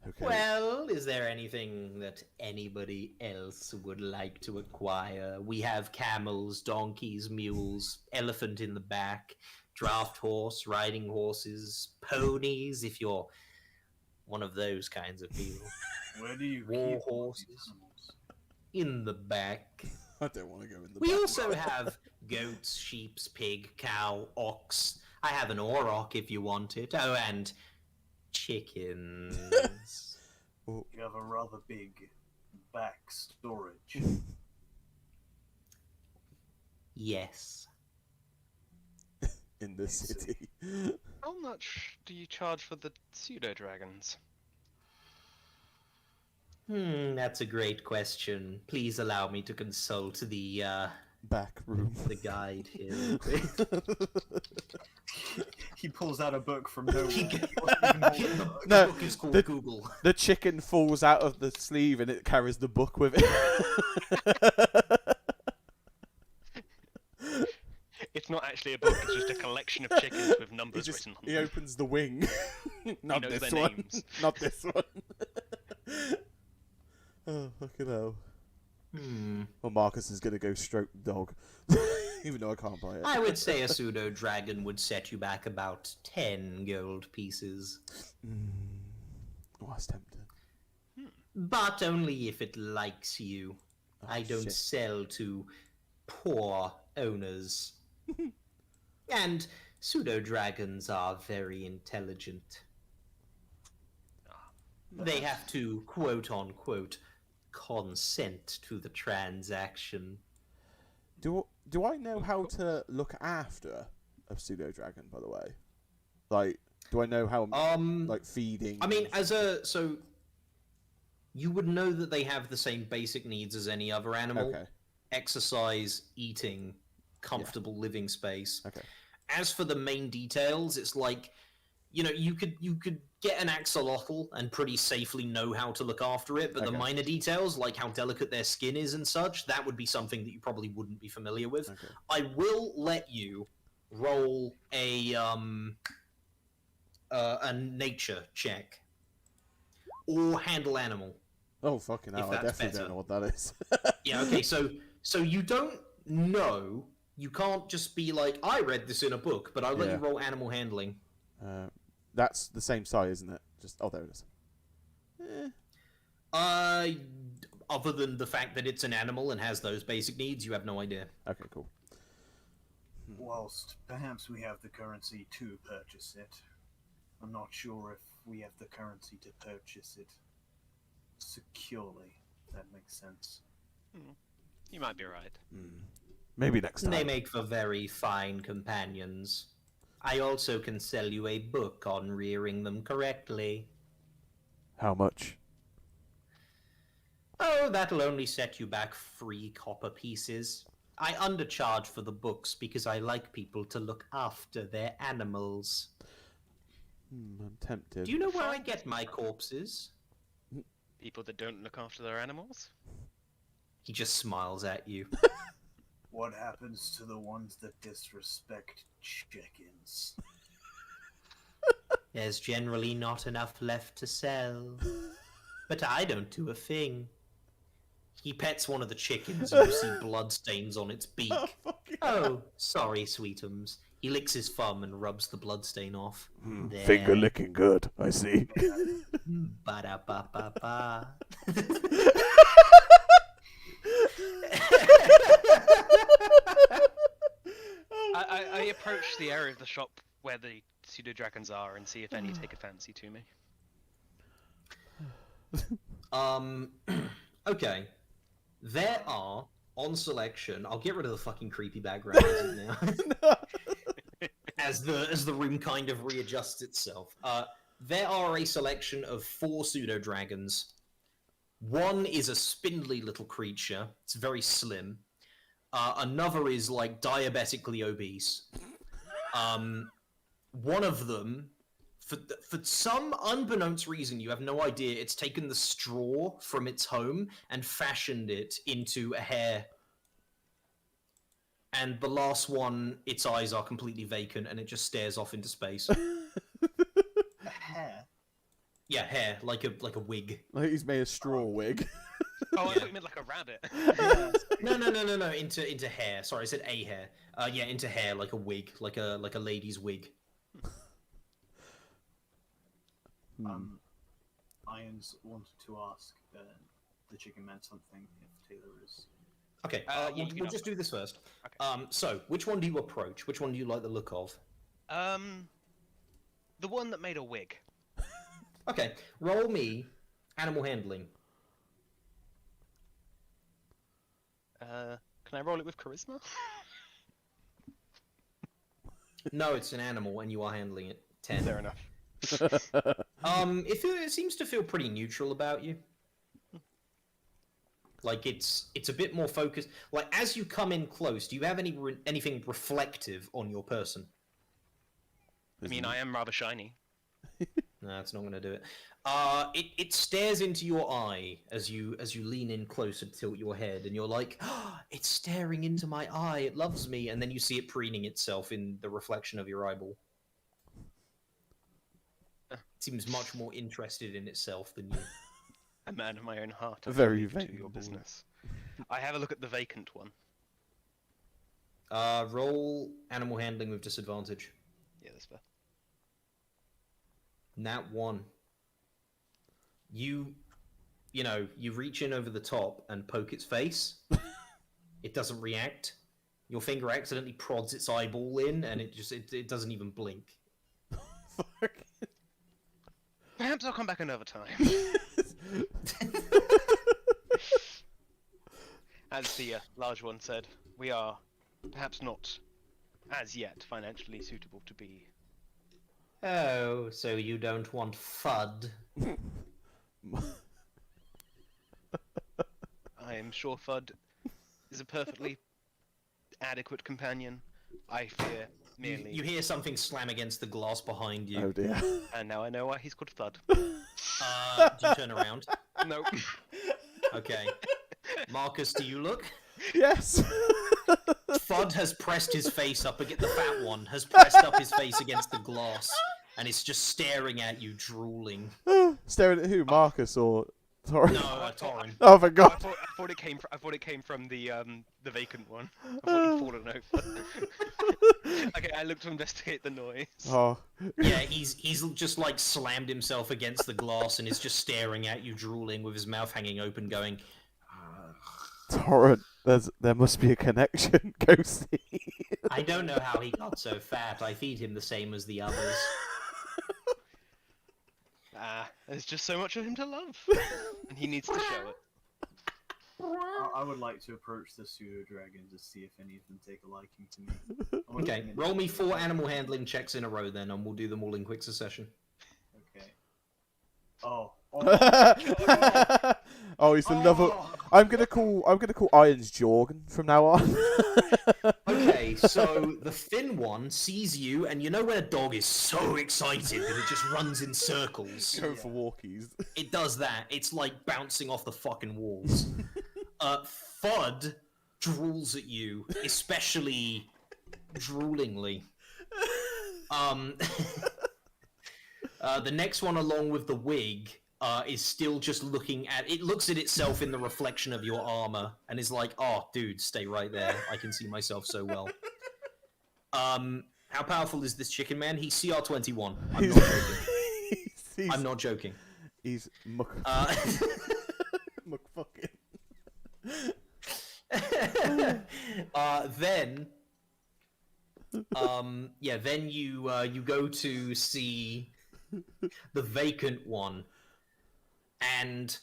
Speaker 1: Okay.
Speaker 2: Well, is there anything that anybody else would like to acquire? We have camels, donkeys, mules, elephant in the back, draft horse, riding horses, ponies, if you're one of those kinds of people.
Speaker 4: Where do you
Speaker 2: War
Speaker 4: keep all these
Speaker 2: horses.
Speaker 4: animals?
Speaker 2: In the back.
Speaker 1: I don't want to go in the
Speaker 2: We
Speaker 1: back.
Speaker 2: also have goats, sheep, pig, cow, ox. I have an auroch if you want it. Oh, and chickens.
Speaker 4: You have a rather big back storage.
Speaker 2: Yes.
Speaker 1: In the city.
Speaker 3: How much do you charge for the Pseudo Dragons?
Speaker 2: That's a great question. Please allow me to consult the
Speaker 1: Back room.
Speaker 2: guide here.
Speaker 4: He pulls out a book from nowhere.
Speaker 2: The
Speaker 1: No,
Speaker 2: book is called
Speaker 1: the-
Speaker 2: Google.
Speaker 1: The chicken falls out of the sleeve and it carries the book with it.
Speaker 3: It's not actually a book, it's just a collection of chickens with numbers written on
Speaker 1: He
Speaker 3: them.
Speaker 1: opens the wing. Not
Speaker 3: knows
Speaker 1: this
Speaker 3: their
Speaker 1: one.
Speaker 3: names.
Speaker 1: Not this one. Oh, fucking hell. Well, Marcus is going to go stroke the dog. Even though I can't buy it.
Speaker 2: I would say a pseudo dragon would set you back about 10 gold pieces.
Speaker 1: Oh, that's tempting.
Speaker 2: But only if it likes you.
Speaker 1: Oh,
Speaker 2: I don't
Speaker 1: shit.
Speaker 2: sell to poor owners. And pseudo dragons are very intelligent. They have to, quote unquote, consent to the transaction.
Speaker 1: Do I know how to look after a pseudo dragon, by the way? Like, do I know how, like, feeding?
Speaker 2: I mean, so you would know that they have the same basic needs as any other animal.
Speaker 1: Okay.
Speaker 2: Exercise, eating, comfortable living space.
Speaker 1: Okay.
Speaker 2: As for the main details, it's like, you know, you could get an axolotl and pretty safely know how to look after it, but the
Speaker 1: Okay.
Speaker 2: minor details, like how delicate their skin is and such, that would be something that you probably wouldn't be familiar with.
Speaker 1: Okay.
Speaker 2: I will let you roll a nature check or handle animal.
Speaker 1: Oh, fucking hell. I
Speaker 2: that's
Speaker 1: definitely
Speaker 2: better.
Speaker 1: don't know what that is.
Speaker 2: Yeah, okay, so you don't know. You can't just be like, I read this in a book, but I'll let
Speaker 1: Yeah.
Speaker 2: you roll animal handling.
Speaker 1: That's the same size, isn't it? Just there it is.
Speaker 2: Other than the fact that it's an animal and has those basic needs, you have no idea.
Speaker 1: Okay, cool.
Speaker 4: Whilst perhaps we have the currency to purchase it, I'm not sure if we have the currency to purchase it securely. If that makes sense.
Speaker 3: You might be right.
Speaker 1: Maybe next time.
Speaker 2: They make for very fine companions. I also can sell you a book on rearing them correctly.
Speaker 1: How much?
Speaker 2: Oh, that'll only set you back 3 copper pieces. I undercharge for the books because I like people to look after their animals.
Speaker 1: I'm tempted.
Speaker 2: Do you know where I get my corpses?
Speaker 3: People that don't look after their animals?
Speaker 2: He just smiles at you.
Speaker 4: What happens to the ones that disrespect chickens?
Speaker 2: There's generally not enough left to sell. But I don't do a thing. He pets one of the chickens and you see bloodstains on its beak. Oh, sorry, sweetums. He licks his thumb and rubs the bloodstain off. There.
Speaker 1: Finger licking good, I see.
Speaker 2: Ba-da-ba-ba-ba.
Speaker 3: I approach the area of the shop where the pseudo dragons are and see if any take a fancy to me.
Speaker 2: Okay. There are on selection, I'll get rid of the fucking creepy background now. As the room kind of readjusts itself. There are a selection of 4 pseudo dragons. One is a spindly little creature. It's very slim. Another is like diabetically obese. One of them, for some unbeknownst reason, you have no idea, it's taken the straw from its home and fashioned it into a hair. And the last one, its eyes are completely vacant and it just stares off into space.
Speaker 4: A hair.
Speaker 2: Yeah, hair, like a wig.
Speaker 1: Like he's made a straw wig.
Speaker 3: Oh, I thought you meant like a rabbit.
Speaker 2: No, into hair. Sorry, I said a hair. Yeah, into hair, like a wig, like a lady's wig.
Speaker 4: Irons wanted to ask the chicken man something if Taylor is.
Speaker 2: Okay,
Speaker 3: Yeah, you can
Speaker 2: we'll
Speaker 3: ask
Speaker 2: just do this first.
Speaker 3: Okay.
Speaker 2: So, which one do you approach? Which one do you like the look of?
Speaker 3: The one that made a wig.
Speaker 2: Okay, roll me animal handling.
Speaker 3: Can I roll it with charisma?
Speaker 2: No, it's an animal, and you are handling it. 10.
Speaker 3: Fair enough.
Speaker 2: It seems to feel pretty neutral about you. Like it's a bit more focused. Like as you come in close, do you have anything reflective on your person?
Speaker 3: I mean, I am rather shiny.
Speaker 2: No, that's not going to do it. It stares into your eye as you lean in close and tilt your head, and you're like, oh, it's staring into my eye. It loves me, and then you see it preening itself in the reflection of your eyeball. It seems much more interested in itself than you.
Speaker 3: A man of my own heart.
Speaker 1: Very
Speaker 3: to
Speaker 1: vain
Speaker 3: your
Speaker 1: boy.
Speaker 3: business. I have a look at the vacant one.
Speaker 2: Roll animal handling with disadvantage.
Speaker 3: Yeah, that's fair.
Speaker 2: Nat 1. You reach in over the top and poke its face. It doesn't react. Your finger accidentally prods its eyeball in, and it doesn't even blink.
Speaker 1: Fuck.
Speaker 3: Perhaps I'll come back another time. As the large one said, we are perhaps not as yet financially suitable to be.
Speaker 2: Oh, so you don't want FUD?
Speaker 3: I am sure Fudd is a perfectly adequate companion. I fear merely.
Speaker 2: You hear something slam against the glass behind you.
Speaker 1: Oh dear.
Speaker 3: And now I know why he's called Thud.
Speaker 2: Do you turn around?
Speaker 3: Nope.
Speaker 2: Okay. Marcus, do you look?
Speaker 1: Yes.
Speaker 2: Fudd has pressed his face up against the fat one, has pressed up his face against the glass, and it's just staring at you, drooling.
Speaker 1: Staring at who? Marcus or Torrin?
Speaker 2: No, Torrin.
Speaker 1: Oh my
Speaker 3: I
Speaker 1: god.
Speaker 3: thought it came. I thought it came from the vacant one. I thought he'd fallen over. Okay, I looked to investigate the noise.
Speaker 1: Oh.
Speaker 2: Yeah, he's just like slammed himself against the glass and is just staring at you, drooling with his mouth hanging open, going.
Speaker 1: Torrent, there must be a connection, Ghosty.
Speaker 2: I don't know how he got so fat. I feed him the same as the others.
Speaker 3: There's just so much of him to love, and he needs to show it.
Speaker 4: I would like to approach the pseudo dragons to see if any of them take a liking to me.
Speaker 2: Okay, roll me 4 animal handling checks in a row then, and we'll do them all in quick succession.
Speaker 4: Okay. Oh.
Speaker 1: Oh, he's the lover. I'm gonna call Irons Jorgen from now on.
Speaker 2: Okay, so the thin one sees you, and you know when a dog is so excited that it just runs in circles?
Speaker 1: Go for walkies.
Speaker 2: It does that. It's like bouncing off the fucking walls. Fudd drools at you, especially droolingly. The next one along with the wig is still just looking at... It looks at itself in the reflection of your armor and is like, oh, dude, stay right there. I can see myself so well. How powerful is this chicken man? He's CR21. I'm not joking. I'm not joking.
Speaker 1: He's muck fucking.
Speaker 2: Then you go to see the vacant one, and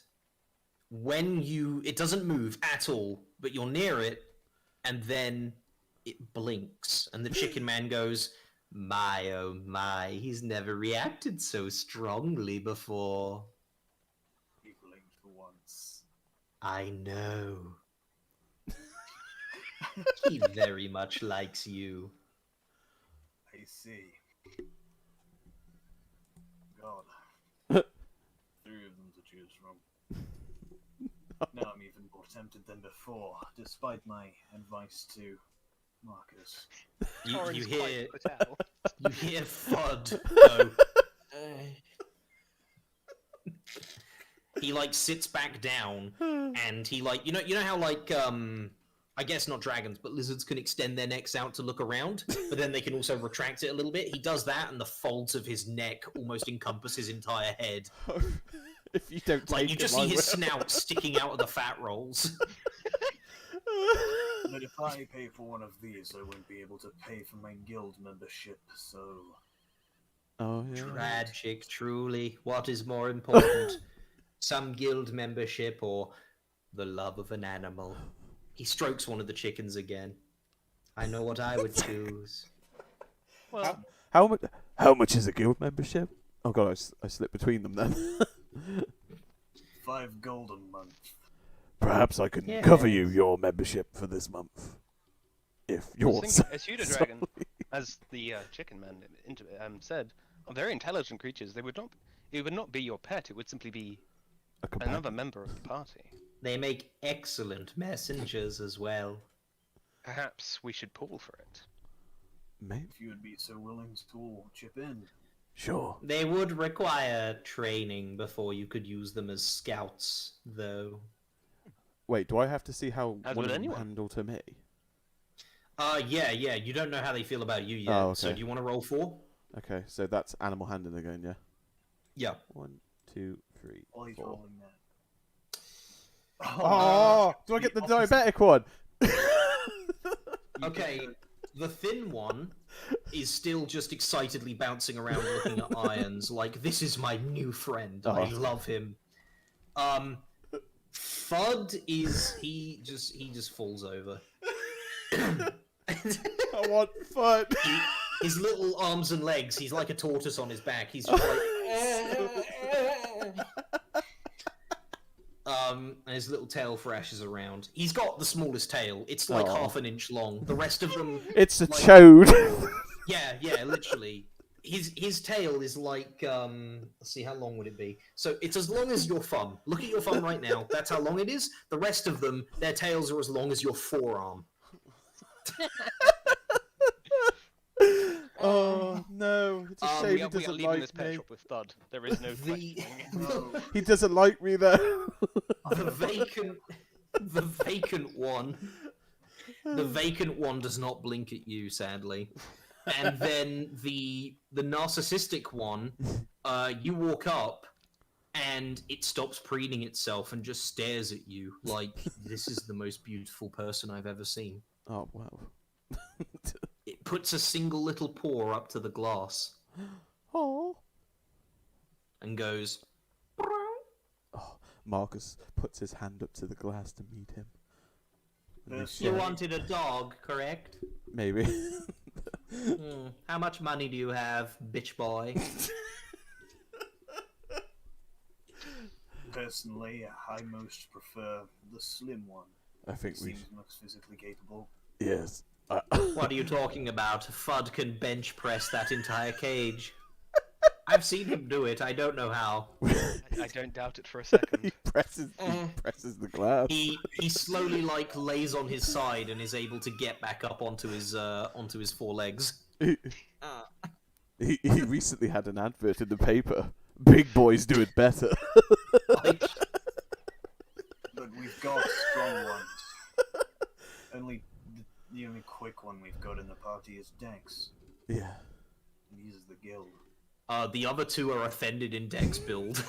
Speaker 2: when it doesn't move at all, but you're near it, and then it blinks, and the chicken man goes, "My, oh my, he's never reacted so strongly before."
Speaker 4: He blinked for once.
Speaker 2: I know. He very much likes you.
Speaker 4: I see. God. 3 of them to choose from. Now I'm even more tempted than before, despite my advice to Marcus.
Speaker 2: You
Speaker 3: Corin's
Speaker 2: hear
Speaker 3: quite put out.
Speaker 2: you hear Fudd go. He like sits back down, and he like you know how like I guess not dragons, but lizards can extend their necks out to look around, but then they can also retract it a little bit. He does that, and the folds of his neck almost encompass his entire head.
Speaker 1: If you don't
Speaker 2: Like
Speaker 1: take
Speaker 2: you just
Speaker 1: him, I
Speaker 2: see his
Speaker 1: will.
Speaker 2: snout sticking out of the fat rolls.
Speaker 4: But if I pay for one of these, I won't be able to pay for my guild membership, so...
Speaker 1: Oh yeah.
Speaker 2: Tragic, truly. What is more important? Some guild membership or the love of an animal? He strokes one of the chickens again. I know what I would choose.
Speaker 3: Well,
Speaker 1: How much is a guild membership? Oh god, I slipped between them then.
Speaker 4: 5 gold a month.
Speaker 1: Perhaps I can
Speaker 2: Yes.
Speaker 1: cover you your membership for this month. If you're
Speaker 3: Pseudo Dragon, as the chicken man said, are very intelligent creatures. They would not. It would not be your pet. It would simply be another member of the party.
Speaker 2: They make excellent messengers as well.
Speaker 3: Perhaps we should pull for it.
Speaker 1: Maybe.
Speaker 4: If you would be so willing to all chip in.
Speaker 1: Sure.
Speaker 2: They would require training before you could use them as scouts, though.
Speaker 1: Wait, do I have to see how
Speaker 3: As
Speaker 1: one
Speaker 3: would
Speaker 1: of them
Speaker 3: anyone.
Speaker 1: handle to me?
Speaker 2: Yeah. You don't know how they feel about you yet.
Speaker 1: Oh,
Speaker 2: So
Speaker 1: okay.
Speaker 2: do you want to roll 4?
Speaker 1: Okay, so that's animal handling again, yeah?
Speaker 2: Yeah.
Speaker 1: 1, 2, 3,
Speaker 4: While he's
Speaker 1: 4.
Speaker 4: rolling that.
Speaker 1: Oh, do I get the diabetic one?
Speaker 2: Okay, the thin one is still just excitedly bouncing around looking at irons like, this is my new friend. I
Speaker 1: Oh.
Speaker 2: love him. Fudd is he just falls over.
Speaker 1: I want fun.
Speaker 2: His little arms and legs, he's like a tortoise on his back. He's just like and his little tail thrashes around. He's got the smallest tail. It's like
Speaker 1: Aw.
Speaker 2: half an inch long. The rest of them
Speaker 1: It's a
Speaker 2: like-
Speaker 1: chode.
Speaker 2: Yeah, literally. His tail is like let's see, how long would it be? So it's as long as your thumb. Look at your thumb right now. That's how long it is. The rest of them, their tails are as long as your forearm.
Speaker 1: Oh no! It's a shame
Speaker 3: We
Speaker 1: he
Speaker 3: are
Speaker 1: doesn't
Speaker 3: leaving
Speaker 1: like
Speaker 3: this pet
Speaker 1: me.
Speaker 3: shop with Thud. There is no
Speaker 2: The
Speaker 3: questioning.
Speaker 4: No.
Speaker 1: He doesn't like me though.
Speaker 2: the vacant one does not blink at you, sadly. And then the narcissistic one, you walk up and it stops preening itself and just stares at you like, this is the most beautiful person I've ever seen.
Speaker 1: Oh wow.
Speaker 2: It puts a single little paw up to the glass
Speaker 1: Oh.
Speaker 2: and goes,
Speaker 1: Marcus puts his hand up to the glass to meet him. And they
Speaker 4: Yes,
Speaker 2: you
Speaker 1: share-
Speaker 2: wanted a dog, correct?
Speaker 1: Maybe.
Speaker 2: How much money do you have, bitch boy?
Speaker 4: Personally, I most prefer the slim one.
Speaker 1: I think we.
Speaker 4: Seems most physically capable.
Speaker 1: Yes.
Speaker 2: What are you talking about? Fudd can bench press that entire cage. I've seen him do it. I don't know how.
Speaker 3: I don't doubt it for a second.
Speaker 1: he presses the glass.
Speaker 2: He slowly like lays on his side and is able to get back up onto his 4 legs.
Speaker 1: He recently had an advert in the paper. Big boys do it better.
Speaker 2: Like,
Speaker 4: But we've got strong ones. The only quick one we've got in the party is Dex.
Speaker 1: Yeah.
Speaker 4: And he's the guild.
Speaker 2: the other 2 are offended in Dex build.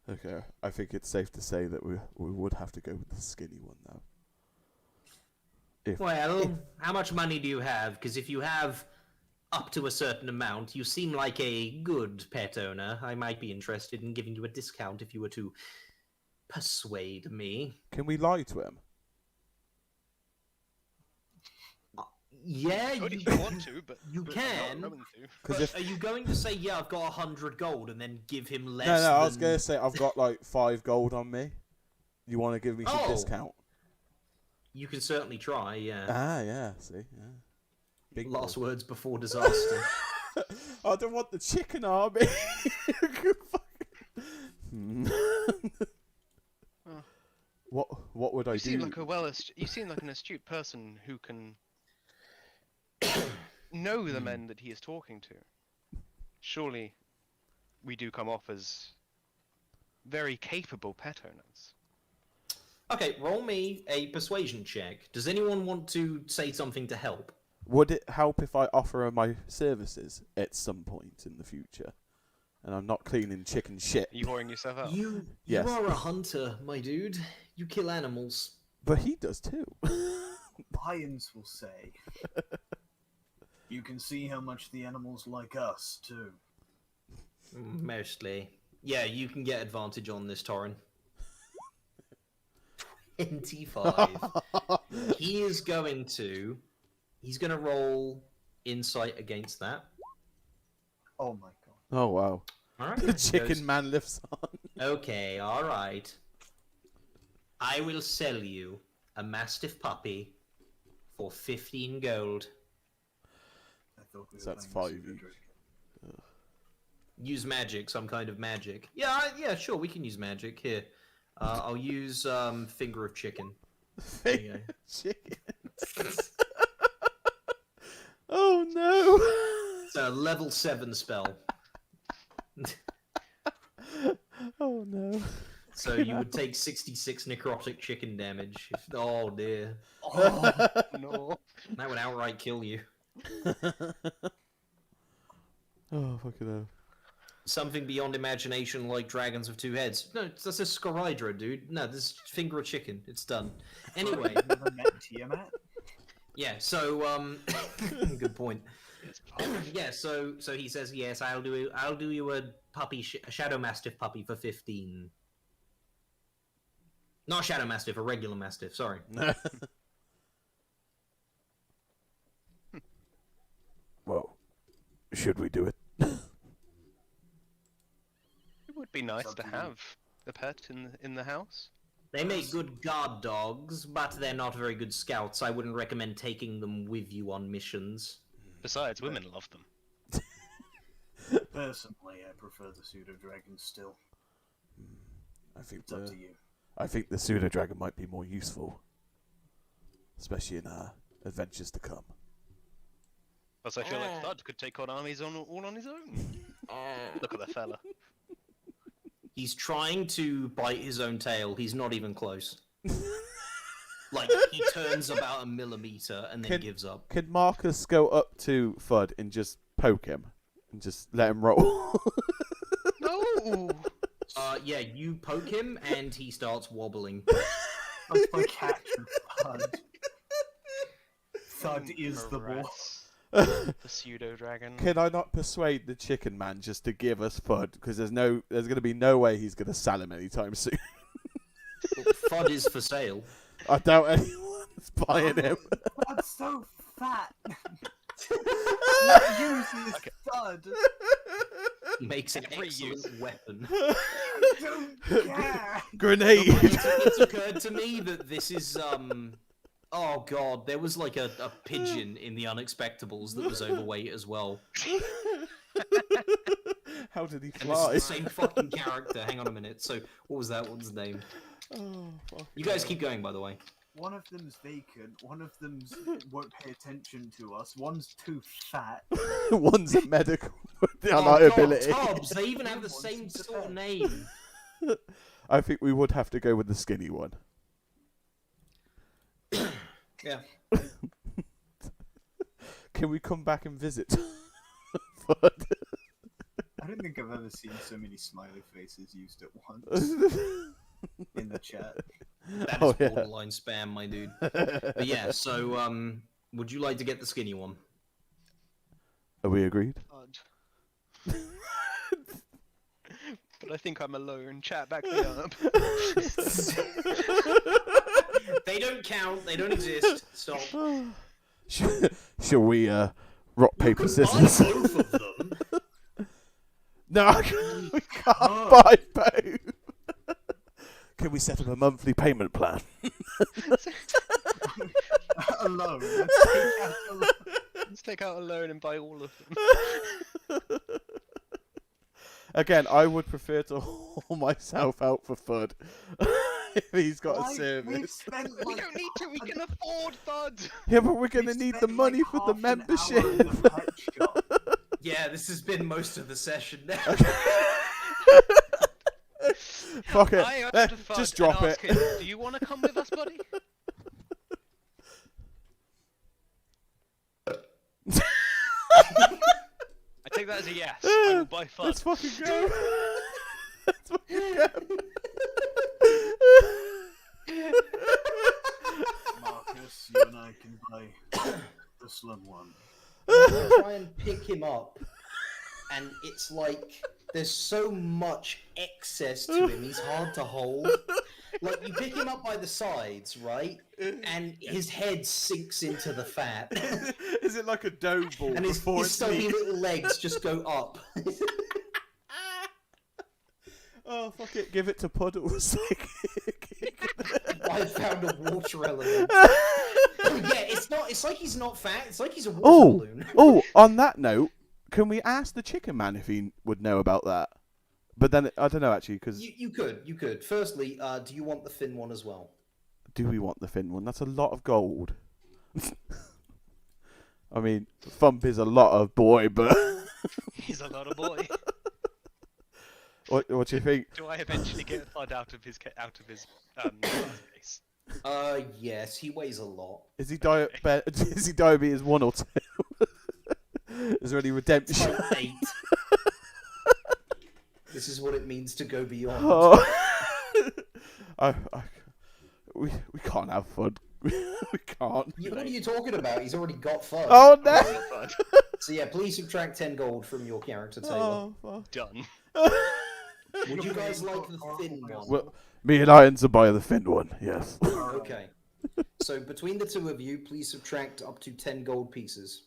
Speaker 1: Okay, I think it's safe to say that we would have to go with the skinny one now.
Speaker 2: Well, how much money do you have? Because if you have up to a certain amount, you seem like a good pet owner. I might be interested in giving you a discount if you were to persuade me.
Speaker 1: Can we lie to him?
Speaker 2: Yeah,
Speaker 3: Good
Speaker 2: you,
Speaker 3: if you want to, but
Speaker 2: you
Speaker 3: but
Speaker 2: can.
Speaker 3: not going to.
Speaker 1: Because
Speaker 2: But
Speaker 1: if
Speaker 2: are you going to say, yeah, I've got 100 gold, and then give him less?
Speaker 1: no, I was
Speaker 2: than...
Speaker 1: gonna say I've got like 5 gold on me. You want to give me some
Speaker 2: Oh.
Speaker 1: discount?
Speaker 2: You can certainly try. Yeah.
Speaker 1: Ah, yeah. See, yeah. Big
Speaker 2: Last
Speaker 1: boy.
Speaker 2: words before disaster.
Speaker 1: I don't want the chicken army. What would I
Speaker 3: You
Speaker 1: do?
Speaker 3: seem like you seem like an astute person who can know the men that he is talking to. Surely, we do come off as very capable pet owners.
Speaker 2: Okay, roll me a persuasion check. Does anyone want to say something to help?
Speaker 1: Would it help if I offer her my services at some point in the future? And I'm not cleaning chicken shit.
Speaker 3: Are you whoring yourself out?
Speaker 2: You
Speaker 1: Yes.
Speaker 2: are a hunter, my dude. You kill animals.
Speaker 1: But he does too.
Speaker 4: Lions will say. You can see how much the animals like us, too.
Speaker 2: Mostly. Yeah, you can get advantage on this, Torrin. 25. He's going to roll insight against that.
Speaker 4: Oh my god.
Speaker 1: Oh wow.
Speaker 2: Alright.
Speaker 1: The chicken man lives on.
Speaker 2: Okay, alright. I will sell you a Mastiff puppy for 15 gold.
Speaker 4: I thought we were
Speaker 1: So that's
Speaker 4: playing
Speaker 1: 5
Speaker 4: Pseudo
Speaker 1: each.
Speaker 4: Dragons.
Speaker 2: Use magic, some kind of magic. Yeah, sure, we can use magic. Here. I'll use Finger of Chicken. There you go.
Speaker 1: Chicken. Oh no.
Speaker 2: It's a level 7 spell.
Speaker 1: Oh no.
Speaker 2: So you would take 66 necrotic chicken damage. Oh dear.
Speaker 3: Oh no!
Speaker 2: That would outright kill you.
Speaker 1: Oh fucking hell.
Speaker 2: Something beyond imagination like dragons with 2 heads. No, that's a Scorhydra, dude. No, this is Finger of Chicken. It's done. Anyway,
Speaker 4: Never met Tiamat?
Speaker 2: yeah, so, good point. Yeah, so he says, yes, I'll do you a puppy, a Shadow Mastiff puppy for 15. Not Shadow Mastiff, a regular Mastiff, sorry.
Speaker 1: Well, should we do it?
Speaker 3: It would be nice
Speaker 4: up
Speaker 3: to
Speaker 4: to you.
Speaker 3: have the pet in the house.
Speaker 2: They make good guard dogs, but they're not very good scouts. I wouldn't recommend taking them with you on missions.
Speaker 3: Besides, women love them.
Speaker 4: Personally, I prefer the Pseudo Dragons still.
Speaker 1: I think
Speaker 4: It's up to you.
Speaker 1: I think the pseudo dragon might be more useful, especially in adventures to come.
Speaker 3: Plus, I feel like Thud could take on armies all on his own. Look at that fella.
Speaker 2: He's trying to bite his own tail. He's not even close. Like, he turns about a millimeter and then gives up.
Speaker 1: Could Marcus go up to Fudd and just poke him and just let him roll?
Speaker 3: No!
Speaker 2: Yeah, you poke him and he starts wobbling.
Speaker 4: That's my catch with Thud. Thud is the boss.
Speaker 3: Harass the pseudo dragon.
Speaker 1: Can I not persuade the chicken man just to give us Fudd? Because there's going to be no way he's going to sell him anytime soon.
Speaker 2: Fudd is for sale.
Speaker 1: I doubt anyone's buying him.
Speaker 4: Thud's so fat. What use is Thud?
Speaker 2: He makes an
Speaker 3: Every
Speaker 2: excellent
Speaker 3: use.
Speaker 2: weapon.
Speaker 4: I don't care.
Speaker 1: Grenade!
Speaker 2: It's occurred to me that this is, oh god, there was like a pigeon in the Unexpectables that was overweight as well.
Speaker 1: How did he
Speaker 2: And this is
Speaker 1: fly?
Speaker 2: the same fucking character. Hang on a minute. So, what was that one's name?
Speaker 1: Oh, fuck.
Speaker 2: You guys keep going, by the way.
Speaker 4: One of them's vacant, one of them's won't pay attention to us, one's too fat.
Speaker 1: One's a medical
Speaker 2: Oh,
Speaker 1: liability.
Speaker 2: God, Tubbs, they even have the same sort of name.
Speaker 1: I think we would have to go with the skinny one.
Speaker 2: Yeah.
Speaker 1: Can we come back and visit? Fudd?
Speaker 4: I don't think I've ever seen so many smiley faces used at once in the chat.
Speaker 2: That is
Speaker 1: Oh, yeah.
Speaker 2: borderline spam, my dude. But yeah, so, would you like to get the skinny one?
Speaker 1: Are we agreed?
Speaker 3: but I think I'm alone. Chat, back me up.
Speaker 2: They don't count. They don't exist. Stop.
Speaker 1: Shall we rock paper
Speaker 2: Buy
Speaker 1: scissors?
Speaker 2: both of them.
Speaker 1: No, we can't buy both. Can we set up a monthly payment plan?
Speaker 4: A loan.
Speaker 3: Let's take out a loan and buy all of them.
Speaker 1: Again, I would prefer to haul myself out for FUD if he's got a
Speaker 4: We've
Speaker 1: service.
Speaker 4: spent
Speaker 3: We
Speaker 4: like
Speaker 3: don't need to. We can afford FUD.
Speaker 1: Yeah, but we're going to
Speaker 4: we've
Speaker 1: need the
Speaker 4: spent,
Speaker 1: money
Speaker 4: like,
Speaker 1: for the
Speaker 4: half an hour
Speaker 1: membership.
Speaker 4: in the pet shop.
Speaker 2: Yeah, this has been most of the session now.
Speaker 1: Fuck it.
Speaker 3: I have to FUD
Speaker 1: Just drop
Speaker 3: and
Speaker 1: it.
Speaker 3: ask him, do you want to come with us, buddy? I take that as a yes. I will buy FUD.
Speaker 1: Let's fucking go. Let's fucking go.
Speaker 4: Marcus, you and I can buy the slim one.
Speaker 2: Try and pick him up, and it's like there's so much excess to him. He's hard to hold. Like you pick him up by the sides, right, and his head sinks into the fat,
Speaker 1: Is it like a dough ball
Speaker 2: and his
Speaker 1: before it's
Speaker 2: stubby
Speaker 1: eaten?
Speaker 2: little legs just go up.
Speaker 1: Oh, fuck it. Give it to Puddles.
Speaker 2: I found a water element. Yeah, it's like he's not fat. It's like he's a water balloon.
Speaker 1: Oh, on that note, can we ask the chicken man if he would know about that? But then, I don't know, actually, because
Speaker 2: You could. Firstly, do you want the thin one as well?
Speaker 1: do we want the thin one? That's a lot of gold. I mean, Thump is a lot of boy, but
Speaker 3: He's a lot of boy.
Speaker 1: what do you think?
Speaker 3: Do I eventually get FUD out of his case?
Speaker 2: Yes, he weighs a lot.
Speaker 1: Is he is he diabetes 1 or 2? Is there any redemption?
Speaker 2: Type 8. This is what it means to go beyond.
Speaker 1: Oh. We can't have fun. We can't.
Speaker 2: What are you talking about? He's already got fun.
Speaker 1: Oh no!
Speaker 3: FUD.
Speaker 2: So yeah, please subtract 10 gold from your character, Taylor.
Speaker 1: Oh, fuck.
Speaker 3: Done.
Speaker 2: Would you guys like the thin one?
Speaker 1: Well, me and Irons are by the thin one. Yes.
Speaker 2: Okay. So between the two of you, please subtract up to 10 gold pieces.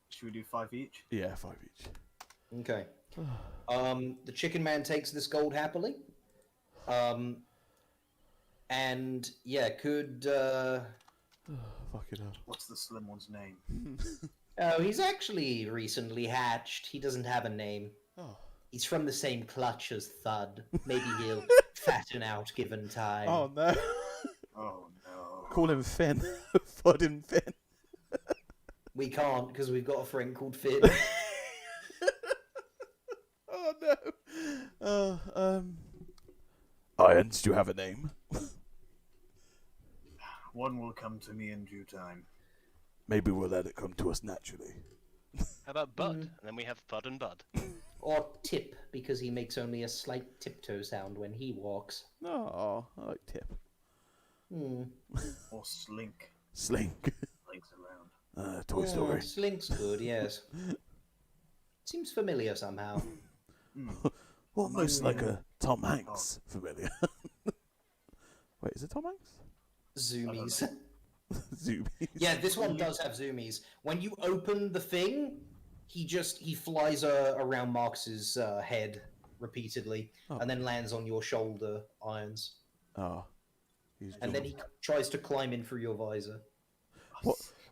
Speaker 4: Should we do 5 each?
Speaker 1: Yeah, 5 each.
Speaker 2: Okay. The chicken man takes this gold happily. And yeah, could
Speaker 1: Fucking hell.
Speaker 4: What's the slim one's name?
Speaker 2: oh, he's actually recently hatched. He doesn't have a name.
Speaker 1: Oh.
Speaker 2: He's from the same clutch as Thud. Maybe he'll fatten out given time.
Speaker 1: Oh no.
Speaker 4: Oh no.
Speaker 1: Call him Finn. Fud him Finn.
Speaker 2: We can't because we've got a friend called Finn.
Speaker 1: Oh no. Irons, do you have a name?
Speaker 4: One will come to me in due time.
Speaker 1: Maybe we'll let it come to us naturally.
Speaker 3: How about Bud? And then we have FUD and Bud.
Speaker 2: Or Tip, because he makes only a slight tiptoe sound when he walks.
Speaker 1: Oh, I like Tip.
Speaker 2: Hmm.
Speaker 4: Or Slink.
Speaker 1: Slink.
Speaker 4: Slink's around.
Speaker 1: Toy Story.
Speaker 2: Slink's good, yes. Seems familiar somehow.
Speaker 1: Almost like a Tom Hanks familiar. Wait, is it Tom Hanks?
Speaker 2: Zoomies.
Speaker 1: Zoomies.
Speaker 2: Yeah, this one does have zoomies. When you open the thing, he flies around Marcus's head repeatedly, and then lands on your shoulder, Irons.
Speaker 1: Oh.
Speaker 2: And then he tries to climb in through your visor.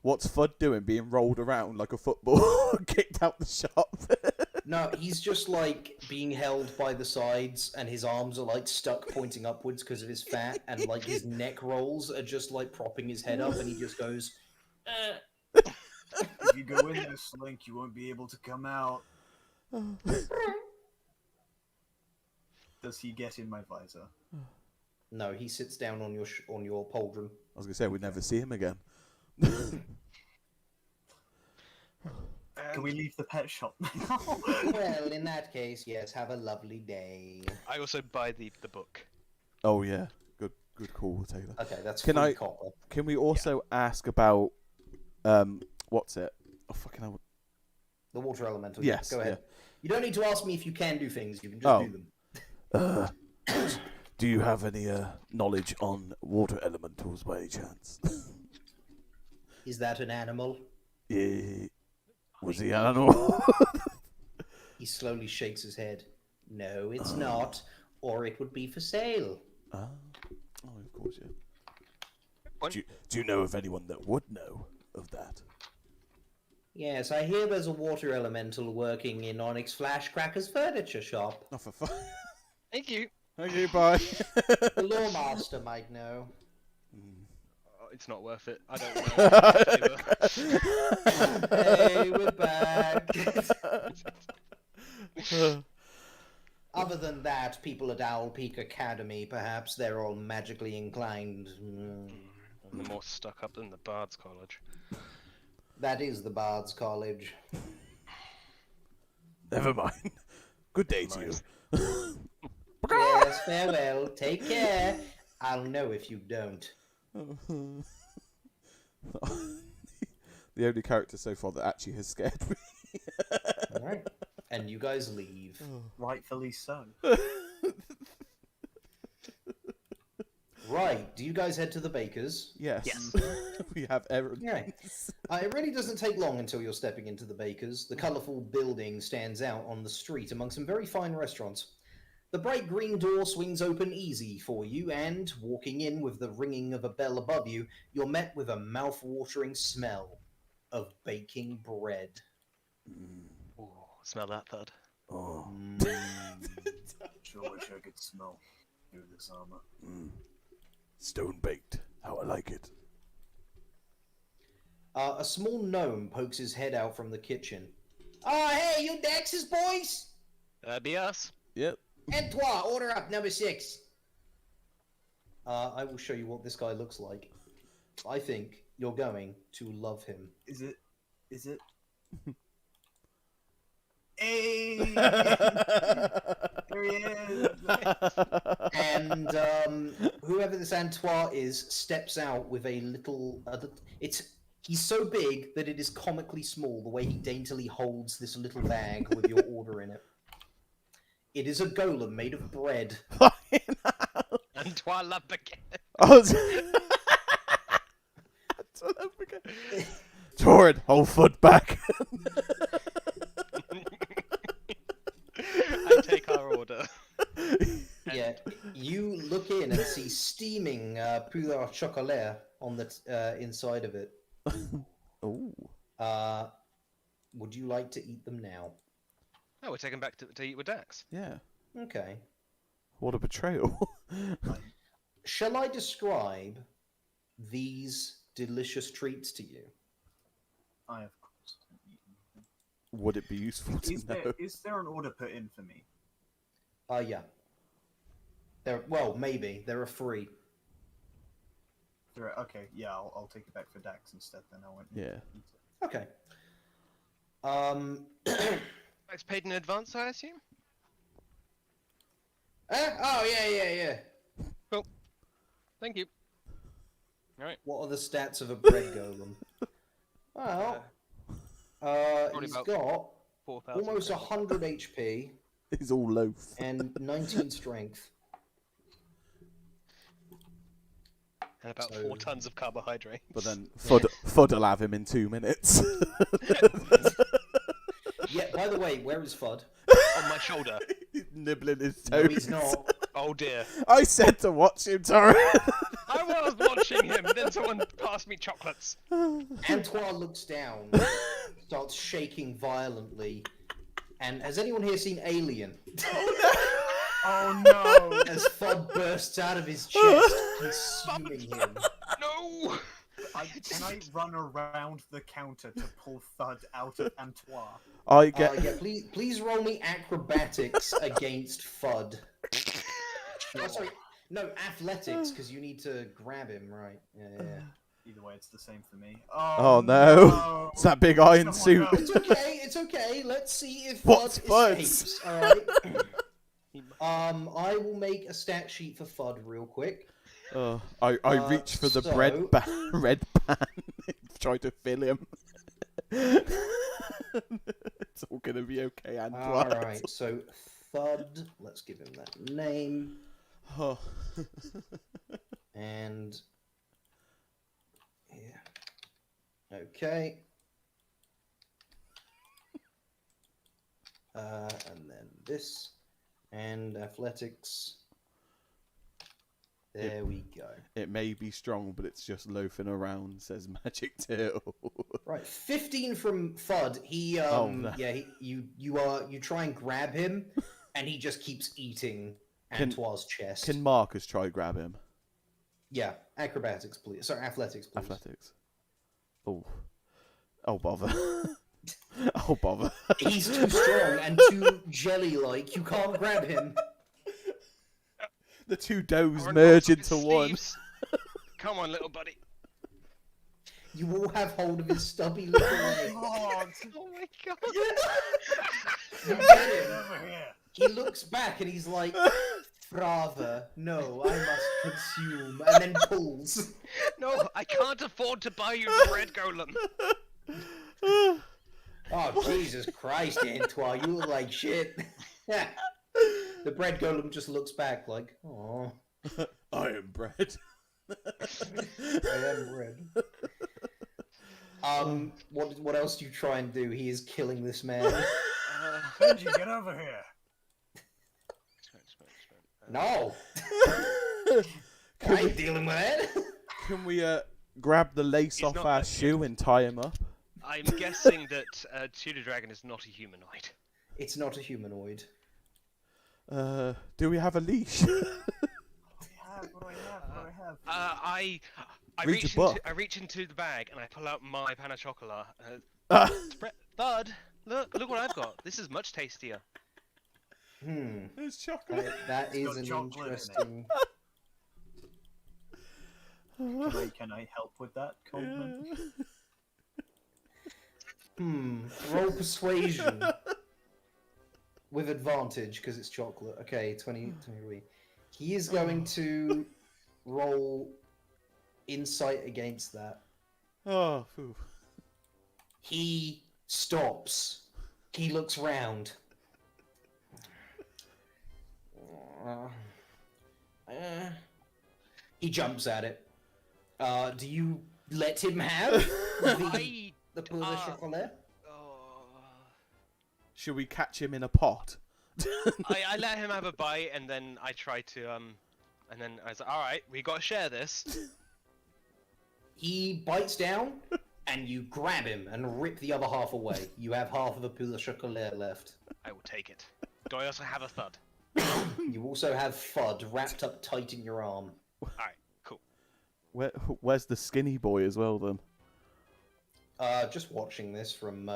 Speaker 1: What's Fudd doing? Being rolled around like a football, kicked out the shop.
Speaker 2: No, he's just like being held by the sides, and his arms are like stuck pointing upwards because of his fat, and like his neck rolls are just like propping his head up, and he just goes.
Speaker 4: If you go in there, Slink, you won't be able to come out. Does he get in my visor?
Speaker 2: No, he sits down on your pauldron.
Speaker 1: I was gonna say we'd never see him again.
Speaker 4: Can we leave the pet shop now?
Speaker 2: Well, in that case, yes. Have a lovely day.
Speaker 3: I also buy the book.
Speaker 1: Oh yeah, good call, Taylor.
Speaker 2: Okay, that's
Speaker 1: Can
Speaker 2: free
Speaker 1: I-
Speaker 2: copper.
Speaker 1: Can we also ask about what's it? Oh fucking hell.
Speaker 2: The water elemental.
Speaker 1: Yes,
Speaker 2: Go ahead.
Speaker 1: yeah.
Speaker 2: You don't need to ask me if you can do things. You can just
Speaker 1: Oh.
Speaker 2: do them.
Speaker 1: Do you have any knowledge on water elementals by any chance?
Speaker 2: Is that an animal?
Speaker 1: Yeah. Was he animal?
Speaker 2: He slowly shakes his head. No, it's not, or it would be for sale.
Speaker 1: Oh, of course, yeah.
Speaker 3: What?
Speaker 1: Do you know of anyone that would know of that?
Speaker 2: Yes, I hear there's a water elemental working in Onyx Flashcracker's furniture shop.
Speaker 1: Oh, for fun.
Speaker 3: Thank you.
Speaker 1: Okay, bye.
Speaker 2: The lawmaster might know.
Speaker 3: Oh, it's not worth it. I don't know.
Speaker 2: Hey, we're back. Other than that, people at Owl Peak Academy, perhaps they're all magically inclined.
Speaker 3: I'm more stuck up than the Bard's College.
Speaker 2: That is the Bard's College.
Speaker 1: Never mind. Good day to you.
Speaker 2: Yes, farewell. Take care. I'll know if you don't.
Speaker 1: The only character so far that actually has scared me.
Speaker 2: Alright. And you guys leave.
Speaker 4: Rightfully so.
Speaker 2: Right. Do you guys head to the baker's?
Speaker 1: Yes.
Speaker 3: Yes.
Speaker 1: We have errands.
Speaker 2: Yeah. It really doesn't take long until you're stepping into the baker's. The colourful building stands out on the street among some very fine restaurants. The bright green door swings open easy for you, and, walking in with the ringing of a bell above you, you're met with a mouth-watering smell of baking bread.
Speaker 3: Ooh, smell that thud.
Speaker 1: Oh.
Speaker 4: Sure wish I could smell through this armor.
Speaker 1: Stone baked. How I like it.
Speaker 2: A small gnome pokes his head out from the kitchen. Oh, hey, you Dax's boys?
Speaker 3: That'd be us.
Speaker 1: Yep.
Speaker 2: Antoine, order up number 6. I will show you what this guy looks like. I think you're going to love him.
Speaker 4: Is it? Hey! There he is!
Speaker 2: And whoever this Antoine is steps out with a little. He's so big that it is comically small. The way he daintily holds this little bag with your order in it. It is a golem made of bread.
Speaker 3: Antoine again.
Speaker 1: Torrid, hold foot back.
Speaker 3: I take our order.
Speaker 2: Yeah, you look in and see steaming poudre au chocolat on the inside of it.
Speaker 1: Ooh.
Speaker 2: Would you like to eat them now?
Speaker 3: Oh, we're taking back to eat with Dax.
Speaker 1: Yeah.
Speaker 2: Okay.
Speaker 1: What a betrayal.
Speaker 2: Shall I describe these delicious treats to you?
Speaker 4: I, of course, haven't eaten them.
Speaker 1: Would it be useful to know?
Speaker 4: Is there an order put in for me?
Speaker 2: Yeah. Maybe. There are free.
Speaker 4: Okay, yeah, I'll take it back for Dax instead, then I won't.
Speaker 1: Yeah.
Speaker 2: Okay.
Speaker 3: Dax paid in advance, I assume?
Speaker 2: Yeah.
Speaker 3: Cool. Thank you. Alright.
Speaker 2: What are the stats of a bread golem? Well,
Speaker 3: Probably
Speaker 2: he's
Speaker 3: about
Speaker 2: got
Speaker 3: 4,000.
Speaker 2: almost 100 HP
Speaker 1: He's all loaf.
Speaker 2: and 19 strength.
Speaker 3: And about
Speaker 2: So-
Speaker 3: 4 tons of carbohydrates.
Speaker 1: But then Fud will have him in 2 minutes.
Speaker 2: Yeah, by the way, where is Fudd?
Speaker 3: On my shoulder.
Speaker 1: He's nibbling his
Speaker 2: No,
Speaker 1: toes.
Speaker 2: he's not.
Speaker 3: Oh dear.
Speaker 1: I said to watch him, Torrid.
Speaker 3: I was watching him, then someone passed me chocolates.
Speaker 2: Antoine looks down, starts shaking violently, and has anyone here seen Alien?
Speaker 4: Oh no!
Speaker 2: As Fudd bursts out of his chest, consuming him.
Speaker 3: No!
Speaker 4: Can I run around the counter to pull Thud out of Antoine?
Speaker 1: I get.
Speaker 2: Yeah, please roll me acrobatics against Fudd. Oh, sorry, no, athletics, because you need to grab him, right? Yeah.
Speaker 4: Either way, it's the same for me.
Speaker 1: Oh no! It's that big iron suit.
Speaker 4: no.
Speaker 2: It's okay. Let's see if
Speaker 1: What's
Speaker 2: Fudd
Speaker 1: Fudd's?
Speaker 2: escapes. All right. I will make a stat sheet for Fudd real quick.
Speaker 1: I reach for the red pan, try to fill him. It's all gonna be okay, Antoine.
Speaker 2: All right. So Fud. Let's give him that name.
Speaker 1: Oh.
Speaker 2: And yeah. Okay. And then this and athletics. There we go.
Speaker 1: It may be strong, but it's just loafing around, says Magic Turtle.
Speaker 2: Right, 15 from Fudd. He
Speaker 1: no.
Speaker 2: you try and grab him, and he just keeps eating Antoine's chest.
Speaker 1: Can Marcus try grab him?
Speaker 2: Yeah, acrobatics, please. Sorry, athletics, please.
Speaker 1: Athletics. Oh. Oh, bother. Oh, bother.
Speaker 2: He's too strong and too jelly-like. You can't grab him.
Speaker 1: The two doughs
Speaker 3: Or
Speaker 1: merge
Speaker 3: knock off his
Speaker 1: into one.
Speaker 3: sleeves. Come on, little buddy.
Speaker 2: You all have hold of his stubby little leg.
Speaker 3: Oh my god.
Speaker 2: You get
Speaker 4: Get
Speaker 2: him.
Speaker 4: over here.
Speaker 2: He looks back and he's like, "Rather, no, I must consume," and then pulls.
Speaker 3: No, I can't afford to buy you the bread golem.
Speaker 2: Oh, Jesus Christ, Antoine, you look like shit. The bread golem just looks back like, "Oh,
Speaker 1: I am bread.
Speaker 2: I am bread." What else do you try and do? He is killing this man.
Speaker 4: Benji, get over here.
Speaker 2: No! I ain't dealing with it.
Speaker 1: Can we grab the lace
Speaker 3: He's
Speaker 1: off
Speaker 3: not
Speaker 1: our
Speaker 3: that
Speaker 1: shoe and tie him up?
Speaker 3: I'm guessing that Pseudo Dragon is not a humanoid.
Speaker 2: It's not a humanoid.
Speaker 1: Do we have a leash?
Speaker 4: What do I have?
Speaker 3: I
Speaker 1: Read your book.
Speaker 3: reach into the bag and I pull out my pan of chocolate.
Speaker 1: Ah.
Speaker 3: Bud, look what I've got. This is much tastier.
Speaker 1: There's chocolate.
Speaker 2: That is
Speaker 4: got
Speaker 2: an
Speaker 4: chocolate in it.
Speaker 2: interesting...
Speaker 4: Can I help with that compliment?
Speaker 2: Roll persuasion. With advantage, because it's chocolate. Okay, 23. He is going to roll insight against that.
Speaker 1: Oh, phew.
Speaker 2: He stops. He looks round. He jumps at it. Do you let him have the pool de chocolat?
Speaker 1: Should we catch him in a pot?
Speaker 3: I let him have a bite and then I try to and then I was like, alright, we gotta share this.
Speaker 2: He bites down, and you grab him and rip the other half away. You have half of a pool de chocolat left.
Speaker 3: I will take it. Do I also have a thud?
Speaker 2: You also have FUD wrapped up tight in your arm.
Speaker 3: Alright, cool.
Speaker 1: Where's the skinny boy as well then?
Speaker 2: Just watching this from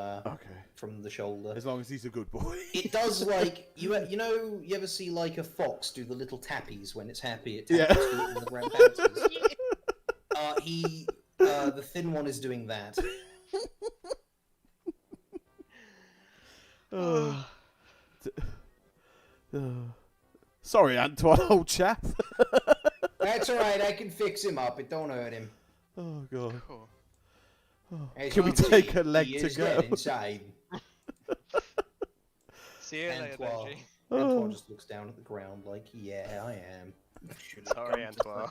Speaker 2: from the shoulder.
Speaker 1: As long as he's a good boy.
Speaker 2: It does like you know you ever see like a fox do the little tappies when it's happy? It
Speaker 1: Yeah.
Speaker 2: taps on the ground bounces. The thin one is doing that.
Speaker 1: Sorry, Antoine, old chap.
Speaker 2: That's alright, I can fix him up. It don't hurt him.
Speaker 1: Oh god.
Speaker 3: Cool.
Speaker 2: As
Speaker 1: Can
Speaker 2: you
Speaker 1: we
Speaker 2: can
Speaker 1: take
Speaker 2: see,
Speaker 1: a leg
Speaker 2: he
Speaker 1: to
Speaker 2: is
Speaker 1: go?
Speaker 2: dead inside.
Speaker 3: See you later,
Speaker 2: Antoine.
Speaker 3: Benji.
Speaker 2: Antoine just looks down at the ground like, yeah, I am.
Speaker 3: Sorry, Antoine.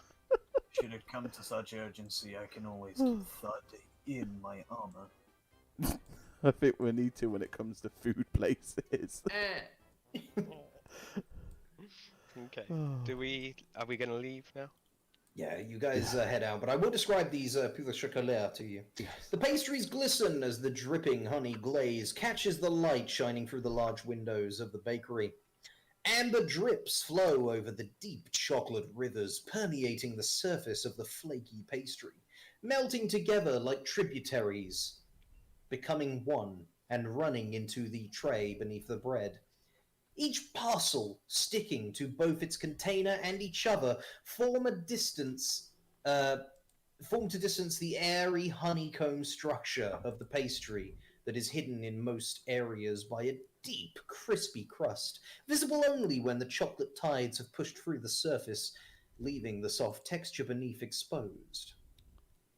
Speaker 4: Should it come to such urgency, I can always keep thud in my armor.
Speaker 1: I think we need to when it comes to food places.
Speaker 3: Okay. Are we gonna leave now?
Speaker 2: Yeah, you guys head out, but I will describe these poule de chocolat to you. The pastries glisten as the dripping honey glaze catches the light shining through the large windows of the bakery. Amber drips flow over the deep chocolate rivers, permeating the surface of the flaky pastry, melting together like tributaries, becoming one and running into the tray beneath the bread. Each parcel, sticking to both its container and each other, form to distance the airy honeycomb structure of the pastry that is hidden in most areas by a deep, crispy crust, visible only when the chocolate tides have pushed through the surface, leaving the soft texture beneath exposed.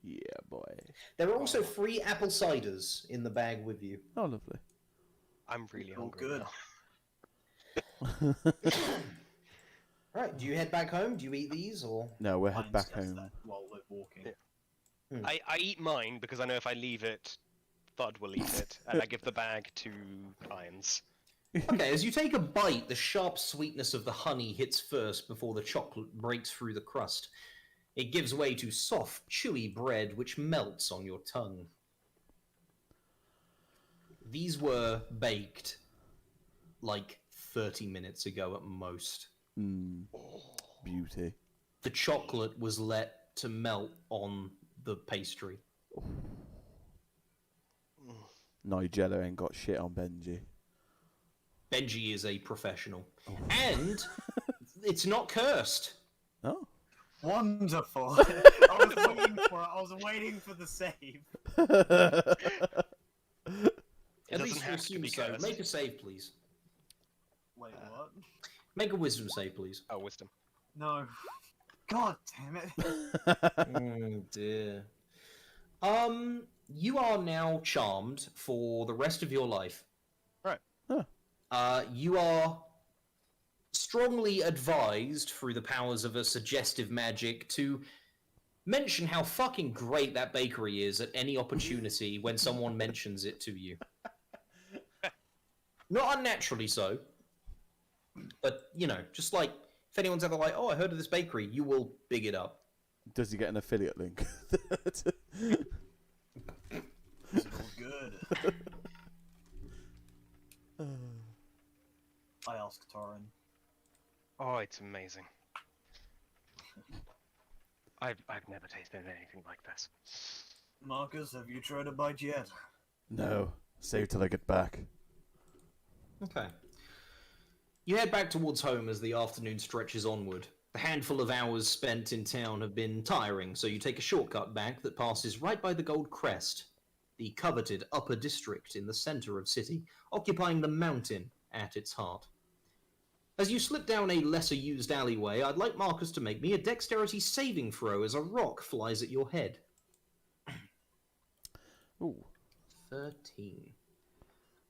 Speaker 1: Yeah, boy.
Speaker 2: There are also 3 apple ciders in the bag with you.
Speaker 1: Oh, lovely.
Speaker 3: I'm really
Speaker 4: All
Speaker 3: hungry
Speaker 4: good.
Speaker 3: now.
Speaker 2: Right, do you head back home? Do you eat these, or...?
Speaker 1: No, we'll head
Speaker 4: Mine
Speaker 1: back
Speaker 4: says
Speaker 1: home.
Speaker 4: that while we're walking.
Speaker 3: Yeah. I eat mine because I know if I leave it, Thud will eat it, and I give the bag to Irons.
Speaker 2: Okay, as you take a bite, the sharp sweetness of the honey hits first before the chocolate breaks through the crust. It gives way to soft, chewy bread which melts on your tongue. These were baked like 30 minutes ago at most.
Speaker 1: Beauty.
Speaker 2: The chocolate was let to melt on the pastry.
Speaker 1: Nigella ain't got shit on Benji.
Speaker 2: Benji is a professional. And it's not cursed.
Speaker 1: Oh.
Speaker 4: Wonderful. I was waiting for it. I was waiting for the save.
Speaker 2: At
Speaker 3: doesn't
Speaker 2: least we'll
Speaker 3: have to
Speaker 2: assume
Speaker 3: be
Speaker 2: so.
Speaker 3: cursed.
Speaker 2: Make a save, please.
Speaker 4: Wait, what?
Speaker 2: Make a wisdom save, please.
Speaker 3: Oh, wisdom.
Speaker 4: No. God damn it.
Speaker 2: Oh dear. You are now charmed for the rest of your life.
Speaker 3: Right.
Speaker 2: You are strongly advised through the powers of a suggestive magic to mention how fucking great that bakery is at any opportunity when someone mentions it to you. Not unnaturally so, but, you know, just like, if anyone's ever like, oh, I heard of this bakery, you will big it up.
Speaker 1: Does he get an affiliate link?
Speaker 4: It's all good. I asked Torin.
Speaker 3: Oh, it's amazing. I've never tasted anything like this.
Speaker 4: Marcus, have you tried a bite yet?
Speaker 1: No. Save till I get back.
Speaker 2: Okay. You head back towards home as the afternoon stretches onward. The handful of hours spent in town have been tiring, so you take a shortcut back that passes right by the Gold Crest, the coveted upper district in the center of city, occupying the mountain at its heart. As you slip down a lesser-used alleyway, I'd like Marcus to make me a dexterity saving throw as a rock flies at your head.
Speaker 1: Ooh.
Speaker 2: 13.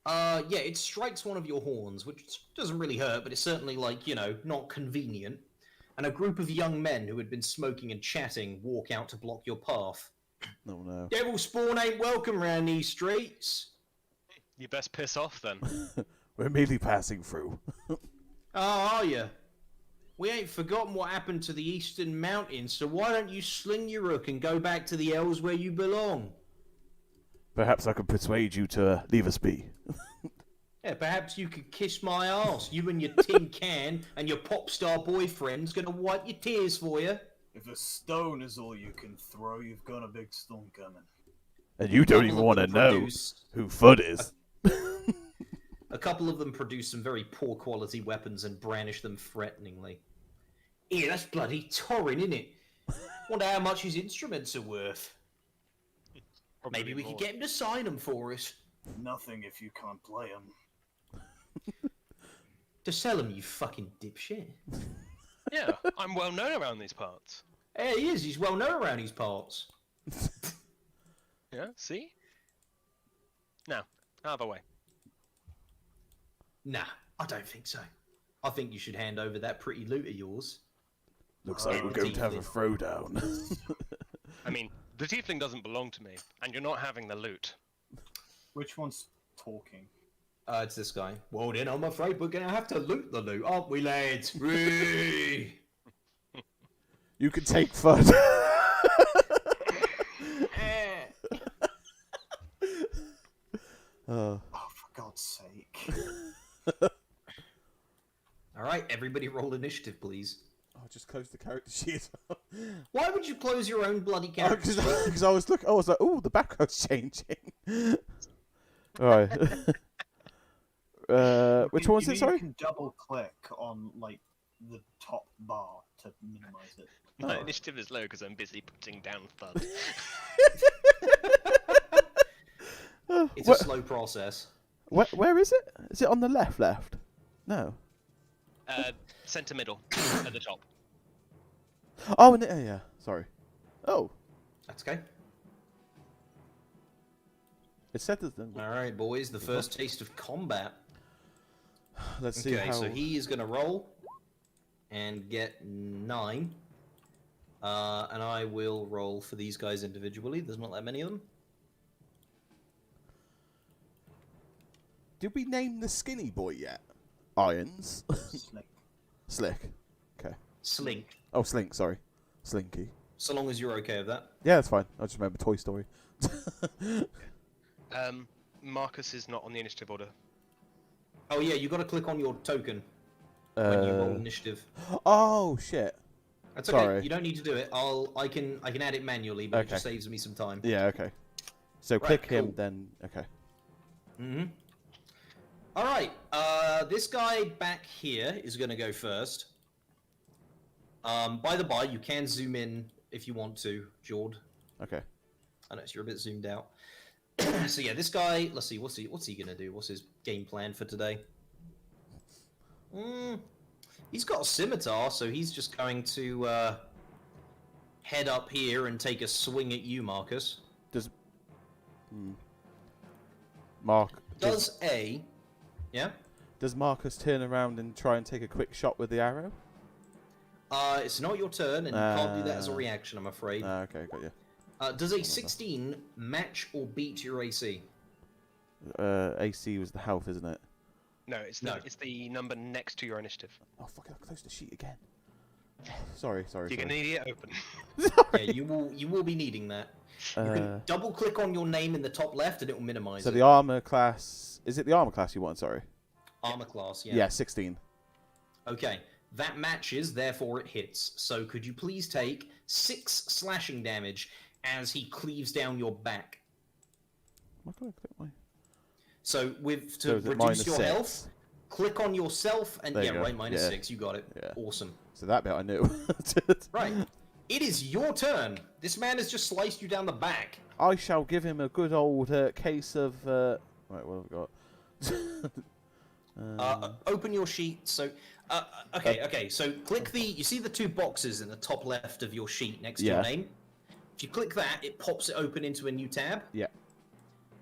Speaker 2: Yeah, it strikes one of your horns, which doesn't really hurt, but it's certainly, like, you know, not convenient. And a group of young men who had been smoking and chatting walk out to block your path.
Speaker 1: Oh no.
Speaker 2: Devil spawn ain't welcome round these streets.
Speaker 3: You best piss off then.
Speaker 1: We're merely passing through.
Speaker 2: Oh, are you? We ain't forgotten what happened to the Eastern Mountains, so why don't you sling your hook and go back to the Elves where you belong?
Speaker 1: Perhaps I could persuade you to leave us be.
Speaker 2: Yeah, perhaps you could kiss my ass. You and your tin can and your pop star boyfriend's gonna wipe your tears for you.
Speaker 4: If a stone is all you can throw, you've got a big storm coming.
Speaker 1: And you don't even want to know who Fudd is.
Speaker 2: A couple of them produce some very poor quality weapons and brandish them threateningly. Here, that's bloody Torin, innit? Wonder how much his instruments are worth. Maybe we could get him to sign them for us.
Speaker 4: Nothing if you can't play them.
Speaker 2: To sell them, you fucking dipshit.
Speaker 3: Yeah, I'm well known around these parts.
Speaker 2: Hey, he is. He's well known around these parts.
Speaker 3: Yeah, see? Now, out of the way.
Speaker 2: Nah, I don't think so. I think you should hand over that pretty loot of yours.
Speaker 1: Looks like we're going to have a throwdown.
Speaker 3: I mean, the tiefling doesn't belong to me, and you're not having the loot.
Speaker 4: Which one's talking?
Speaker 2: It's this guy. Well then, I'm afraid we're gonna have to loot the loot, aren't we, lads? Whee!
Speaker 1: You can take Fudd.
Speaker 4: Oh, for God's sake.
Speaker 2: Alright, everybody roll initiative, please.
Speaker 1: I'll just close the character sheet.
Speaker 2: Why would you close your own bloody character?
Speaker 1: Because I was looking. I was like, "Oh, the background's changing." All right. Which one was it? Sorry.
Speaker 4: You can double click on like the top bar to minimize it.
Speaker 3: My initiative is low because I'm busy putting down Thud.
Speaker 2: It's a slow process.
Speaker 1: Where is it? Is it on the left? Left? No.
Speaker 3: Center middle, at the top.
Speaker 1: Oh, yeah. Sorry. Oh,
Speaker 2: That's okay.
Speaker 1: it said there's.
Speaker 2: Alright, boys, the first taste of combat.
Speaker 1: Let's see
Speaker 2: Okay,
Speaker 1: how.
Speaker 2: so he is going to roll and get 9. And I will roll for these guys individually. There's not that many of them.
Speaker 1: Did we name the skinny boy yet? Irons.
Speaker 4: Snake.
Speaker 1: Slick. Okay.
Speaker 2: Slink.
Speaker 1: Oh, Slink. Sorry, Slinky.
Speaker 2: So long as you're okay with that.
Speaker 1: Yeah, that's fine. I just remember Toy Story.
Speaker 3: Marcus is not on the initiative order.
Speaker 2: Oh yeah, you got to click on your token when you roll initiative.
Speaker 1: Oh shit.
Speaker 2: That's okay.
Speaker 1: Sorry.
Speaker 2: You don't need to do it. I can add it manually, but it
Speaker 1: Okay.
Speaker 2: just saves me some time.
Speaker 1: Yeah. Okay. So
Speaker 2: Right,
Speaker 1: click him,
Speaker 2: cool.
Speaker 1: then. Okay.
Speaker 2: Mm-hmm. All right. This guy back here is going to go first. By the by, you can zoom in if you want to, Jord.
Speaker 1: Okay.
Speaker 2: I notice you're a bit zoomed out. So yeah, this guy. Let's see. What's he gonna do? What's his game plan for today? He's got a scimitar, so he's just going to head up here and take a swing at you, Marcus.
Speaker 1: Does Mark
Speaker 2: Yeah?
Speaker 1: Does Marcus turn around and try and take a quick shot with the arrow?
Speaker 2: It's not your turn, and you can't do that as a reaction, I'm afraid.
Speaker 1: Okay, got you.
Speaker 2: Does a 16 match or beat your AC?
Speaker 1: AC was the health, isn't it?
Speaker 3: No, it's the number next to your initiative.
Speaker 1: Oh fuck! I closed the sheet again. Sorry.
Speaker 3: You're gonna need it open.
Speaker 2: Yeah, you will be needing that. You can double click on your name in the top left, and it will minimize
Speaker 1: So
Speaker 2: it.
Speaker 1: the armor class, is it the armor class you want? Sorry.
Speaker 2: Armor class, yeah.
Speaker 1: Yeah, 16.
Speaker 2: Okay, that matches, therefore it hits. So could you please take 6 slashing damage as he cleaves down your back?
Speaker 1: Am I gonna click my?
Speaker 2: So with
Speaker 1: So
Speaker 2: to
Speaker 1: is it
Speaker 2: reduce your
Speaker 1: -6?
Speaker 2: health, click on yourself and
Speaker 1: There you
Speaker 2: yeah,
Speaker 1: go.
Speaker 2: right, minus
Speaker 1: Yeah.
Speaker 2: 6. You got it.
Speaker 1: Yeah.
Speaker 2: Awesome.
Speaker 1: So that bit I knew.
Speaker 2: Right. It is your turn. This man has just sliced you down the back.
Speaker 1: I shall give him a good old case of. Right, what have I got?
Speaker 2: Open your sheet. So, okay. So click the. You see the 2 boxes in the top left of your sheet next to your
Speaker 1: Yeah.
Speaker 2: name. If you click that, it pops it open into a new tab.
Speaker 1: Yeah.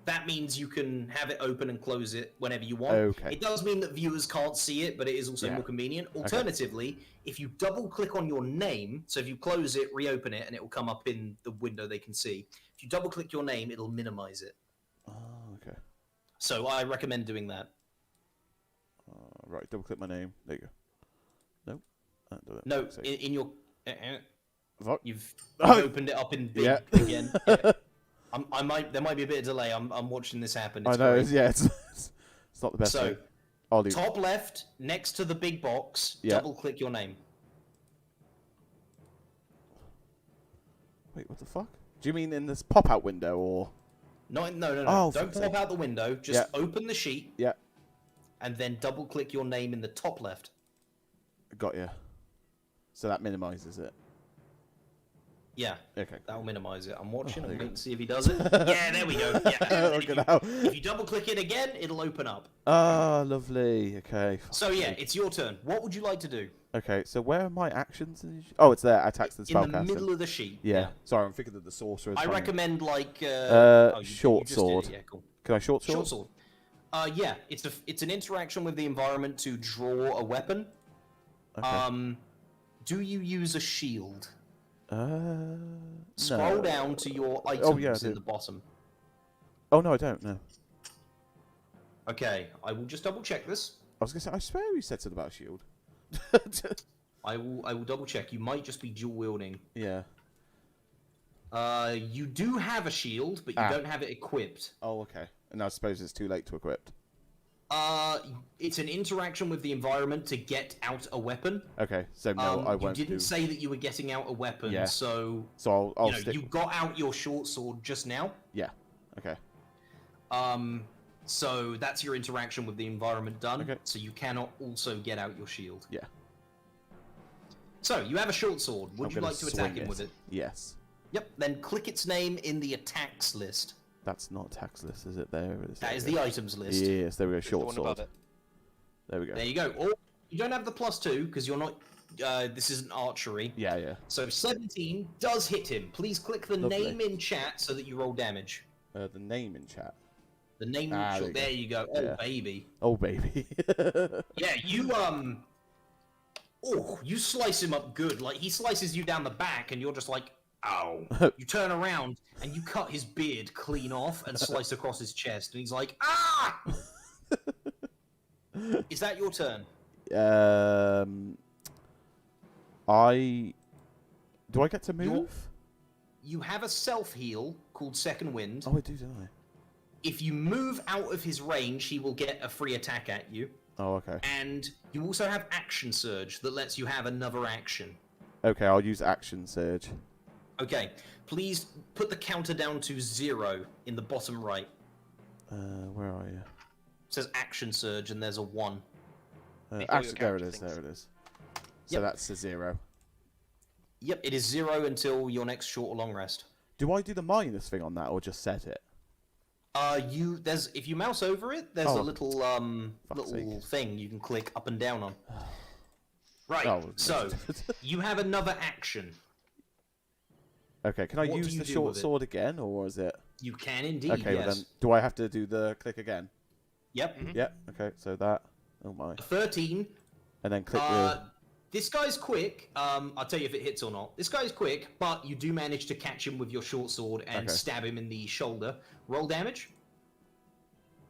Speaker 2: That means you can have it open and close it whenever you want.
Speaker 1: Okay.
Speaker 2: It does mean that viewers can't see it, but it is also
Speaker 1: Yeah.
Speaker 2: more convenient. Alternatively, if you double click on your name, so if you close it, reopen it, and it will come up in the window they can see. If you double click your name, it'll minimize it.
Speaker 1: Oh, okay.
Speaker 2: So I recommend doing that.
Speaker 1: Right, double click my name. There you go. Nope.
Speaker 2: No, in your...
Speaker 1: Fuck.
Speaker 2: You've
Speaker 1: Oh.
Speaker 2: opened it up in big
Speaker 1: Yeah.
Speaker 2: again. Yeah. There might be a bit of delay. I'm watching this happen. It's
Speaker 1: I know.
Speaker 2: great.
Speaker 1: It's not the best
Speaker 2: So,
Speaker 1: thing. I'll do.
Speaker 2: top left, next to the big box,
Speaker 1: Yeah.
Speaker 2: double click your name.
Speaker 1: Wait, what the fuck? Do you mean in this pop-out window or?
Speaker 2: No.
Speaker 1: Oh,
Speaker 2: Don't
Speaker 1: for
Speaker 2: pop out the window. Just
Speaker 1: Yeah.
Speaker 2: open the sheet
Speaker 1: Yeah,
Speaker 2: and then double click your name in the top left.
Speaker 1: got you. So that minimises it.
Speaker 2: Yeah,
Speaker 1: Okay.
Speaker 2: that'll minimize it. I'm watching.
Speaker 1: Oh,
Speaker 2: I'm
Speaker 1: there you
Speaker 2: waiting to see if he does it. Yeah, there we go. Yeah. And
Speaker 1: Okay, now.
Speaker 2: if you double click it again, it'll open up.
Speaker 1: Ah, lovely. Okay.
Speaker 2: So yeah, it's your turn. What would you like to do?
Speaker 1: Okay, so where are my actions? Oh, it's there. Attacks and
Speaker 2: In the
Speaker 1: spellcasting.
Speaker 2: middle of the sheet.
Speaker 1: Yeah. Sorry, I'm thinking of the sorcerer.
Speaker 2: I recommend like
Speaker 1: short
Speaker 2: just did it,
Speaker 1: sword.
Speaker 2: Yeah, cool.
Speaker 1: Can I short sword?
Speaker 2: Short sword. Yeah, it's an interaction with the environment to draw a weapon.
Speaker 1: Okay.
Speaker 2: Do you use a shield?
Speaker 1: No.
Speaker 2: Scroll down to your items
Speaker 1: yeah, I
Speaker 2: in
Speaker 1: do.
Speaker 2: the bottom.
Speaker 1: Oh no, I don't. No.
Speaker 2: Okay, I will just double check this.
Speaker 1: I was gonna say. I swear you said something about a shield.
Speaker 2: I will double check. You might just be dual wielding.
Speaker 1: Yeah.
Speaker 2: You do have a shield, but you don't have it equipped.
Speaker 1: Oh, okay. And I suppose it's too late to equip.
Speaker 2: It's an interaction with the environment to get out a weapon.
Speaker 1: Okay, so no, I won't.
Speaker 2: You didn't say that you were getting out a weapon,
Speaker 1: Yeah.
Speaker 2: so
Speaker 1: So I'll
Speaker 2: you know,
Speaker 1: stick.
Speaker 2: you got out your short sword just now.
Speaker 1: Yeah. Okay.
Speaker 2: So that's your interaction with the environment done.
Speaker 1: Okay.
Speaker 2: So you cannot also get out your shield.
Speaker 1: Yeah.
Speaker 2: So you have a short sword. Would
Speaker 1: I'm
Speaker 2: you
Speaker 1: gonna
Speaker 2: like to attack
Speaker 1: swing
Speaker 2: him with it?
Speaker 1: Yes.
Speaker 2: Yep. Then click its name in the attacks list.
Speaker 1: That's not tax list, is it? There it is.
Speaker 2: That
Speaker 1: There
Speaker 2: is
Speaker 1: we
Speaker 2: the
Speaker 1: go.
Speaker 2: items list.
Speaker 1: Yes, there we go.
Speaker 3: It's the
Speaker 1: Short
Speaker 3: one
Speaker 1: sword.
Speaker 3: above it.
Speaker 1: There we go.
Speaker 2: There you go. Or you don't have the +2 because you're not. This isn't archery.
Speaker 1: Yeah, yeah.
Speaker 2: So 17 does hit him. Please click the
Speaker 1: Lovely.
Speaker 2: name in chat so that you roll damage.
Speaker 1: The name in chat.
Speaker 2: The name.
Speaker 1: There you
Speaker 2: There
Speaker 1: go.
Speaker 2: you go.
Speaker 1: Yeah.
Speaker 2: Oh baby.
Speaker 1: Oh, baby.
Speaker 2: Yeah, you Oh, you slice him up good. Like he slices you down the back, and you're just like, ow. You turn around and you cut his beard clean off and slice across his chest, and he's like, ah. Is that your turn?
Speaker 1: Do I get to move?
Speaker 2: You have a self heal called Second Wind.
Speaker 1: Oh, I do, don't I?
Speaker 2: If you move out of his range, he will get a free attack at you.
Speaker 1: Oh, okay.
Speaker 2: And you also have Action Surge that lets you have another action.
Speaker 1: Okay, I'll use Action Surge.
Speaker 2: Okay, please put the counter down to 0 in the bottom right.
Speaker 1: Where are you?
Speaker 2: It says Action Surge and there's a 1.
Speaker 1: Actually, there it
Speaker 3: character
Speaker 1: is.
Speaker 3: things.
Speaker 1: There it is. So
Speaker 2: Yep.
Speaker 1: that's a 0.
Speaker 2: Yep, it is 0 until your next short or long rest.
Speaker 1: Do I do the minus thing on that, or just set it?
Speaker 2: If you mouse over it, there's
Speaker 1: Oh,
Speaker 2: a little
Speaker 1: fuck's
Speaker 2: little
Speaker 1: sake.
Speaker 2: thing you can click up and down on. Right.
Speaker 1: Oh,
Speaker 2: So you have another action.
Speaker 1: Okay, can I
Speaker 2: What do
Speaker 1: use
Speaker 2: you
Speaker 1: the
Speaker 2: do
Speaker 1: short
Speaker 2: with it?
Speaker 1: sword again, or is it?
Speaker 2: You can indeed.
Speaker 1: Okay,
Speaker 2: yes.
Speaker 1: well then, do I have to do the click again?
Speaker 2: Yep.
Speaker 1: Yeah. Okay, so that. Oh my.
Speaker 2: 13.
Speaker 1: And then click
Speaker 2: This guy's quick. I'll tell you if it hits or not. This guy's quick, but you do manage to catch him with your short sword and
Speaker 1: Okay.
Speaker 2: stab him in the shoulder. Roll damage.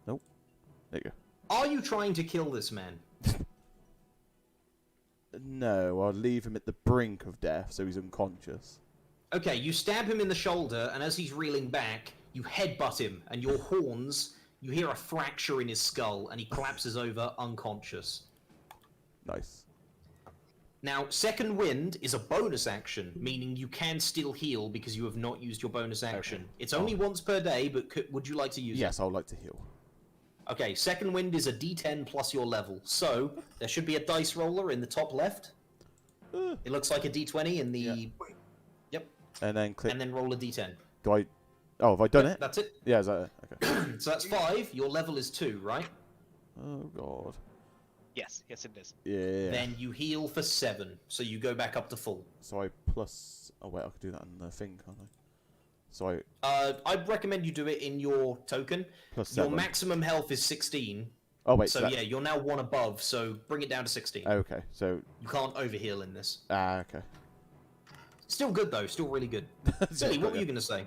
Speaker 1: Nope. There you
Speaker 2: Are you trying to kill this man?
Speaker 1: go. No, I'll leave him at the brink of death, so he's unconscious.
Speaker 2: Okay, you stab him in the shoulder, and as he's reeling back, you headbutt him, and your horns, you hear a fracture in his skull, and he collapses over unconscious.
Speaker 1: Nice.
Speaker 2: Now, Second Wind is a bonus action, meaning you can still heal because you have not used your bonus action.
Speaker 1: Okay.
Speaker 2: It's only once per day, but would you like to use it?
Speaker 1: Yes, I would like to heal.
Speaker 2: Okay, Second Wind is a D10 plus your level, so there should be a dice roller in the top left. It looks like a D20 in the...
Speaker 1: Yeah.
Speaker 2: Yep,
Speaker 1: And then click.
Speaker 2: and then roll a D10.
Speaker 1: Do I? Oh, have I done it?
Speaker 2: That's it.
Speaker 1: Yeah, is that it? Okay.
Speaker 2: So that's 5, your level is 2, right?
Speaker 1: Oh god.
Speaker 3: Yes, yes, it is.
Speaker 1: Yeah.
Speaker 2: Then you heal for 7, so you go back up to full.
Speaker 1: So I plus. Oh wait, I could do that on the thing, can't I? So I
Speaker 2: I'd recommend you do it in your token.
Speaker 1: plus
Speaker 2: Your
Speaker 1: 7.
Speaker 2: maximum health is 16.
Speaker 1: Oh wait.
Speaker 2: So
Speaker 1: that-
Speaker 2: yeah, you're now 1 above, so bring it down to 16.
Speaker 1: Okay. So
Speaker 2: You can't overheal in this.
Speaker 1: okay.
Speaker 2: Still good though, still really good. Silly, what were you going to say?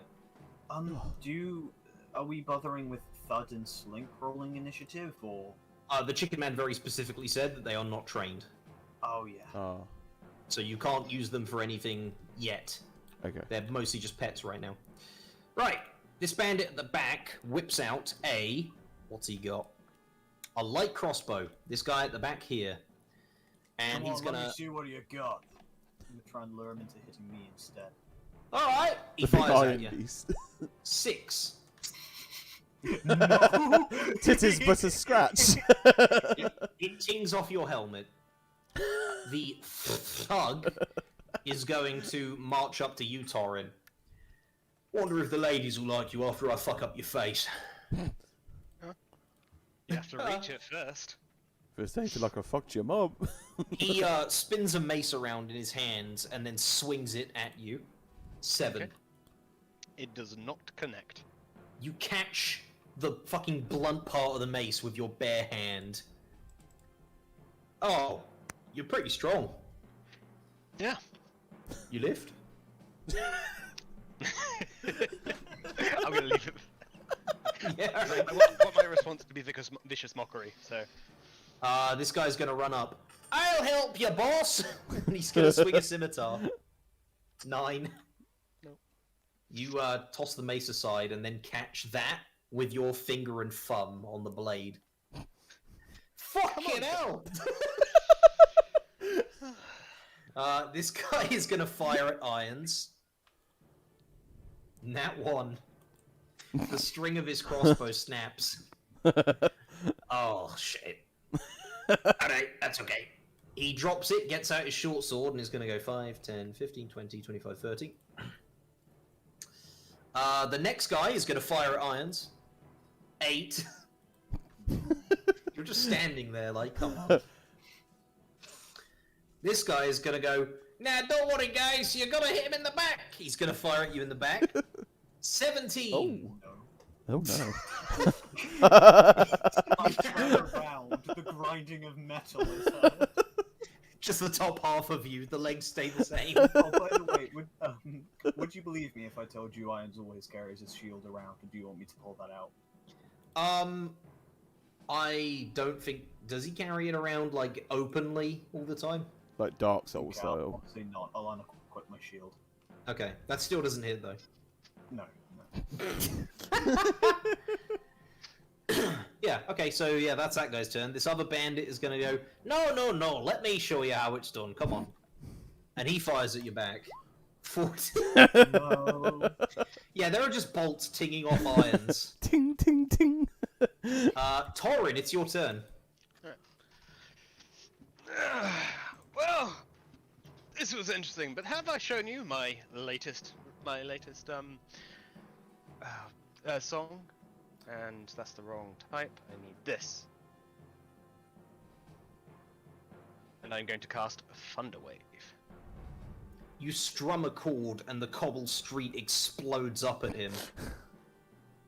Speaker 4: Are we bothering with Thud and Slink rolling initiative, or?
Speaker 2: The Chicken Man very specifically said that they are not trained.
Speaker 4: Oh yeah.
Speaker 1: Oh.
Speaker 2: So you can't use them for anything yet.
Speaker 1: Okay.
Speaker 2: They're mostly just pets right now. Right, this bandit at the back whips out a... What's he got? A light crossbow. This guy at the back here. And
Speaker 4: Come
Speaker 2: he's
Speaker 4: on, let
Speaker 2: gonna...
Speaker 4: me see what you got. I'm gonna try and lure him into hitting me instead.
Speaker 2: Alright! He
Speaker 1: The big
Speaker 2: fires at
Speaker 1: iron
Speaker 2: you.
Speaker 1: beast.
Speaker 2: 6.
Speaker 1: Tit is but a scratch.
Speaker 2: It tings off your helmet. The thug is going to march up to you, Torin. Wonder if the ladies will like you after I fuck up your face.
Speaker 3: You have to reach it first.
Speaker 1: First aid like I fucked your mum.
Speaker 2: He spins a mace around in his hands and then swings it at you. 7.
Speaker 3: Okay. It does not connect.
Speaker 2: You catch the fucking blunt part of the mace with your bare hand. Oh, you're pretty strong.
Speaker 3: Yeah.
Speaker 2: You lift?
Speaker 3: I'm gonna leave it.
Speaker 2: Yeah.
Speaker 3: I want my response to be vicious mockery. So
Speaker 2: This guy's gonna run up. I'll help you, boss! And he's gonna swing a scimitar. 9.
Speaker 3: Nope.
Speaker 2: You toss the mace aside and then catch that with your finger and thumb on the blade. Fucking hell! This guy is gonna fire at irons. Nat 1. The string of his crossbow snaps. Oh, shit. Alright, that's okay. He drops it, gets out his short sword, and is going to go 5, 10, 15, 20, 25, 30. The next guy is going to fire at irons. 8. You're just standing there like, come on. This guy is going to go, nah, don't worry, guys, you're going to hit him in the back. He's going to fire at you in the back. 17.
Speaker 1: Oh. Oh no.
Speaker 4: I turn around, the grinding of metal is heard.
Speaker 2: Just the top half of you, the legs stay the same.
Speaker 4: Oh, by the way, would you believe me if I told you Irons always carries his shield around, or do you want me to pull that out?
Speaker 2: I don't think... Does he carry it around, like, openly all the time?
Speaker 1: Like Dark Souls
Speaker 4: Okay,
Speaker 1: style.
Speaker 4: obviously not. I'll unequip my shield.
Speaker 2: Okay, that still doesn't hit, though.
Speaker 4: No.
Speaker 2: Yeah, okay, so yeah, that's that guy's turn. This other bandit is gonna go, no, let me show you how it's done, come on. And he fires at your back. 40.
Speaker 4: No.
Speaker 2: Yeah, there are just bolts tinging off irons.
Speaker 1: Ting, ting, ting.
Speaker 2: Torin, it's your turn.
Speaker 3: Well, this was interesting, but have I shown you my latest song? And that's the wrong type. I need this. And I'm going to cast Thunderwave.
Speaker 2: You strum a chord and the cobble street explodes up at him.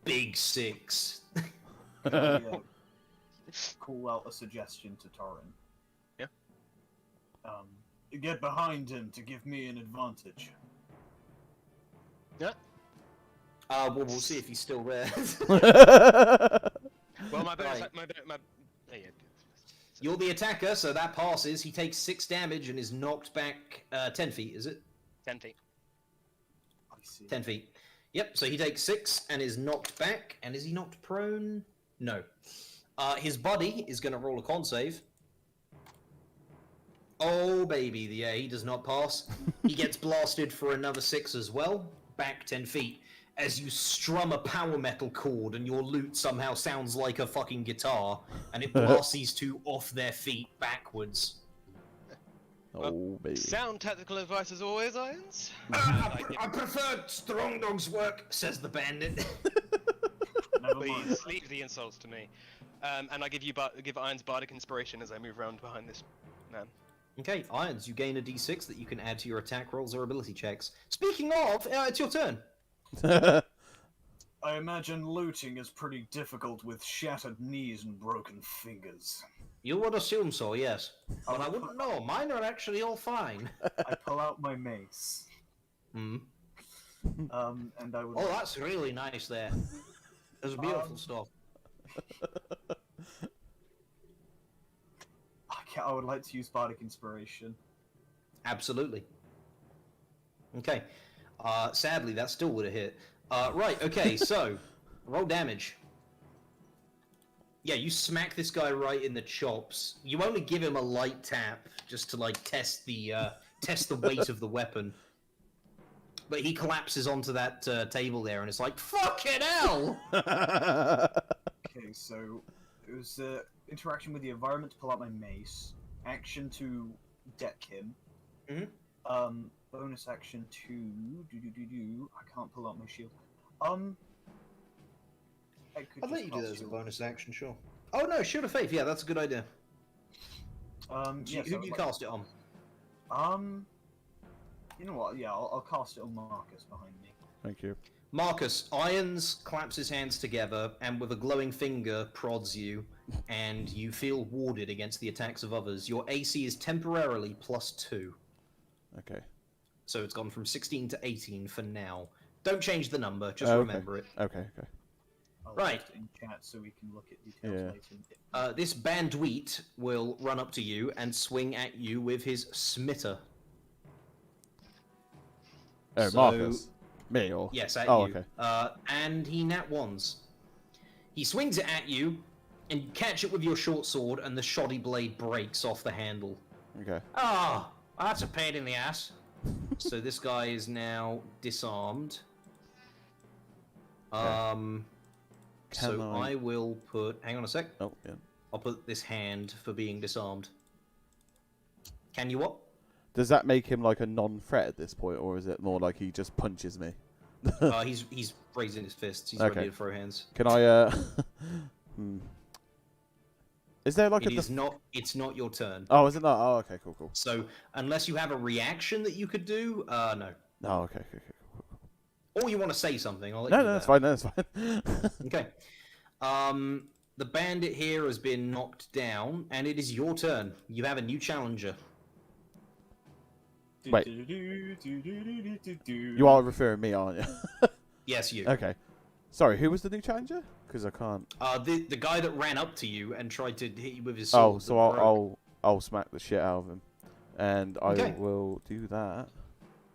Speaker 2: Big 6.
Speaker 4: Yeah. Call out a suggestion to Torin.
Speaker 3: Yeah.
Speaker 4: Get behind him to give me an advantage.
Speaker 3: Yeah.
Speaker 2: Well, we'll see if he's still there.
Speaker 3: Well, my bonus,
Speaker 2: Right.
Speaker 3: yeah.
Speaker 2: You're the attacker, so that passes. He takes 6 damage and is knocked back 10 feet, is it?
Speaker 3: 10 feet.
Speaker 4: I see.
Speaker 2: 10 feet. Yep, so he takes 6 and is knocked back. And is he knocked prone? No. His buddy is going to roll a con save. Oh, baby. Yeah, he does not pass. He gets blasted for another 6 as well. Back 10 feet. As you strum a power metal chord and your lute somehow sounds like a fucking guitar. And it blasts these two off their feet backwards.
Speaker 1: Oh, baby.
Speaker 3: Sound tactical advice as always, Irons.
Speaker 2: I prefer strong dog's work, says the bandit.
Speaker 4: Never mind.
Speaker 3: Please leave the insults to me. And I give Irons Bardic Inspiration as I move around behind this man.
Speaker 2: Okay, Irons, you gain a d6 that you can add to your attack rolls or ability checks. Speaking of, it's your turn.
Speaker 4: I imagine looting is pretty difficult with shattered knees and broken fingers.
Speaker 2: You would assume so, yes. But I wouldn't know. Mine are actually all fine.
Speaker 4: I pull out my mace.
Speaker 2: Hmm.
Speaker 4: And I would.
Speaker 2: Oh, that's really nice there. That's beautiful stuff.
Speaker 4: I would like to use Bardic Inspiration.
Speaker 2: Absolutely. Okay. Sadly, that still would have hit. Right, okay, so, roll damage. Yeah, you smack this guy right in the chops. You only give him a light tap, just to, like, test the weight of the weapon. But he collapses onto that table there, and it's like, fucking hell!
Speaker 4: Okay, so it was interaction with the environment to pull out my mace, action to deck him, bonus action to I can't pull out my shield. I could
Speaker 2: I
Speaker 4: just
Speaker 2: let you do that
Speaker 4: cast
Speaker 2: as a
Speaker 4: shield.
Speaker 2: bonus action, sure. Oh no, Shield of Faith, yeah, that's a good idea.
Speaker 4: Yeah,
Speaker 2: Who do you cast it on?
Speaker 4: You know what? Yeah, I'll cast it on Marcus behind me.
Speaker 1: Thank you.
Speaker 2: Marcus, Irons claps his hands together and with a glowing finger prods you, and you feel warded against the attacks of others. Your AC is temporarily +2.
Speaker 1: Okay.
Speaker 2: So it's gone from 16 to 18 for now. Don't change the number, just
Speaker 1: Okay.
Speaker 2: remember it.
Speaker 1: Okay, okay.
Speaker 4: I'll
Speaker 2: Right.
Speaker 4: post it in chat so we can look at details later.
Speaker 2: This bandweet will run up to you and swing at you with his smitter.
Speaker 1: Oh,
Speaker 2: So-
Speaker 1: Marcus. Me or?
Speaker 2: Yes, at
Speaker 1: Oh,
Speaker 2: you.
Speaker 1: okay.
Speaker 2: And he nat ones. He swings it at you, and you catch it with your short sword, and the shoddy blade breaks off the handle.
Speaker 1: Okay.
Speaker 2: Ah, that's a pain in the ass. So this guy is now disarmed.
Speaker 1: Can
Speaker 2: So
Speaker 1: I-
Speaker 2: I will put. Hang on a sec.
Speaker 1: Oh, yeah.
Speaker 2: I'll put this hand for being disarmed. Can you what?
Speaker 1: Does that make him like a non-threat at this point, or is it more like he just punches me?
Speaker 2: He's raising his fists. He's
Speaker 1: Okay.
Speaker 2: ready to throw hands.
Speaker 1: Can I? Is there like
Speaker 2: It
Speaker 1: a?
Speaker 2: is not. It's not your turn.
Speaker 1: Oh, is it not? Oh, okay, cool.
Speaker 2: So unless you have a reaction that you could do, no.
Speaker 1: Oh, okay.
Speaker 2: Or you want to say something, I'll let
Speaker 1: No,
Speaker 2: you
Speaker 1: no,
Speaker 2: do
Speaker 1: that's
Speaker 2: that.
Speaker 1: fine. No, that's fine.
Speaker 2: Okay. The bandit here has been knocked down, and it is your turn. You have a new challenger.
Speaker 1: Wait. You are referring me, aren't you?
Speaker 2: Yes, you.
Speaker 1: Okay. Sorry, who was the new challenger? Because I can't.
Speaker 2: The guy that ran up to you and tried to hit you with his
Speaker 1: Oh,
Speaker 2: sword.
Speaker 1: so
Speaker 2: that broke.
Speaker 1: I'll smack the shit out of him, and I
Speaker 2: Okay.
Speaker 1: will do that.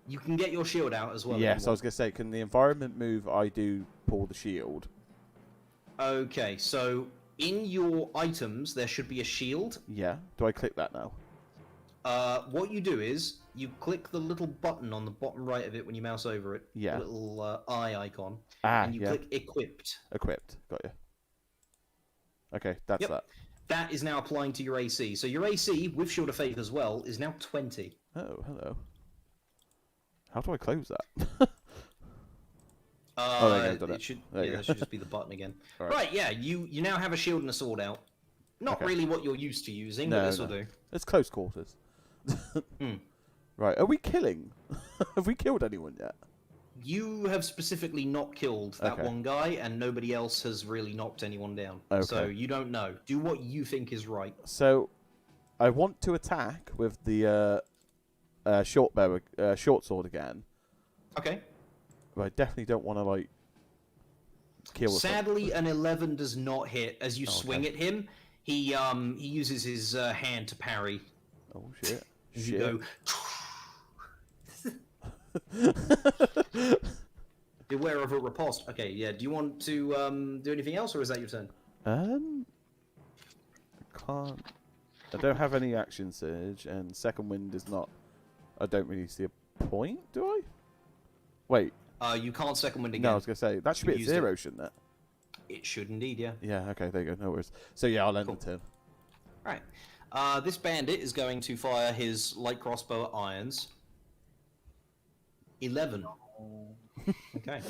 Speaker 2: You can get your shield out as well. if
Speaker 1: Yes,
Speaker 2: you
Speaker 1: I was gonna say, can the environment move? I do pull the shield.
Speaker 2: want. Okay, so in your items there should be a shield.
Speaker 1: Yeah. Do I click that now?
Speaker 2: What you do is you click the little button on the bottom right of it when you mouse over it.
Speaker 1: Yeah.
Speaker 2: The little eye icon.
Speaker 1: Ah,
Speaker 2: And you
Speaker 1: yeah.
Speaker 2: click equipped.
Speaker 1: Equipped. Got you. Okay, that's
Speaker 2: Yep.
Speaker 1: that.
Speaker 2: That is now applying to your AC. So your AC with Shield of Faith as well is now 20.
Speaker 1: Oh, hello. How do I close that? there you go, done it.
Speaker 2: Should,
Speaker 1: There you
Speaker 2: yeah,
Speaker 1: go.
Speaker 2: that should just be the button again.
Speaker 1: All
Speaker 2: Right, yeah, you now have a shield and a sword out. Not
Speaker 1: Okay.
Speaker 2: really what you're used to using,
Speaker 1: No,
Speaker 2: but this will
Speaker 1: no.
Speaker 2: do.
Speaker 1: It's close quarters.
Speaker 2: Hmm.
Speaker 1: Right, are we killing? Have we killed anyone yet?
Speaker 2: You have specifically not killed that
Speaker 1: Okay.
Speaker 2: one guy, and nobody else has really knocked anyone down.
Speaker 1: Okay.
Speaker 2: So you don't know. Do what you think is right.
Speaker 1: So, I want to attack with the short sword again,
Speaker 2: Okay.
Speaker 1: but I definitely don't want to like kill.
Speaker 2: Sadly, an 11 does not hit. As you
Speaker 1: Oh,
Speaker 2: swing
Speaker 1: okay.
Speaker 2: at him, he uses his hand to parry.
Speaker 1: Oh shit!
Speaker 2: You
Speaker 1: Shit.
Speaker 2: go. Beware of a riposte. Okay, yeah. Do you want to do anything else, or is that your turn?
Speaker 1: I can't. I don't have any action surge, and second wind is not. I don't really see a point, do I? Wait,
Speaker 2: You can't second wind again.
Speaker 1: no, I was gonna say that should be
Speaker 2: You
Speaker 1: at
Speaker 2: used
Speaker 1: 0, shouldn't it?
Speaker 2: It should indeed, yeah.
Speaker 1: Yeah. Okay. There you go. No worries. So yeah, I'll end
Speaker 2: Cool.
Speaker 1: the turn.
Speaker 2: Right. This bandit is going to fire his light crossbow at irons. 11. Okay.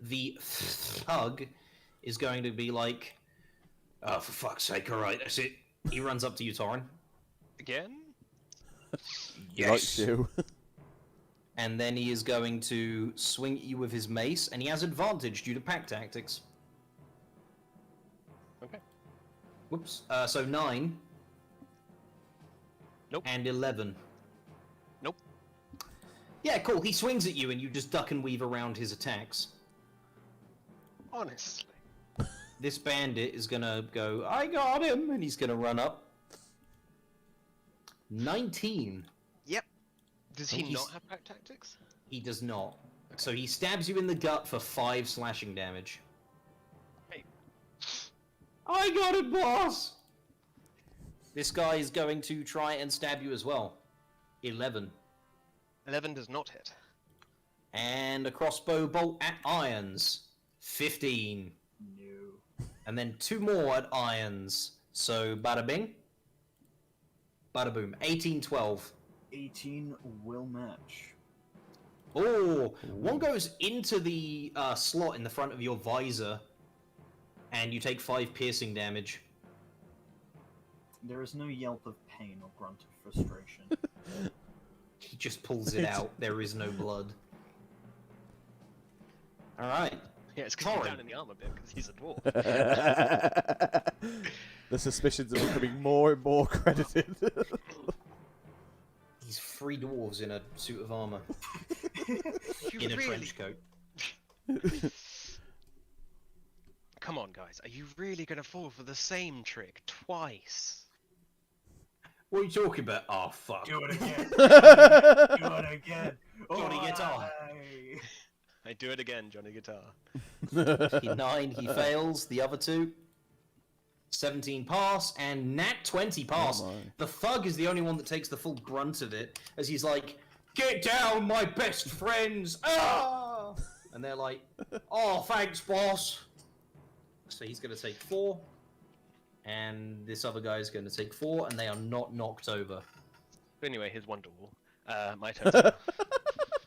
Speaker 2: The thug is going to be like, oh, for fuck's sake, alright, that's it. He runs up to you, Torin.
Speaker 3: Again?
Speaker 1: He likes you.
Speaker 2: And then he is going to swing at you with his mace, and he has advantage due to pack tactics.
Speaker 3: Okay.
Speaker 2: Whoops. So 9.
Speaker 3: Nope.
Speaker 2: And 11.
Speaker 3: Nope.
Speaker 2: Yeah, cool. He swings at you, and you just duck and weave around his attacks.
Speaker 3: Honestly.
Speaker 2: This bandit is gonna go, I got him, and he's gonna run up. 19.
Speaker 3: Yep. Does he
Speaker 2: He's-
Speaker 3: not have pack tactics?
Speaker 2: He does not. So he stabs you in the gut for 5 slashing damage.
Speaker 3: Hey.
Speaker 2: I got it, boss! This guy is going to try and stab you as well. 11.
Speaker 3: 11 does not hit.
Speaker 2: And a crossbow bolt at irons. 15.
Speaker 4: No.
Speaker 2: And then 2 more at irons. So bada bing. Bada boom. 18, 12.
Speaker 4: 18 will match.
Speaker 2: Oh, one goes into the slot in the front of your visor, and you take 5 piercing damage.
Speaker 4: There is no yelp of pain or grunt of frustration.
Speaker 2: He just pulls it out. There is no blood. All right.
Speaker 3: Yeah, it's because he's
Speaker 2: Torin.
Speaker 3: down in the armor bit because he's a dwarf.
Speaker 1: The suspicions are becoming more and more credited.
Speaker 2: These 3 dwarves in a suit of armor,
Speaker 3: You
Speaker 2: in a
Speaker 3: really...
Speaker 2: trench coat.
Speaker 3: Come on, guys. Are you really going to fall for the same trick twice?
Speaker 2: What are you talking about? Oh, fuck.
Speaker 4: Do it again. Do it again.
Speaker 2: Johnny Guitar.
Speaker 4: Aye.
Speaker 3: I do it again, Johnny Guitar.
Speaker 2: 9, he fails. The other 2. 17 pass, and nat 20 pass.
Speaker 1: Oh my.
Speaker 2: The thug is the only one that takes the full brunt of it, as he's like, get down, my best friends! Ah! And they're like, oh, thanks, boss. So he's going to take 4, and this other guy is going to take 4, and they are not knocked over.
Speaker 3: Anyway, here's Wonderwall. My turn.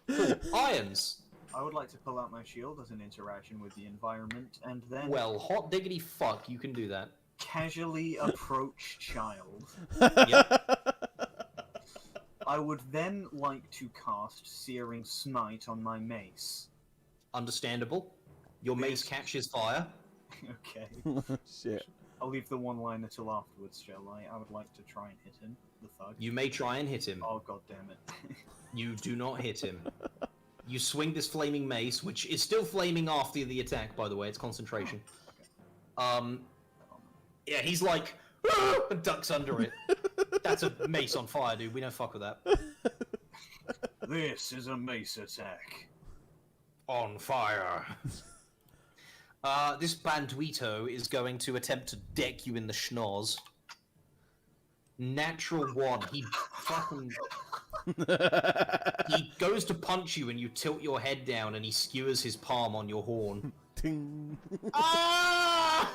Speaker 2: Cool. Irons.
Speaker 4: I would like to pull out my shield as an interaction with the environment, and then
Speaker 2: Well, hot diggity fuck, you can do that.
Speaker 4: casually approach child.
Speaker 2: Yep.
Speaker 4: I would then like to cast Searing Smite on my mace.
Speaker 2: Understandable. Your mace catches fire.
Speaker 4: Okay.
Speaker 1: Shit.
Speaker 4: I'll leave the one-liner till afterwards, shall I? I would like to try and hit him, the thug.
Speaker 2: You may try and hit him.
Speaker 4: Oh, god damn it.
Speaker 2: You do not hit him. You swing this flaming mace, which is still flaming after the attack, by the way. It's concentration. Yeah, he's like, "Ah!" and ducks under it. That's a mace on fire, dude. We don't fuck with that.
Speaker 4: This is a mace attack.
Speaker 2: On fire. This Banduito is going to attempt to deck you in the schnoz. Natural 1. He fucking... He goes to punch you and you tilt your head down and he skewers his palm on your horn.
Speaker 1: Ting.
Speaker 2: Ah!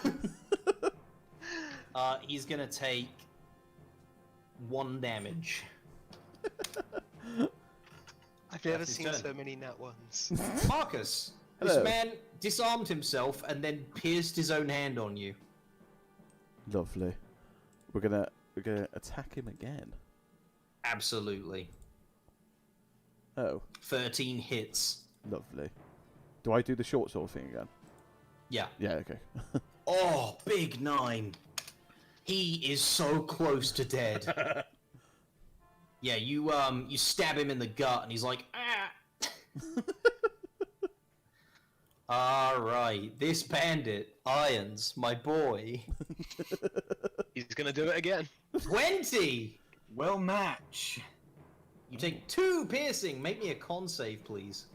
Speaker 2: He's gonna take 1 damage.
Speaker 3: I've never
Speaker 2: That's his
Speaker 3: seen
Speaker 2: turn.
Speaker 3: so many nat ones.
Speaker 2: Marcus,
Speaker 1: Hello.
Speaker 2: this man disarmed himself and then pierced his own hand on you.
Speaker 1: Lovely. We're gonna attack him again.
Speaker 2: Absolutely.
Speaker 1: Oh,
Speaker 2: 13 hits.
Speaker 1: lovely. Do I do the short sword thing again?
Speaker 2: Yeah.
Speaker 1: Yeah. Okay.
Speaker 2: Oh, big 9. He is so close to dead. Yeah, you stab him in the gut and he's like, ah. Alright, this bandit, Irons, my boy.
Speaker 3: He's gonna do it again.
Speaker 2: 20!
Speaker 4: Well, match.
Speaker 2: You take 2 piercing. Make me a con save, please.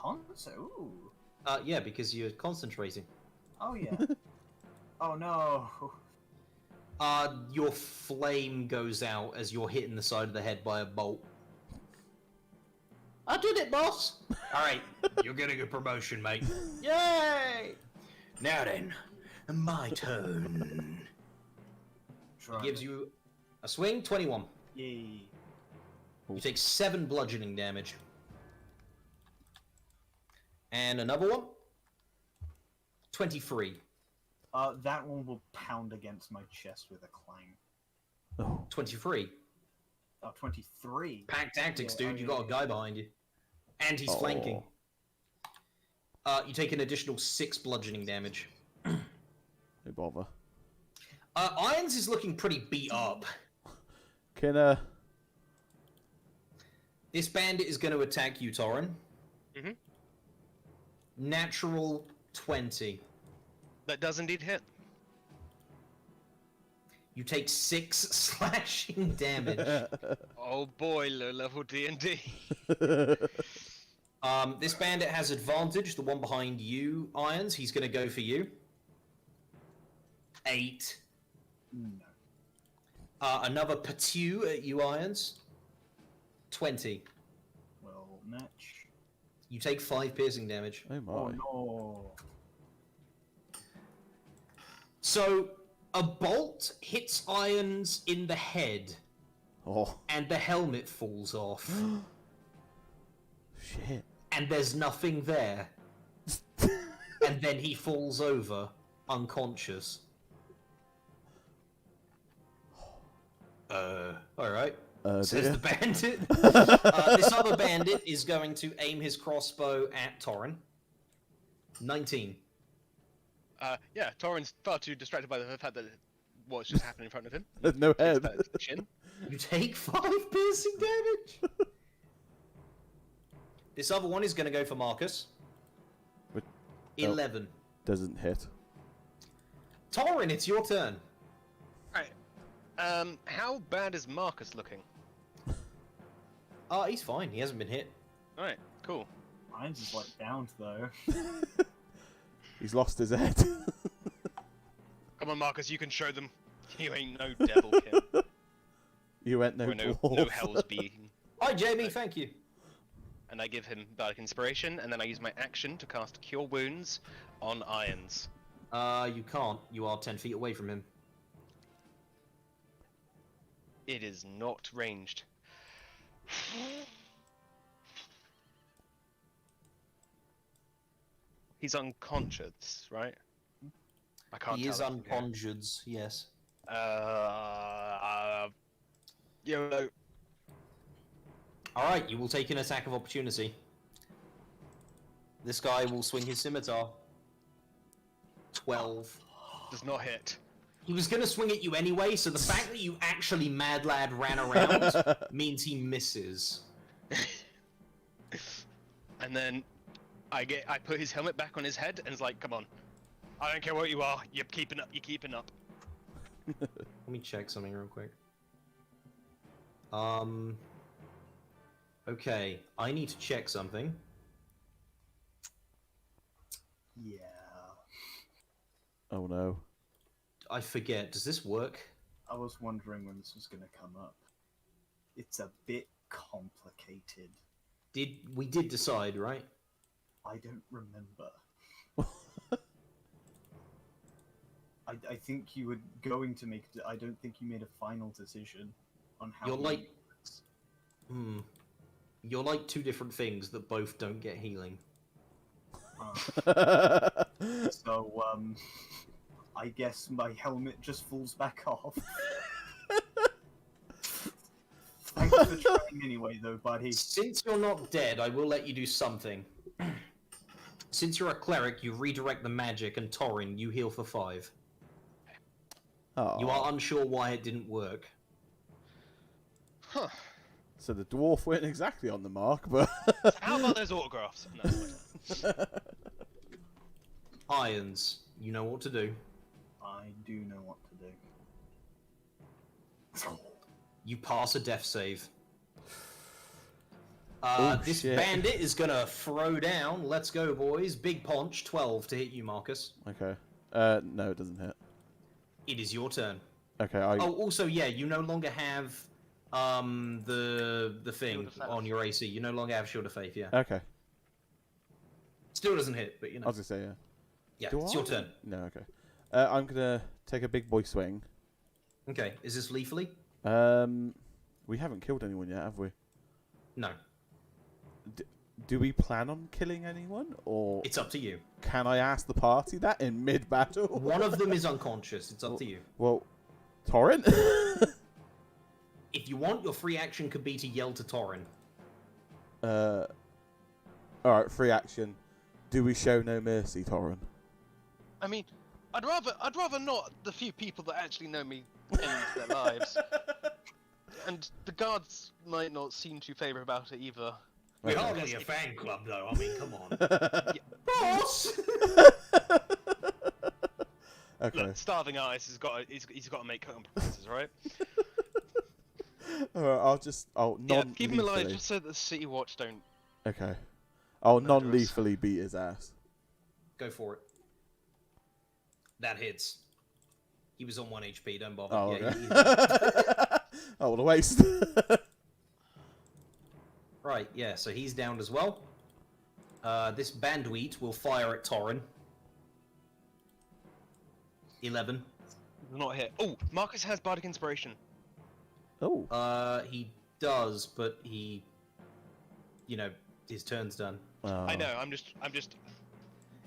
Speaker 4: Ooh.
Speaker 2: Yeah, because you're concentrating.
Speaker 4: Oh, yeah. Oh, no.
Speaker 2: Your flame goes out as you're hitting the side of the head by a bolt. I did it, boss! Alright, you're getting a promotion, mate. Yay! Now then, my turn.
Speaker 4: Try.
Speaker 2: Gives you a swing, 21.
Speaker 4: Yay.
Speaker 2: You take 7 bludgeoning damage. And another one. 23.
Speaker 4: That one will pound against my chest with a clang.
Speaker 1: Oh.
Speaker 2: 23.
Speaker 4: 23.
Speaker 2: Pack tactics,
Speaker 4: Yeah,
Speaker 2: dude.
Speaker 4: oh,
Speaker 2: You
Speaker 4: yeah,
Speaker 2: got a guy behind you. And he's flanking. You take an additional 6 bludgeoning damage.
Speaker 1: No bother.
Speaker 2: Irons is looking pretty beat up.
Speaker 1: Can
Speaker 2: This bandit is going to attack you, Torrin.
Speaker 3: Mhm.
Speaker 2: Natural 20.
Speaker 3: That does indeed hit.
Speaker 2: You take 6 slashing damage.
Speaker 3: Oh boy, low-level D&D.
Speaker 2: This bandit has advantage. The one behind you, Irons, he's going to go for you. 8.
Speaker 4: No.
Speaker 2: Another Patu at you, Irons. 20.
Speaker 4: Well, match.
Speaker 2: You take 5 piercing damage.
Speaker 1: oh my.
Speaker 4: Oh, no.
Speaker 2: So, a bolt hits Irons in the head,
Speaker 1: Oh
Speaker 2: and the helmet falls off,
Speaker 1: shit.
Speaker 2: and there's nothing there. And then he falls over, unconscious. Alright. Says
Speaker 1: Dear.
Speaker 2: the bandit. This other bandit is going to aim his crossbow at Torrin. 19.
Speaker 3: Yeah, Torrin's far too distracted by the fact that what's just happened in front of him.
Speaker 1: There's no
Speaker 3: Takes
Speaker 1: head.
Speaker 3: that to the chin.
Speaker 2: You take 5 piercing damage? This other one is going to go for Marcus.
Speaker 1: But-
Speaker 2: 11.
Speaker 1: Doesn't hit.
Speaker 2: Torrin, it's your turn.
Speaker 3: Right. How bad is Marcus looking?
Speaker 2: He's fine. He hasn't been hit.
Speaker 3: Alright, cool.
Speaker 4: Mine's just like downed though.
Speaker 1: He's lost his head.
Speaker 3: Come on, Marcus, you can show them. You ain't no devil, kid.
Speaker 1: You ain't no
Speaker 3: Or no
Speaker 1: dwarf.
Speaker 3: hell's being.
Speaker 2: Hi, Jamie. Thank you.
Speaker 3: And I give him Bardic Inspiration, and then I use my action to cast Cure Wounds on Irons.
Speaker 2: You can't. You are 10 feet away from him.
Speaker 3: It is not ranged. He's unconscious, right? I can't
Speaker 2: He
Speaker 3: tell.
Speaker 2: is unconscious, yes.
Speaker 3: YOLO.
Speaker 2: Alright, you will take an attack of opportunity. This guy will swing his scimitar. 12.
Speaker 3: Does not hit.
Speaker 2: He was gonna swing at you anyway, so the fact that you actually mad lad ran around means he misses.
Speaker 3: And then I put his helmet back on his head and it's like, come on. I don't care what you are, you're keeping up.
Speaker 2: Let me check something real quick. Okay, I need to check something.
Speaker 4: Yeah.
Speaker 1: Oh no.
Speaker 2: I forget, does this work?
Speaker 4: I was wondering when this was going to come up. It's a bit complicated.
Speaker 2: We did decide, right?
Speaker 4: I don't remember. I think you were going to make. I don't think you made a final decision on how.
Speaker 2: You're
Speaker 4: you-
Speaker 2: like... You're like two different things that both don't get healing.
Speaker 4: So, I guess my helmet just falls back off. Thanks for trying anyway, though, buddy.
Speaker 2: Since you're not dead, I will let you do something. Since you're a cleric, you redirect the magic, and Torin, you heal for 5.
Speaker 1: Oh.
Speaker 2: You are unsure why it didn't work.
Speaker 3: Huh.
Speaker 1: So the dwarf went exactly on the mark, but...
Speaker 3: How about those autographs? No, that's my turn.
Speaker 2: Irons, you know what to do.
Speaker 4: I do know what to do.
Speaker 2: You pass a death save.
Speaker 1: Oh,
Speaker 2: this
Speaker 1: shit.
Speaker 2: bandit is gonna throw down. Let's go, boys. Big punch, 12 to hit you, Marcus.
Speaker 1: Okay. No, it doesn't hit.
Speaker 2: It is your turn.
Speaker 1: Okay,
Speaker 2: Oh, also, yeah, you no longer have the thing
Speaker 3: Shield of Faith.
Speaker 2: on your AC. You no longer have Shield of Faith. Yeah.
Speaker 1: Okay.
Speaker 2: Still doesn't hit, but you
Speaker 1: I
Speaker 2: know.
Speaker 1: was gonna say, yeah.
Speaker 2: Yeah,
Speaker 1: Do
Speaker 2: it's
Speaker 1: I?
Speaker 2: your turn.
Speaker 1: No, okay. I'm gonna take a big boy swing.
Speaker 2: Okay, is this lethally?
Speaker 1: We haven't killed anyone yet, have we?
Speaker 2: No.
Speaker 1: Do we plan on killing anyone, or
Speaker 2: It's up to you.
Speaker 1: can I ask the party that in mid-battle?
Speaker 2: One of them is unconscious. It's up to you.
Speaker 1: Well, Torrent?
Speaker 2: If you want, your free action could be to yell to Torin.
Speaker 1: Alright, free action. Do we show no mercy, Torrent?
Speaker 3: I mean, I'd rather not the few people that actually know me end their lives. And the guards might not seem too favourable about it either.
Speaker 2: We're
Speaker 1: Okay.
Speaker 2: hardly a fan club, though. I mean, come on. Boss!
Speaker 1: Okay.
Speaker 3: Look, starving artist he's got to make compromises, right?
Speaker 1: Alright, I'll
Speaker 3: Yeah, keep him alive
Speaker 1: non-lethally.
Speaker 3: just so that the City Watch don't.
Speaker 1: Okay. I'll
Speaker 3: Murderous.
Speaker 1: non-lethally beat his ass.
Speaker 2: Go for it. That hits. He was on 1 HP, don't bother.
Speaker 1: Oh,
Speaker 2: Yeah,
Speaker 1: okay. Oh, what a waste.
Speaker 2: Right, yeah, so he's downed as well. This bandweed will fire at Torin. 11.
Speaker 3: Not hit. Oh, Marcus has Bardic Inspiration.
Speaker 1: Oh.
Speaker 2: He does, but he... You know, his turn's done.
Speaker 3: I know. I'm just.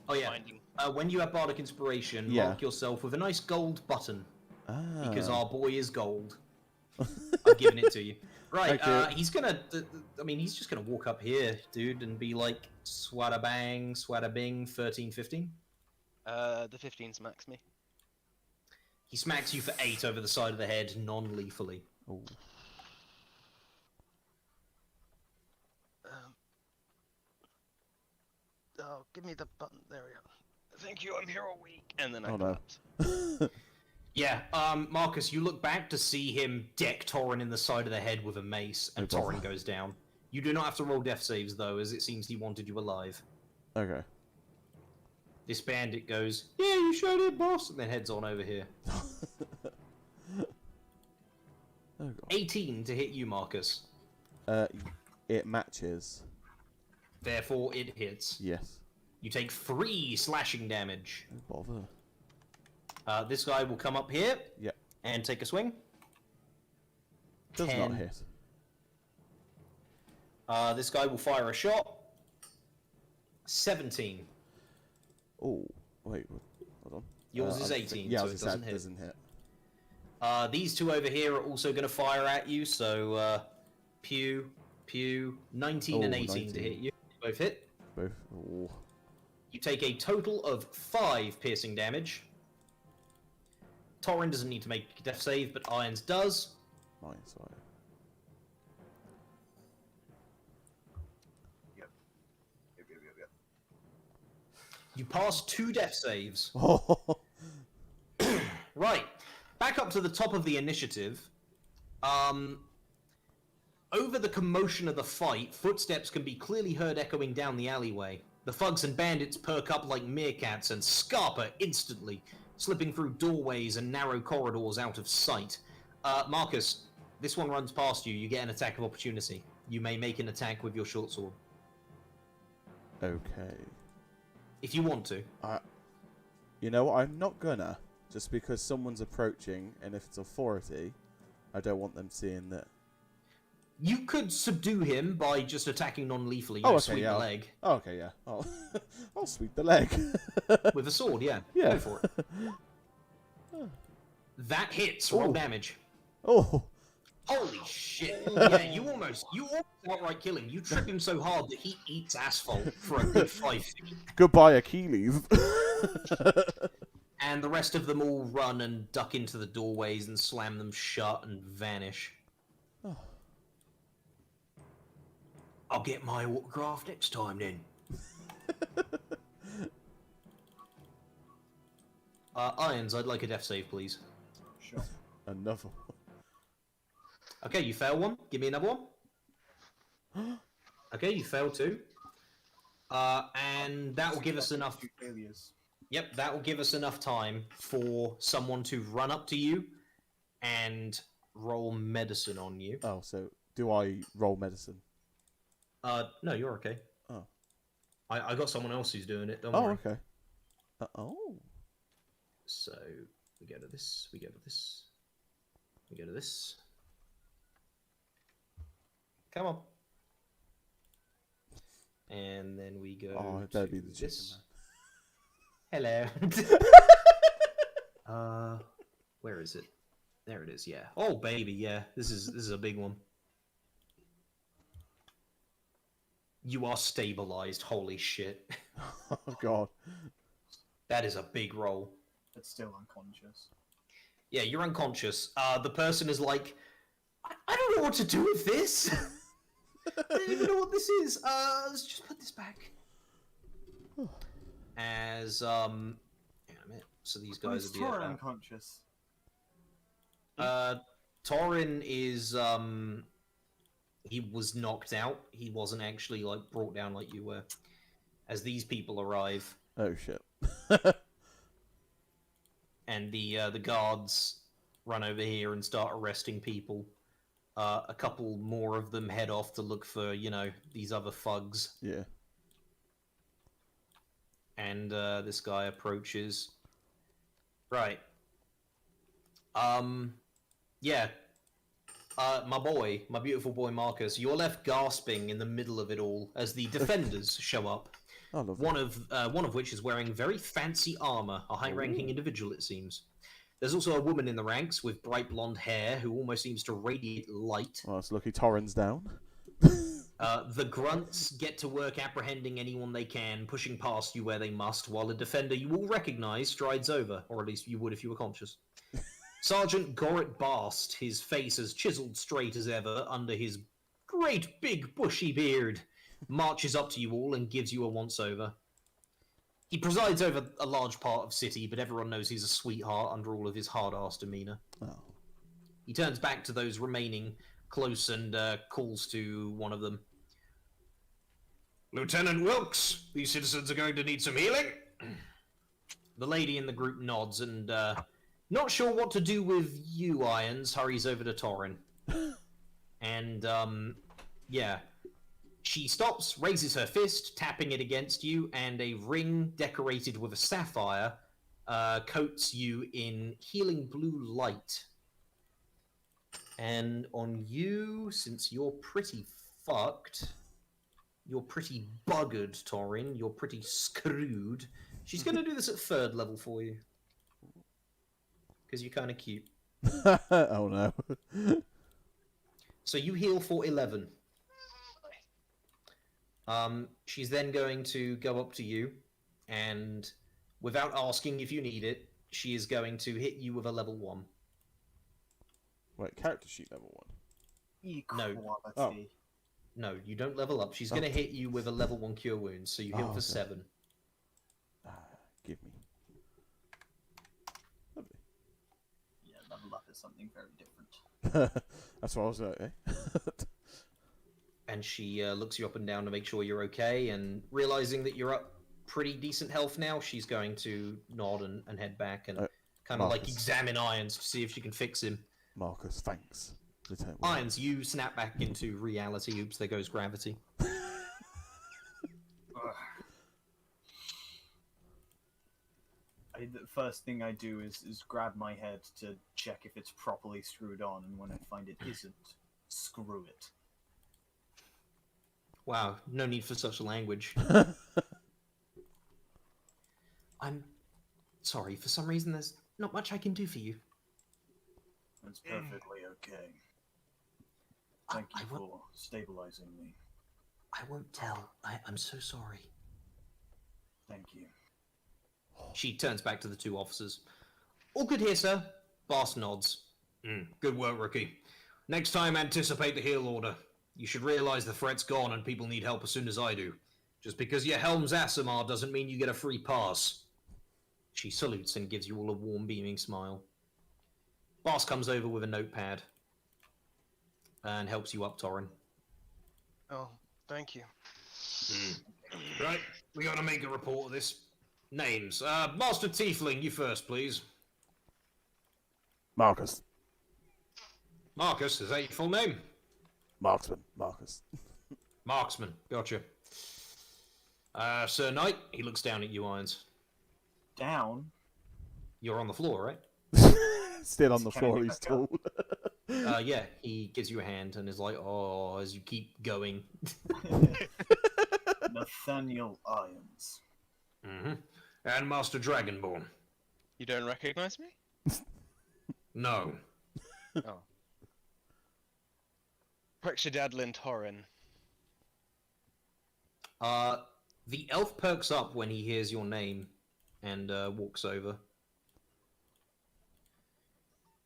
Speaker 2: Oh, yeah.
Speaker 3: Finding.
Speaker 2: When you have Bardic Inspiration,
Speaker 1: Yeah.
Speaker 2: mark yourself with a nice gold button.
Speaker 1: Ah.
Speaker 2: Because our boy is gold. I've given it to you. Right,
Speaker 1: Thank you.
Speaker 2: he's gonna... I mean, he's just gonna walk up here, dude, and be like, swada bang, swada bing, 13, 15.
Speaker 3: The 15 smacks me.
Speaker 2: He smacks you for 8 over the side of the head, non-lethally.
Speaker 1: Oh.
Speaker 3: Oh, give me the button. There we go. Thank you. I'm here all week. And then I
Speaker 1: Oh, no.
Speaker 3: collapse.
Speaker 2: Yeah, Marcus, you look back to see him deck Torin in the side of the head with a mace, and
Speaker 1: No problem.
Speaker 2: Torin goes down. You do not have to roll death saves, though, as it seems he wanted you alive.
Speaker 1: Okay.
Speaker 2: This bandit goes, yeah, you showed it, boss, and then heads on over here.
Speaker 1: Oh, God.
Speaker 2: 18 to hit you, Marcus.
Speaker 1: It matches.
Speaker 2: Therefore, it hits.
Speaker 1: Yes.
Speaker 2: You take 3 slashing damage.
Speaker 1: No bother.
Speaker 2: This guy will come up here
Speaker 1: Yep.
Speaker 2: and take a swing.
Speaker 1: Does
Speaker 2: 10.
Speaker 1: not hit.
Speaker 2: This guy will fire a shot. 17.
Speaker 1: Oh, wait. Hold on.
Speaker 2: Yours is
Speaker 1: I
Speaker 2: 18,
Speaker 1: think- yeah,
Speaker 2: so
Speaker 1: I
Speaker 2: it
Speaker 1: was
Speaker 2: doesn't
Speaker 1: gonna
Speaker 2: hit.
Speaker 1: say, doesn't hit.
Speaker 2: These two over here are also going to fire at you, so pew, 19 and
Speaker 1: Oh,
Speaker 2: 18 to
Speaker 1: 19.
Speaker 2: hit you. Both hit.
Speaker 1: Both. Oh.
Speaker 2: You take a total of 5 piercing damage. Torin doesn't need to make a death save, but Irons does.
Speaker 1: Nice, sorry.
Speaker 4: Yep.
Speaker 2: You pass 2 death saves.
Speaker 1: Oh,
Speaker 2: Right. Back up to the top of the initiative. Over the commotion of the fight, footsteps can be clearly heard echoing down the alleyway. The thugs and bandits perk up like meerkats and scarper instantly, slipping through doorways and narrow corridors out of sight. Marcus, this one runs past you. You get an attack of opportunity. You may make an attack with your short sword.
Speaker 1: okay.
Speaker 2: If you want to.
Speaker 1: You know what? I'm not gonna. Just because someone's approaching, and if it's authority, I don't want them seeing that.
Speaker 2: You could subdue him by just attacking non-lethally.
Speaker 1: Oh, okay,
Speaker 2: sweep
Speaker 1: yeah.
Speaker 2: the leg.
Speaker 1: Oh, okay, yeah. I'll sweep the leg.
Speaker 2: With a sword, yeah.
Speaker 1: Yeah.
Speaker 2: Go for it. That hits. Roll
Speaker 1: Ooh.
Speaker 2: damage.
Speaker 1: Oh,
Speaker 2: Holy shit. Yeah, you almost outright kill him. You trip him so hard that he eats asphalt for a good 5 feet.
Speaker 1: goodbye, Achilles.
Speaker 2: And the rest of them all run and duck into the doorways and slam them shut and vanish.
Speaker 1: Oh.
Speaker 2: I'll get my autograph next time then. Irons, I'd like a death save, please.
Speaker 4: Sure.
Speaker 1: Another one.
Speaker 2: Okay, you fail one. Give me another one. Okay, you fail 2. And that will give us enough...
Speaker 4: Two failures.
Speaker 2: Yep, that will give us enough time for someone to run up to you and roll medicine on you.
Speaker 1: Oh, so do I roll medicine?
Speaker 2: No, you're okay.
Speaker 1: Oh.
Speaker 2: I got someone else who's doing it, don't
Speaker 1: Oh,
Speaker 2: worry.
Speaker 1: okay. Oh.
Speaker 2: So, we go to this, we go to this, we go to this. Come on. And then we go
Speaker 1: Oh, it better be
Speaker 2: to
Speaker 1: the chicken
Speaker 2: this.
Speaker 1: man.
Speaker 2: Hello. Where is it? There it is, yeah. Oh, baby, yeah. This is a big one. You are stabilized, holy shit.
Speaker 1: Oh, God.
Speaker 2: That is a big roll.
Speaker 4: But still unconscious.
Speaker 2: Yeah, you're unconscious. The person is like, I don't know what to do with this. I don't even know what this is. Let's just put this back. As, hang on a minute. So these
Speaker 4: Why
Speaker 2: guys
Speaker 4: is
Speaker 2: will be...
Speaker 4: Tora unconscious?
Speaker 2: Torin is, he was knocked out. He wasn't actually, like, brought down like you were. As these people arrive,
Speaker 1: Oh, shit.
Speaker 2: and the guards run over here and start arresting people. A couple more of them head off to look for, you know, these other thugs.
Speaker 1: Yeah.
Speaker 2: And this guy approaches. Right. Yeah. My beautiful boy Marcus, you're left gasping in the middle of it all as the defenders show up.
Speaker 1: I love
Speaker 2: One of which is wearing very fancy armor, a high-ranking individual, it seems. There's also a woman in the ranks with bright blonde hair who almost seems to radiate light.
Speaker 1: Well, it's lucky Torrin's down.
Speaker 2: The grunts get to work apprehending anyone they can, pushing past you where they must, while a defender you will recognize strides over, or at least you would if you were conscious. Sergeant Gorrit Bast, his face as chiseled straight as ever under his great big bushy beard, marches up to you all and gives you a once-over. He presides over a large part of city, but everyone knows he's a sweetheart under all of his hard-ass demeanor.
Speaker 1: Oh.
Speaker 2: He turns back to those remaining close and calls to one of them. Lieutenant Wilkes, these citizens are going to need some healing. The lady in the group nods and, not sure what to do with you, Irons, hurries over to Torin. And, yeah. She stops, raises her fist, tapping it against you, and a ring decorated with a sapphire coats you in healing blue light. And on you, since you're pretty fucked, you're pretty buggered, Torin, you're pretty screwed, she's going to do this at 3rd level for you. Because you're kind of cute.
Speaker 1: Oh, no.
Speaker 2: So you heal for 11. She's then going to go up to you and without asking if you need it, she is going to hit you with a level 1.
Speaker 1: Wait, character sheet level 1.
Speaker 2: No.
Speaker 4: Equality.
Speaker 2: No, you don't level up. She's
Speaker 1: Oh.
Speaker 2: going to hit you with a level 1 cure wounds, so you hit
Speaker 1: Oh,
Speaker 2: with a
Speaker 1: okay.
Speaker 2: 7.
Speaker 1: Give me. Lovely.
Speaker 4: Yeah, level up is something very different.
Speaker 1: That's what I was like, eh?
Speaker 2: And she looks you up and down to make sure you're okay, and realizing that you're up pretty decent health now, she's going to nod and head back and kind of like
Speaker 1: Marcus.
Speaker 2: examine Irons to see if she can fix him.
Speaker 1: Marcus, thanks. Lieutenant
Speaker 2: Irons, you snap back into reality. Oops, there goes gravity.
Speaker 4: Ugh. The first thing I do is grab my head to check if it's properly screwed on, and when I find it isn't, screw it.
Speaker 2: Wow, no need for such language. I'm sorry, for some reason there's not much I can do for you.
Speaker 4: It's perfectly okay.
Speaker 2: I-
Speaker 4: Thank you
Speaker 2: I won't-
Speaker 4: for stabilizing me.
Speaker 2: I won't tell. I'm so sorry.
Speaker 4: Thank you.
Speaker 2: She turns back to the 2 officers. All good here, sir. Boss nods. Good work, rookie. Next time, anticipate the heal order. You should realize the threat's gone and people need help as soon as I do. Just because you're Helm's Asimar doesn't mean you get a free pass. She salutes and gives you all a warm, beaming smile. Boss comes over with a notepad and helps you up, Torrin.
Speaker 3: Oh, thank you.
Speaker 2: Right, we gotta make a report of this. Names. Master Tiefling, you first, please.
Speaker 1: Marcus.
Speaker 2: Marcus, is that your full name?
Speaker 1: Marksman. Marcus.
Speaker 2: Marksman, gotcha. Sir Knight, he looks down at you, Irons.
Speaker 4: Down?
Speaker 2: You're on the floor, right?
Speaker 1: Still on the
Speaker 4: Can I
Speaker 1: floor,
Speaker 4: get
Speaker 1: he's
Speaker 4: back up?
Speaker 1: tall.
Speaker 2: Yeah, he gives you a hand and is like, oh, as you keep going.
Speaker 4: Nathaniel Irons.
Speaker 2: And Master Dragonborn.
Speaker 3: You don't recognize me?
Speaker 2: No.
Speaker 3: Oh. Prexidadlin Torrin.
Speaker 2: The elf perks up when he hears your name and walks over.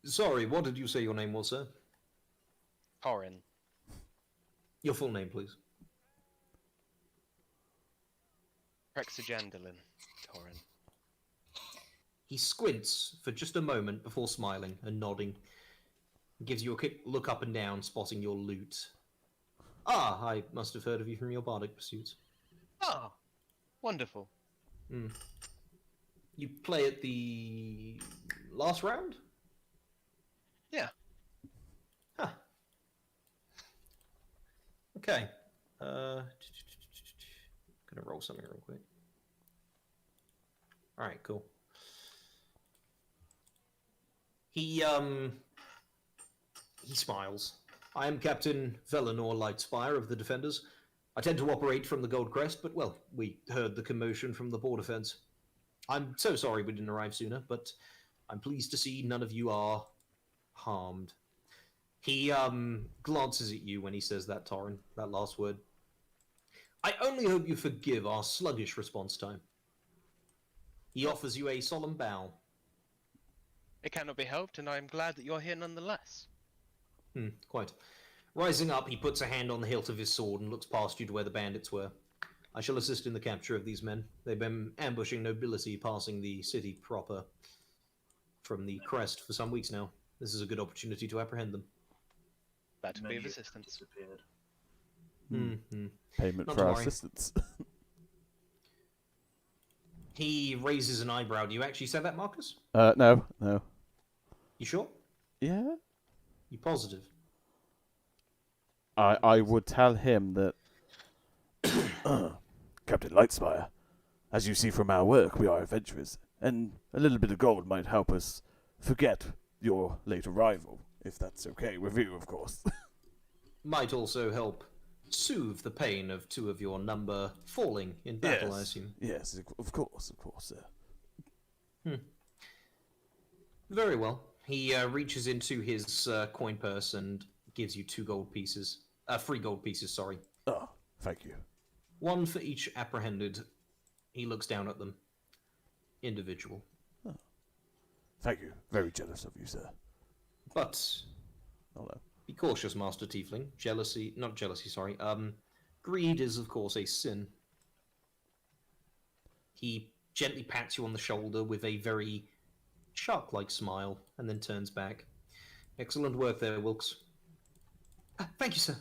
Speaker 2: Sorry, what did you say your name was, sir?
Speaker 3: Torrin.
Speaker 2: Your full name, please.
Speaker 3: Prexidadlin Torrin.
Speaker 2: He squints for just a moment before smiling and nodding. Gives you a quick look up and down, spotting your loot. Ah, I must have heard of you from your bardic pursuits.
Speaker 3: Ah, wonderful.
Speaker 2: You play at the last round?
Speaker 3: Yeah.
Speaker 2: Huh. Okay. Gonna roll something real quick. Alright, cool. He smiles. I am Captain Velenor Lightspire of the Defenders. I tend to operate from the Gold Crest, but, well, we heard the commotion from the border fence. I'm so sorry we didn't arrive sooner, but I'm pleased to see none of you are harmed. He glances at you when he says that, Torrin, that last word. I only hope you forgive our sluggish response time. He offers you a solemn bow.
Speaker 3: It cannot be helped, and I am glad that you're here nonetheless.
Speaker 2: Quite. Rising up, he puts a hand on the hilt of his sword and looks past you to where the bandits were. I shall assist in the capture of these men. They've been ambushing nobility passing the city proper from the crest for some weeks now. This is a good opportunity to apprehend them.
Speaker 3: Glad to be of
Speaker 4: Many
Speaker 3: assistance.
Speaker 4: disappeared.
Speaker 1: Payment
Speaker 2: Not
Speaker 1: for
Speaker 2: to
Speaker 1: our
Speaker 2: worry.
Speaker 1: assistance.
Speaker 2: He raises an eyebrow. Do you actually say that, Marcus?
Speaker 1: No.
Speaker 2: You sure?
Speaker 1: Yeah?
Speaker 2: You positive?
Speaker 1: I would tell him that... Captain Lightspire, as you see from our work, we are adventurers, and a little bit of gold might help us forget your late arrival, if that's okay with you, of course.
Speaker 2: Might also help soothe the pain of 2 of your number falling in battle, I assume.
Speaker 1: Yes, of course, sir.
Speaker 2: Very well. He reaches into his coin purse and gives you 2 gold pieces. 3 gold pieces, sorry.
Speaker 1: Oh, thank you.
Speaker 2: 1 for each apprehended He looks down at them. Individual.
Speaker 1: Thank you. Very jealous of you, sir.
Speaker 2: But
Speaker 1: Oh no.
Speaker 2: be cautious, Master Tiefling. Not jealousy, sorry. Greed is, of course, a sin. He gently pats you on the shoulder with a very shark-like smile, and then turns back. Excellent work there, Wilkes. Thank you, sir.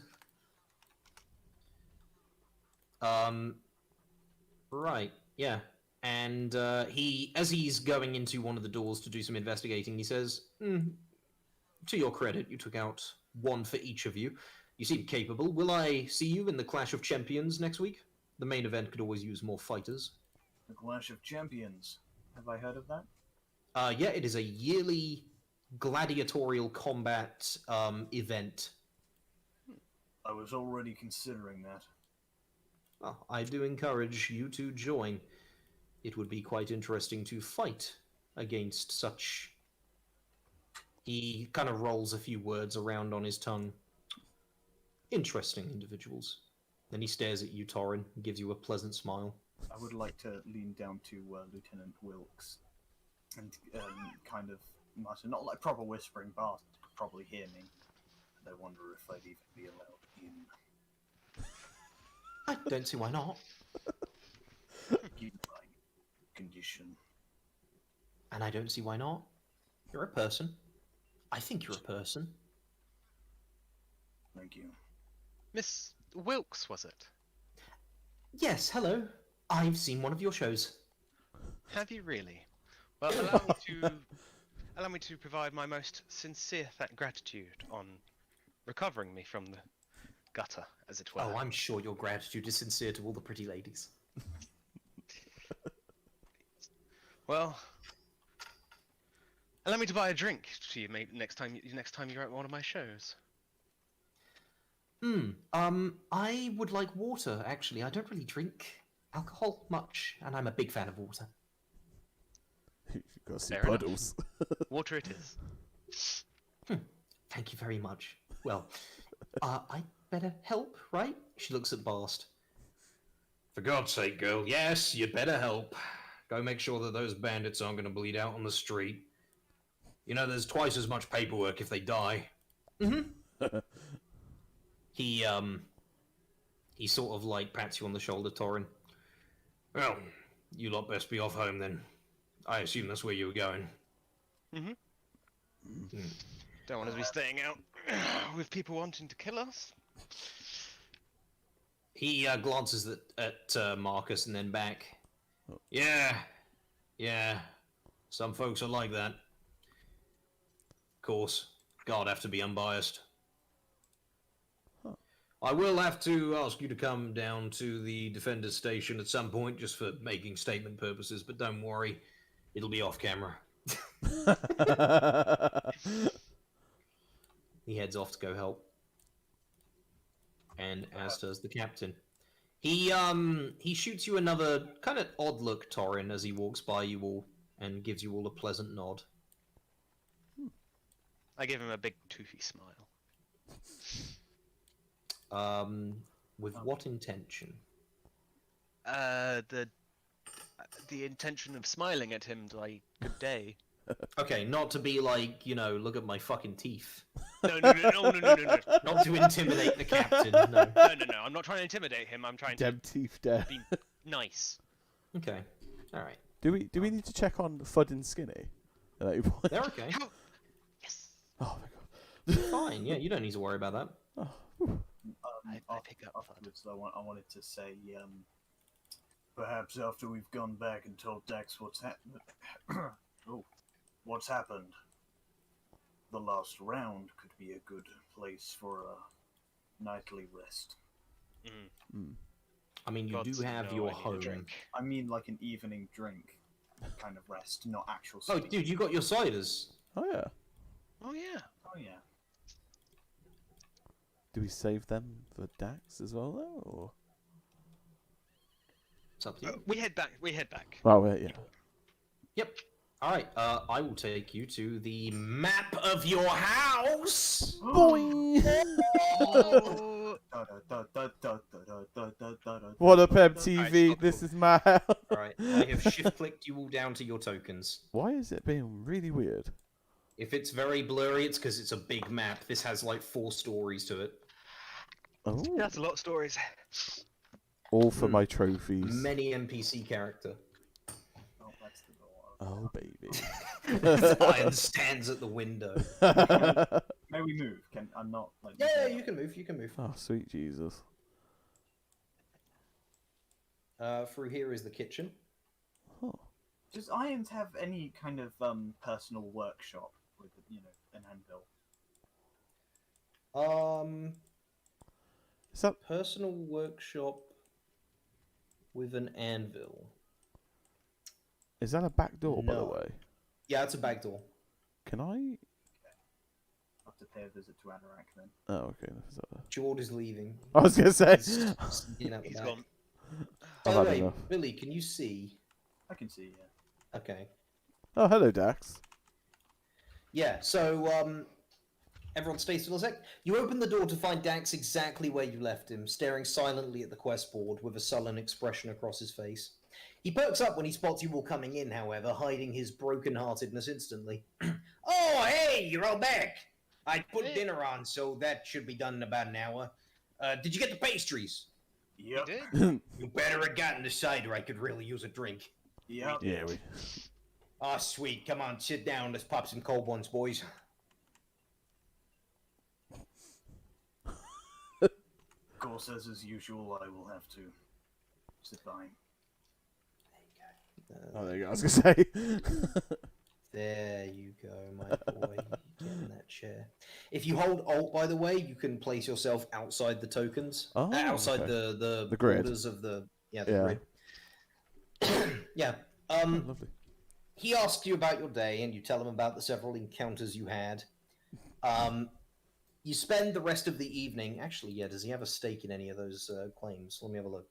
Speaker 2: Right, yeah. And as he's going into one of the doors to do some investigating, he says, to your credit, you took out one for each of you. You seem capable. Will I see you in the Clash of Champions next week? The main event could always use more fighters.
Speaker 4: The Clash of Champions. Have I heard of that?
Speaker 2: Yeah, it is a yearly gladiatorial combat event.
Speaker 4: I was already considering that.
Speaker 2: Well, I do encourage you to join. It would be quite interesting to fight against such... He kind of rolls a few words around on his tongue. Interesting individuals. Then he stares at you, Torin, and gives you a pleasant smile.
Speaker 4: I would like to lean down to Lieutenant Wilkes and kind of mutter, not like proper whispering, Bart could probably hear me. And I wonder if I'd even be allowed in.
Speaker 2: I don't see why not.
Speaker 4: Given my condition.
Speaker 2: And I don't see why not. You're a person. I think you're a person.
Speaker 4: Thank you.
Speaker 3: Miss Wilkes, was it?
Speaker 2: Yes, hello. I've seen one of your shows.
Speaker 3: Have you really? Well, allow me to provide my most sincere gratitude on recovering me from the gutter, as it were.
Speaker 2: Oh, I'm sure your gratitude is sincere to all the pretty ladies.
Speaker 3: Well, allow me to buy a drink to you maybe next time you're at one of my shows.
Speaker 2: I would like water, actually. I don't really drink alcohol much, and I'm a big fan of water.
Speaker 1: You've got to see
Speaker 3: Fair enough.
Speaker 1: puddles.
Speaker 3: Water it is.
Speaker 2: Thank you very much. Well, I better help, right? She looks at Bast. For God's sake, girl, yes, you'd better help. Go make sure that those bandits aren't going to bleed out on the street. You know, there's twice as much paperwork if they die. Mm-hmm. He sort of like pats you on the shoulder, Torin. Well, you lot best be off home then. I assume that's where you were going.
Speaker 3: Mm-hmm. Don't want to be staying out with people wanting to kill us.
Speaker 2: He glances at Marcus and then back.
Speaker 1: Oh.
Speaker 2: Yeah. Some folks are like that. Of course, God have to be unbiased.
Speaker 1: Huh.
Speaker 2: I will have to ask you to come down to the Defender's Station at some point, just for making statement purposes, but don't worry, it'll be off camera. He heads off to go help. And as does the captain. He shoots you another kind of odd look, Torin, as he walks by you all and gives you all a pleasant nod.
Speaker 3: I give him a big toothy smile.
Speaker 2: With what intention?
Speaker 3: The intention of smiling at him like, good day.
Speaker 2: Okay, not to be like, look at my fucking teeth.
Speaker 3: No.
Speaker 2: Not to intimidate the captain, no.
Speaker 3: No. I'm not trying to intimidate him. I'm trying to
Speaker 1: Dem teeth there.
Speaker 3: be nice.
Speaker 2: Okay, alright.
Speaker 1: Do we need to check on Fudd and Skinny?
Speaker 2: They're okay.
Speaker 3: How? Yes.
Speaker 1: Oh my god.
Speaker 2: Fine, yeah, you don't need to worry about that.
Speaker 1: Oh.
Speaker 3: I pick up
Speaker 4: afterwards, though, I wanted to say, perhaps after we've gone back and told Dax what's happened, what's happened, the last round could be a good place for a nightly rest.
Speaker 2: I mean, you
Speaker 3: Gods
Speaker 2: do have
Speaker 3: know
Speaker 2: your
Speaker 3: I need a
Speaker 2: home.
Speaker 3: drink.
Speaker 4: I mean, like an evening drink kind of rest, not actual.
Speaker 2: Oh,
Speaker 4: sleep.
Speaker 2: dude, you got your ciders.
Speaker 1: Oh yeah.
Speaker 3: Oh yeah.
Speaker 4: Oh yeah.
Speaker 1: Do we save them for Dax as well, though? Or?
Speaker 2: It's up to you.
Speaker 3: We head back.
Speaker 1: Well, yeah.
Speaker 2: Yep. Alright, I will take you to the map of your house!
Speaker 1: Boing!
Speaker 3: Oh,
Speaker 1: What up,
Speaker 3: Alright,
Speaker 1: MTV?
Speaker 3: stop
Speaker 1: This
Speaker 3: talking.
Speaker 1: is my house.
Speaker 2: Alright, I have shift-clicked you all down to your tokens.
Speaker 1: Why is it being really weird?
Speaker 2: If it's very blurry, it's because it's a big map. This has like 4 stories to it.
Speaker 1: Oh,
Speaker 3: That's a lot of stories.
Speaker 1: all for my trophies.
Speaker 2: Many NPC character.
Speaker 4: Oh, that's the door.
Speaker 1: Oh, baby.
Speaker 2: Lion stands at the window.
Speaker 4: May we move? I'm not like.
Speaker 2: Yeah, you can move, you can move.
Speaker 1: Oh, sweet Jesus.
Speaker 2: Through here is the kitchen.
Speaker 1: Oh.
Speaker 4: Does Irons have any kind of personal workshop with an anvil?
Speaker 1: Is that...
Speaker 2: Personal workshop with an anvil.
Speaker 1: Is that a back door, by the
Speaker 2: No.
Speaker 1: way?
Speaker 2: Yeah, it's a back door.
Speaker 1: Can I...
Speaker 4: I'll have to pay a visit to Anorak then.
Speaker 1: Oh, okay. Is that a...
Speaker 2: George is leaving.
Speaker 1: I was going to say...
Speaker 2: He's sneaking out the
Speaker 3: He's
Speaker 2: back.
Speaker 3: gone.
Speaker 2: By
Speaker 1: I've
Speaker 2: the
Speaker 1: had
Speaker 2: way,
Speaker 1: enough.
Speaker 2: Billy, can you see?
Speaker 4: I can see, yeah.
Speaker 2: Okay.
Speaker 1: Oh, hello, Dax.
Speaker 2: Yeah, so, everyone stay still a sec. You open the door to find Dax exactly where you left him, staring silently at the quest board with a sullen expression across his face. He perks up when he spots you all coming in, however, hiding his broken-heartedness instantly. Oh, hey, you're all back! I put
Speaker 3: Hey.
Speaker 2: dinner on, so that should be done in about an hour. Did you get the pastries?
Speaker 3: He
Speaker 4: Yep.
Speaker 3: did.
Speaker 2: You better have gotten the cider, I could really use a drink.
Speaker 4: Yep.
Speaker 1: Yeah, we...
Speaker 2: Ah, sweet, come on, sit down, let's pop some cold ones, boys.
Speaker 4: Of course, as usual, I will have to sit by.
Speaker 1: Oh, there you go. I was going to say...
Speaker 2: There you go, my boy. Get in that chair. If you hold Alt, by the way, you can place yourself outside the tokens.
Speaker 1: Oh,
Speaker 2: outside
Speaker 1: okay.
Speaker 2: the
Speaker 1: grid.
Speaker 2: borders of the
Speaker 1: Yeah.
Speaker 2: grid. Yeah.
Speaker 1: Oh, lovely.
Speaker 2: He asks you about your day, and you tell him about the several encounters you had. You spend the rest of the evening. Actually, yeah. Does he have a stake in any of those claims? Let me have a look.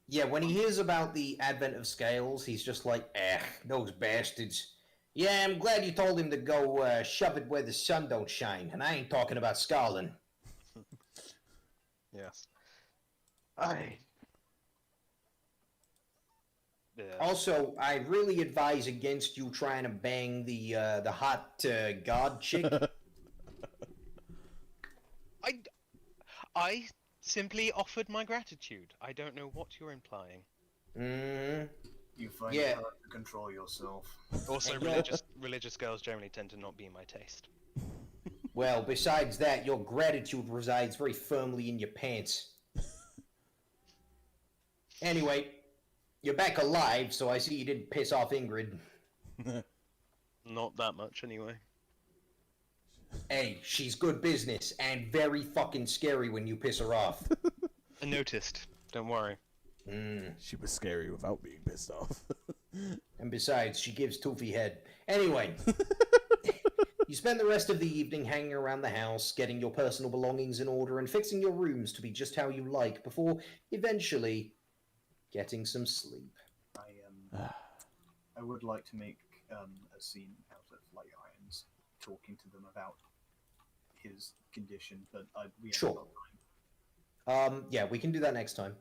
Speaker 2: Yeah, when he hears about the advent of scales, he's just like, those bastards. Yeah, I'm glad you told him to go shove it where the sun don't shine, and I ain't talking about Scotland.
Speaker 3: Yes. Yeah.
Speaker 2: Also, I really advise against you trying to bang the hot god chick.
Speaker 3: I simply offered my gratitude. I don't know what you're implying.
Speaker 4: You find
Speaker 2: Yeah.
Speaker 4: it hard to control yourself.
Speaker 3: Also,
Speaker 2: And you're-
Speaker 3: religious girls generally tend to not be my taste.
Speaker 2: Well, besides that, your gratitude resides very firmly in your pants. Anyway, you're back alive, so I see you didn't piss off Ingrid.
Speaker 3: Not that much, anyway.
Speaker 2: Hey, she's good business, and very fucking scary when you piss her off.
Speaker 3: I noticed. Don't worry.
Speaker 1: She was scary without being pissed off.
Speaker 2: And besides, she gives Toofy head. Anyway, you spend the rest of the evening hanging around the house, getting your personal belongings in order, and fixing your rooms to be just how you like, before eventually getting some sleep.
Speaker 4: I would like to make a scene out of like Irons talking to them about his condition, but we haven't
Speaker 2: Sure.
Speaker 4: got time.
Speaker 2: Yeah, we can do that next time.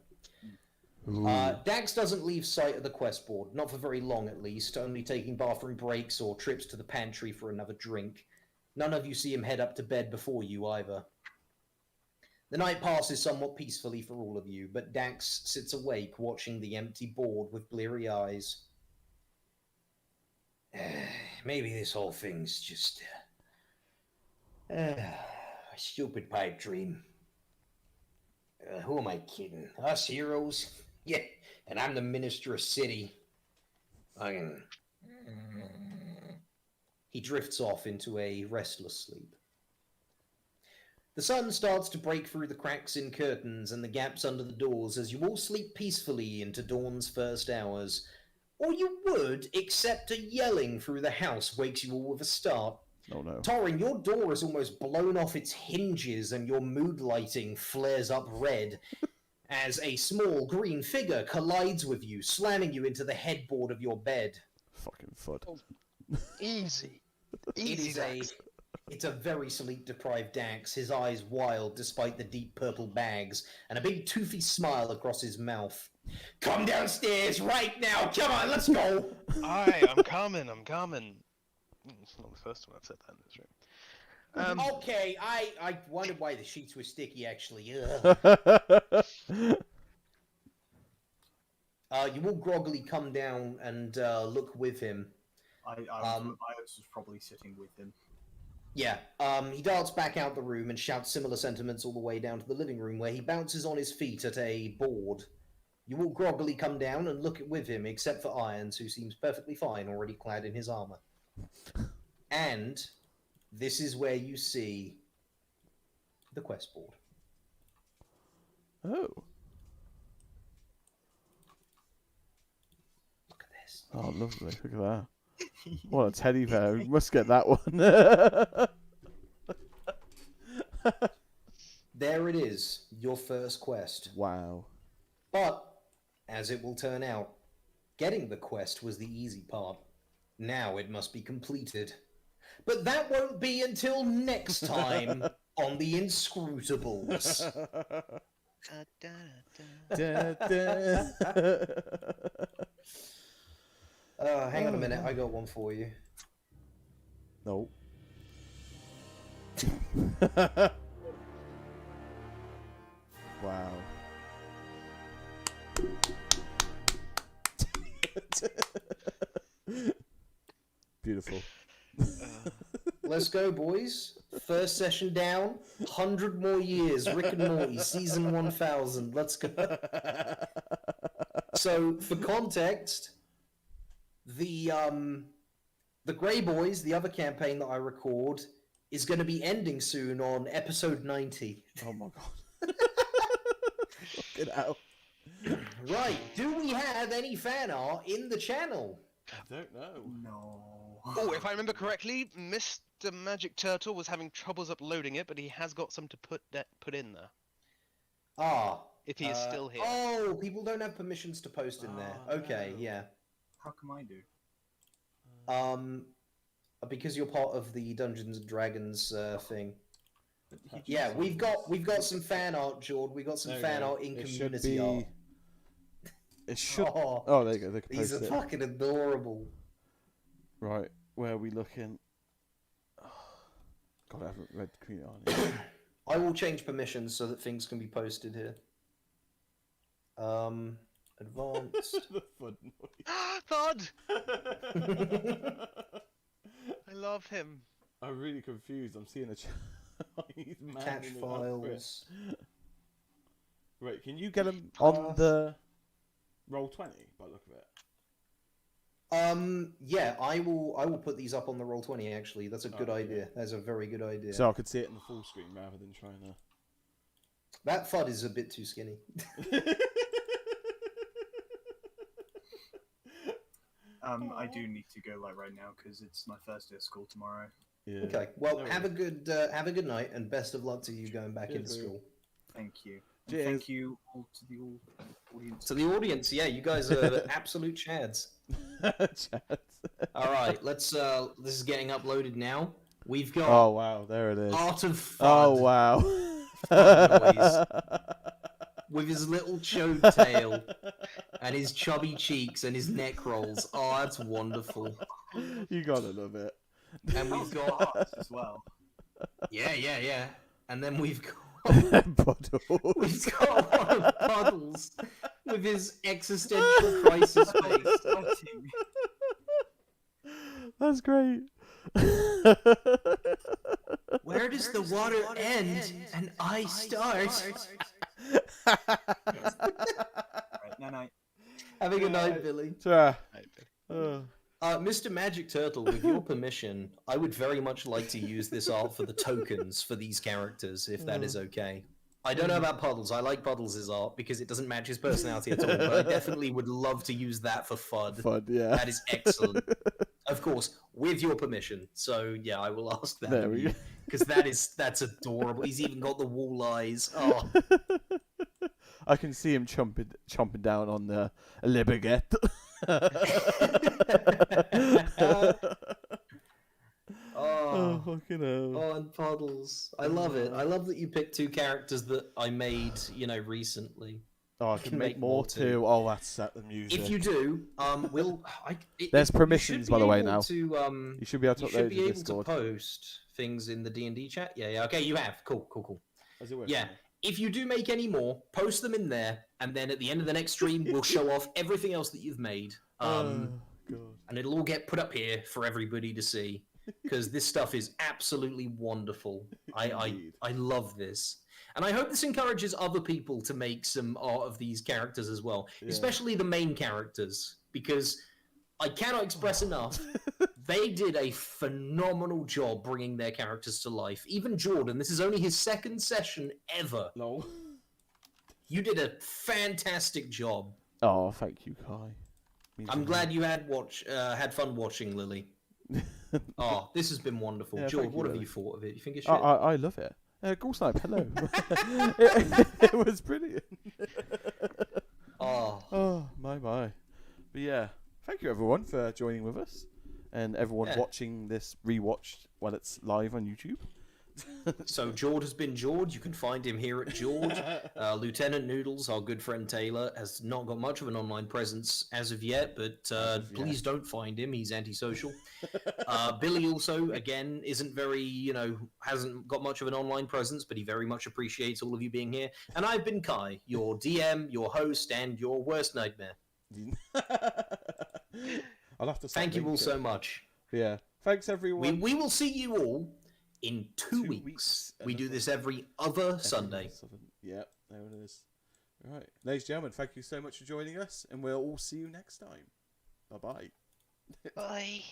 Speaker 2: Dax doesn't leave sight of the quest board, not for very long at least, only taking bathroom breaks or trips to the pantry for another drink. None of you see him head up to bed before you either. The night passes somewhat peacefully for all of you, but Dax sits awake watching the empty board with bleary eyes. Maybe this whole thing's just a stupid pipe dream. Who am I kidding? Us heroes? Yeah, and I'm the Minister of City. He drifts off into a restless sleep. The sun starts to break through the cracks in curtains and the gaps under the doors as you all sleep peacefully into dawn's first hours. Or you would, except a yelling through the house wakes you all with a start.
Speaker 1: Oh no.
Speaker 2: Torin, your door is almost blown off its hinges and your mood lighting flares up red as a small green figure collides with you, slamming you into the headboard of your bed.
Speaker 1: Fucking FUD.
Speaker 3: Easy.
Speaker 2: It is a It's a very sleep-deprived Dax, his eyes wild despite the deep purple bags, and a big toothy smile across his mouth. Come downstairs right now! Come on, let's go!
Speaker 3: Aye, I'm coming. It's not the first time I've said that in this room.
Speaker 2: Okay, I wondered why the sheets were sticky, actually. You will groggily come down and look with him.
Speaker 4: I was probably sitting with him.
Speaker 2: Yeah, he darts back out the room and shouts similar sentiments all the way down to the living room, where he bounces on his feet at a board. You will groggily come down and look with him, except for Irons, who seems perfectly fine, already clad in his armor. And this is where you see the quest board.
Speaker 1: Oh.
Speaker 2: Look at this.
Speaker 1: Oh, lovely. Look at that. What a teddy bear. We must get that one.
Speaker 2: There it is, your first quest.
Speaker 1: Wow.
Speaker 2: But, as it will turn out, getting the quest was the easy part. Now it must be completed. But that won't be until next time on the Inscrutables. Hang on a minute, I got one for you.
Speaker 1: No. Wow. Beautiful.
Speaker 2: Let's go, boys. First session down. 100 more years. Rick and Morty, season 1000. Let's go. So, for context, the Grey Boys, the other campaign that I record, is going to be ending soon on episode 90.
Speaker 1: Oh my god. Get out.
Speaker 2: Right. Do we have any fan art in the channel?
Speaker 1: I don't know.
Speaker 4: No.
Speaker 3: Oh, if I remember correctly, Mr. Magic Turtle was having troubles uploading it, but he has got some to put in there.
Speaker 2: Ah.
Speaker 3: If he is still here.
Speaker 2: Oh, people don't have permissions to post in there. Okay,
Speaker 1: no.
Speaker 2: yeah.
Speaker 4: How come I do?
Speaker 2: Because you're part of the Dungeons and Dragons thing. Yeah, we've got some fan art, Jord. We got some fan art in community art.
Speaker 1: It should.
Speaker 2: Oh,
Speaker 1: Oh, there you go. They can
Speaker 2: these
Speaker 1: post
Speaker 2: are
Speaker 1: it.
Speaker 2: fucking adorable.
Speaker 1: Right, where are we looking? Oh, God, I haven't read Community Art yet.
Speaker 2: I will change permissions so that things can be posted here. Advanced.
Speaker 1: The fun noise.
Speaker 3: Thud! I love him.
Speaker 1: I'm really confused. I'm seeing a Chinese man
Speaker 2: Attach
Speaker 1: in an
Speaker 2: files.
Speaker 1: outfit. Right, can you get him on the Roll20 by the look of it?
Speaker 2: Yeah, I will put these up on the Roll20 actually. That's a good idea. That's a very good idea.
Speaker 1: So I could see it in the full screen rather than trying to...
Speaker 2: That FUD is a bit too skinny.
Speaker 4: I do need to go right now because it's my first day of school tomorrow.
Speaker 1: Yeah.
Speaker 2: Okay. Well,
Speaker 1: No
Speaker 2: have a good night and best of luck to you going back into
Speaker 1: Cheers,
Speaker 2: school.
Speaker 4: Thank you. And
Speaker 1: Cheers.
Speaker 4: thank you all to the audience.
Speaker 2: To the audience, yeah, you guys are absolute chads.
Speaker 1: Chat.
Speaker 2: All right, let's. This is getting uploaded now. We've got
Speaker 1: Oh, wow. There it is.
Speaker 2: Art of Fud
Speaker 1: Oh, wow.
Speaker 2: noise with his little chode tail and his chubby cheeks and his neck rolls. Oh, that's wonderful.
Speaker 1: You gotta love it.
Speaker 2: And we've got
Speaker 4: Art as well.
Speaker 2: yeah. And then we've got
Speaker 1: Puddles.
Speaker 2: we've got one of Puddles with his existential crisis face.
Speaker 4: Exciting.
Speaker 1: That's great.
Speaker 2: Where does the water end and I start?
Speaker 4: Right, night.
Speaker 2: Have a good night, Billy.
Speaker 1: Ta.
Speaker 2: Mr. Magic Turtle, with your permission, I would very much like to use this art for the tokens for these characters, if that is okay. I don't know about Puddles. I like Puddles' art because it doesn't match his personality at all, but I definitely would love to use that for FUD.
Speaker 1: Fun, yeah.
Speaker 2: That is excellent. Of course, with your permission. So, yeah, I will ask that
Speaker 1: There
Speaker 2: of
Speaker 1: we
Speaker 2: you.
Speaker 1: go.
Speaker 2: Because that's adorable. He's even got the wall eyes. Oh,
Speaker 1: I can see him chomping down on the Libbaget.
Speaker 2: oh.
Speaker 1: Fucking hell.
Speaker 2: Noodles. I love it. I love that you picked two characters that I made, recently.
Speaker 1: Oh, I can make more too. Oh, that's set the music.
Speaker 2: If you do,
Speaker 1: There's
Speaker 2: you
Speaker 1: permissions,
Speaker 2: should
Speaker 1: by
Speaker 2: be
Speaker 1: the way,
Speaker 2: able
Speaker 1: now.
Speaker 2: To,
Speaker 1: You should be able to
Speaker 2: you
Speaker 1: upload
Speaker 2: should be
Speaker 1: to
Speaker 2: able
Speaker 1: Discord.
Speaker 2: to post things in the D&D chat. Yeah. Okay, you have. Cool.
Speaker 1: Is it working?
Speaker 2: Yeah. If you do make any more, post them in there, and then at the end of the next stream, we'll show off everything else that you've made.
Speaker 1: God.
Speaker 2: And it'll all get put up here for everybody to see, because this stuff is absolutely wonderful. I love this. And I hope this encourages other people to make some art of these characters as well, especially the main characters, because I cannot express enough. They did a phenomenal job bringing their characters to life. Even Jordan, this is only his second session ever.
Speaker 1: No.
Speaker 2: You did a fantastic job.
Speaker 1: Oh, thank you, Kai.
Speaker 2: I'm glad you had fun watching, Lily. Oh, this has been wonderful.
Speaker 1: Yeah,
Speaker 2: George,
Speaker 1: thank you,
Speaker 2: what have
Speaker 1: Lily.
Speaker 2: you thought of it? You think it's shit?
Speaker 1: I love it. Ghoul Snipe, hello. it was brilliant.
Speaker 2: Oh,
Speaker 1: my. But yeah, thank you everyone for joining with us, and everyone watching this rewatched while it's live on YouTube.
Speaker 2: So George has been George. You can find him here at George. Lieutenant Noodles, our good friend Taylor, has not got much of an online presence as of yet, but please don't find him. He's antisocial. Billy also, again, isn't very, hasn't got much of an online presence, but he very much appreciates all of you being here. And I've been Kai, your DM, your host, and your worst nightmare.
Speaker 1: I'll have to
Speaker 2: Thank you all so much.
Speaker 1: Yeah. Thanks everyone.
Speaker 2: We will see you all in 2 weeks. We do this every other Sunday.
Speaker 1: Yeah, there it is. All right. Ladies and gentlemen, thank you so much for joining us, and we'll all see you next time. Bye-bye.
Speaker 3: Bye.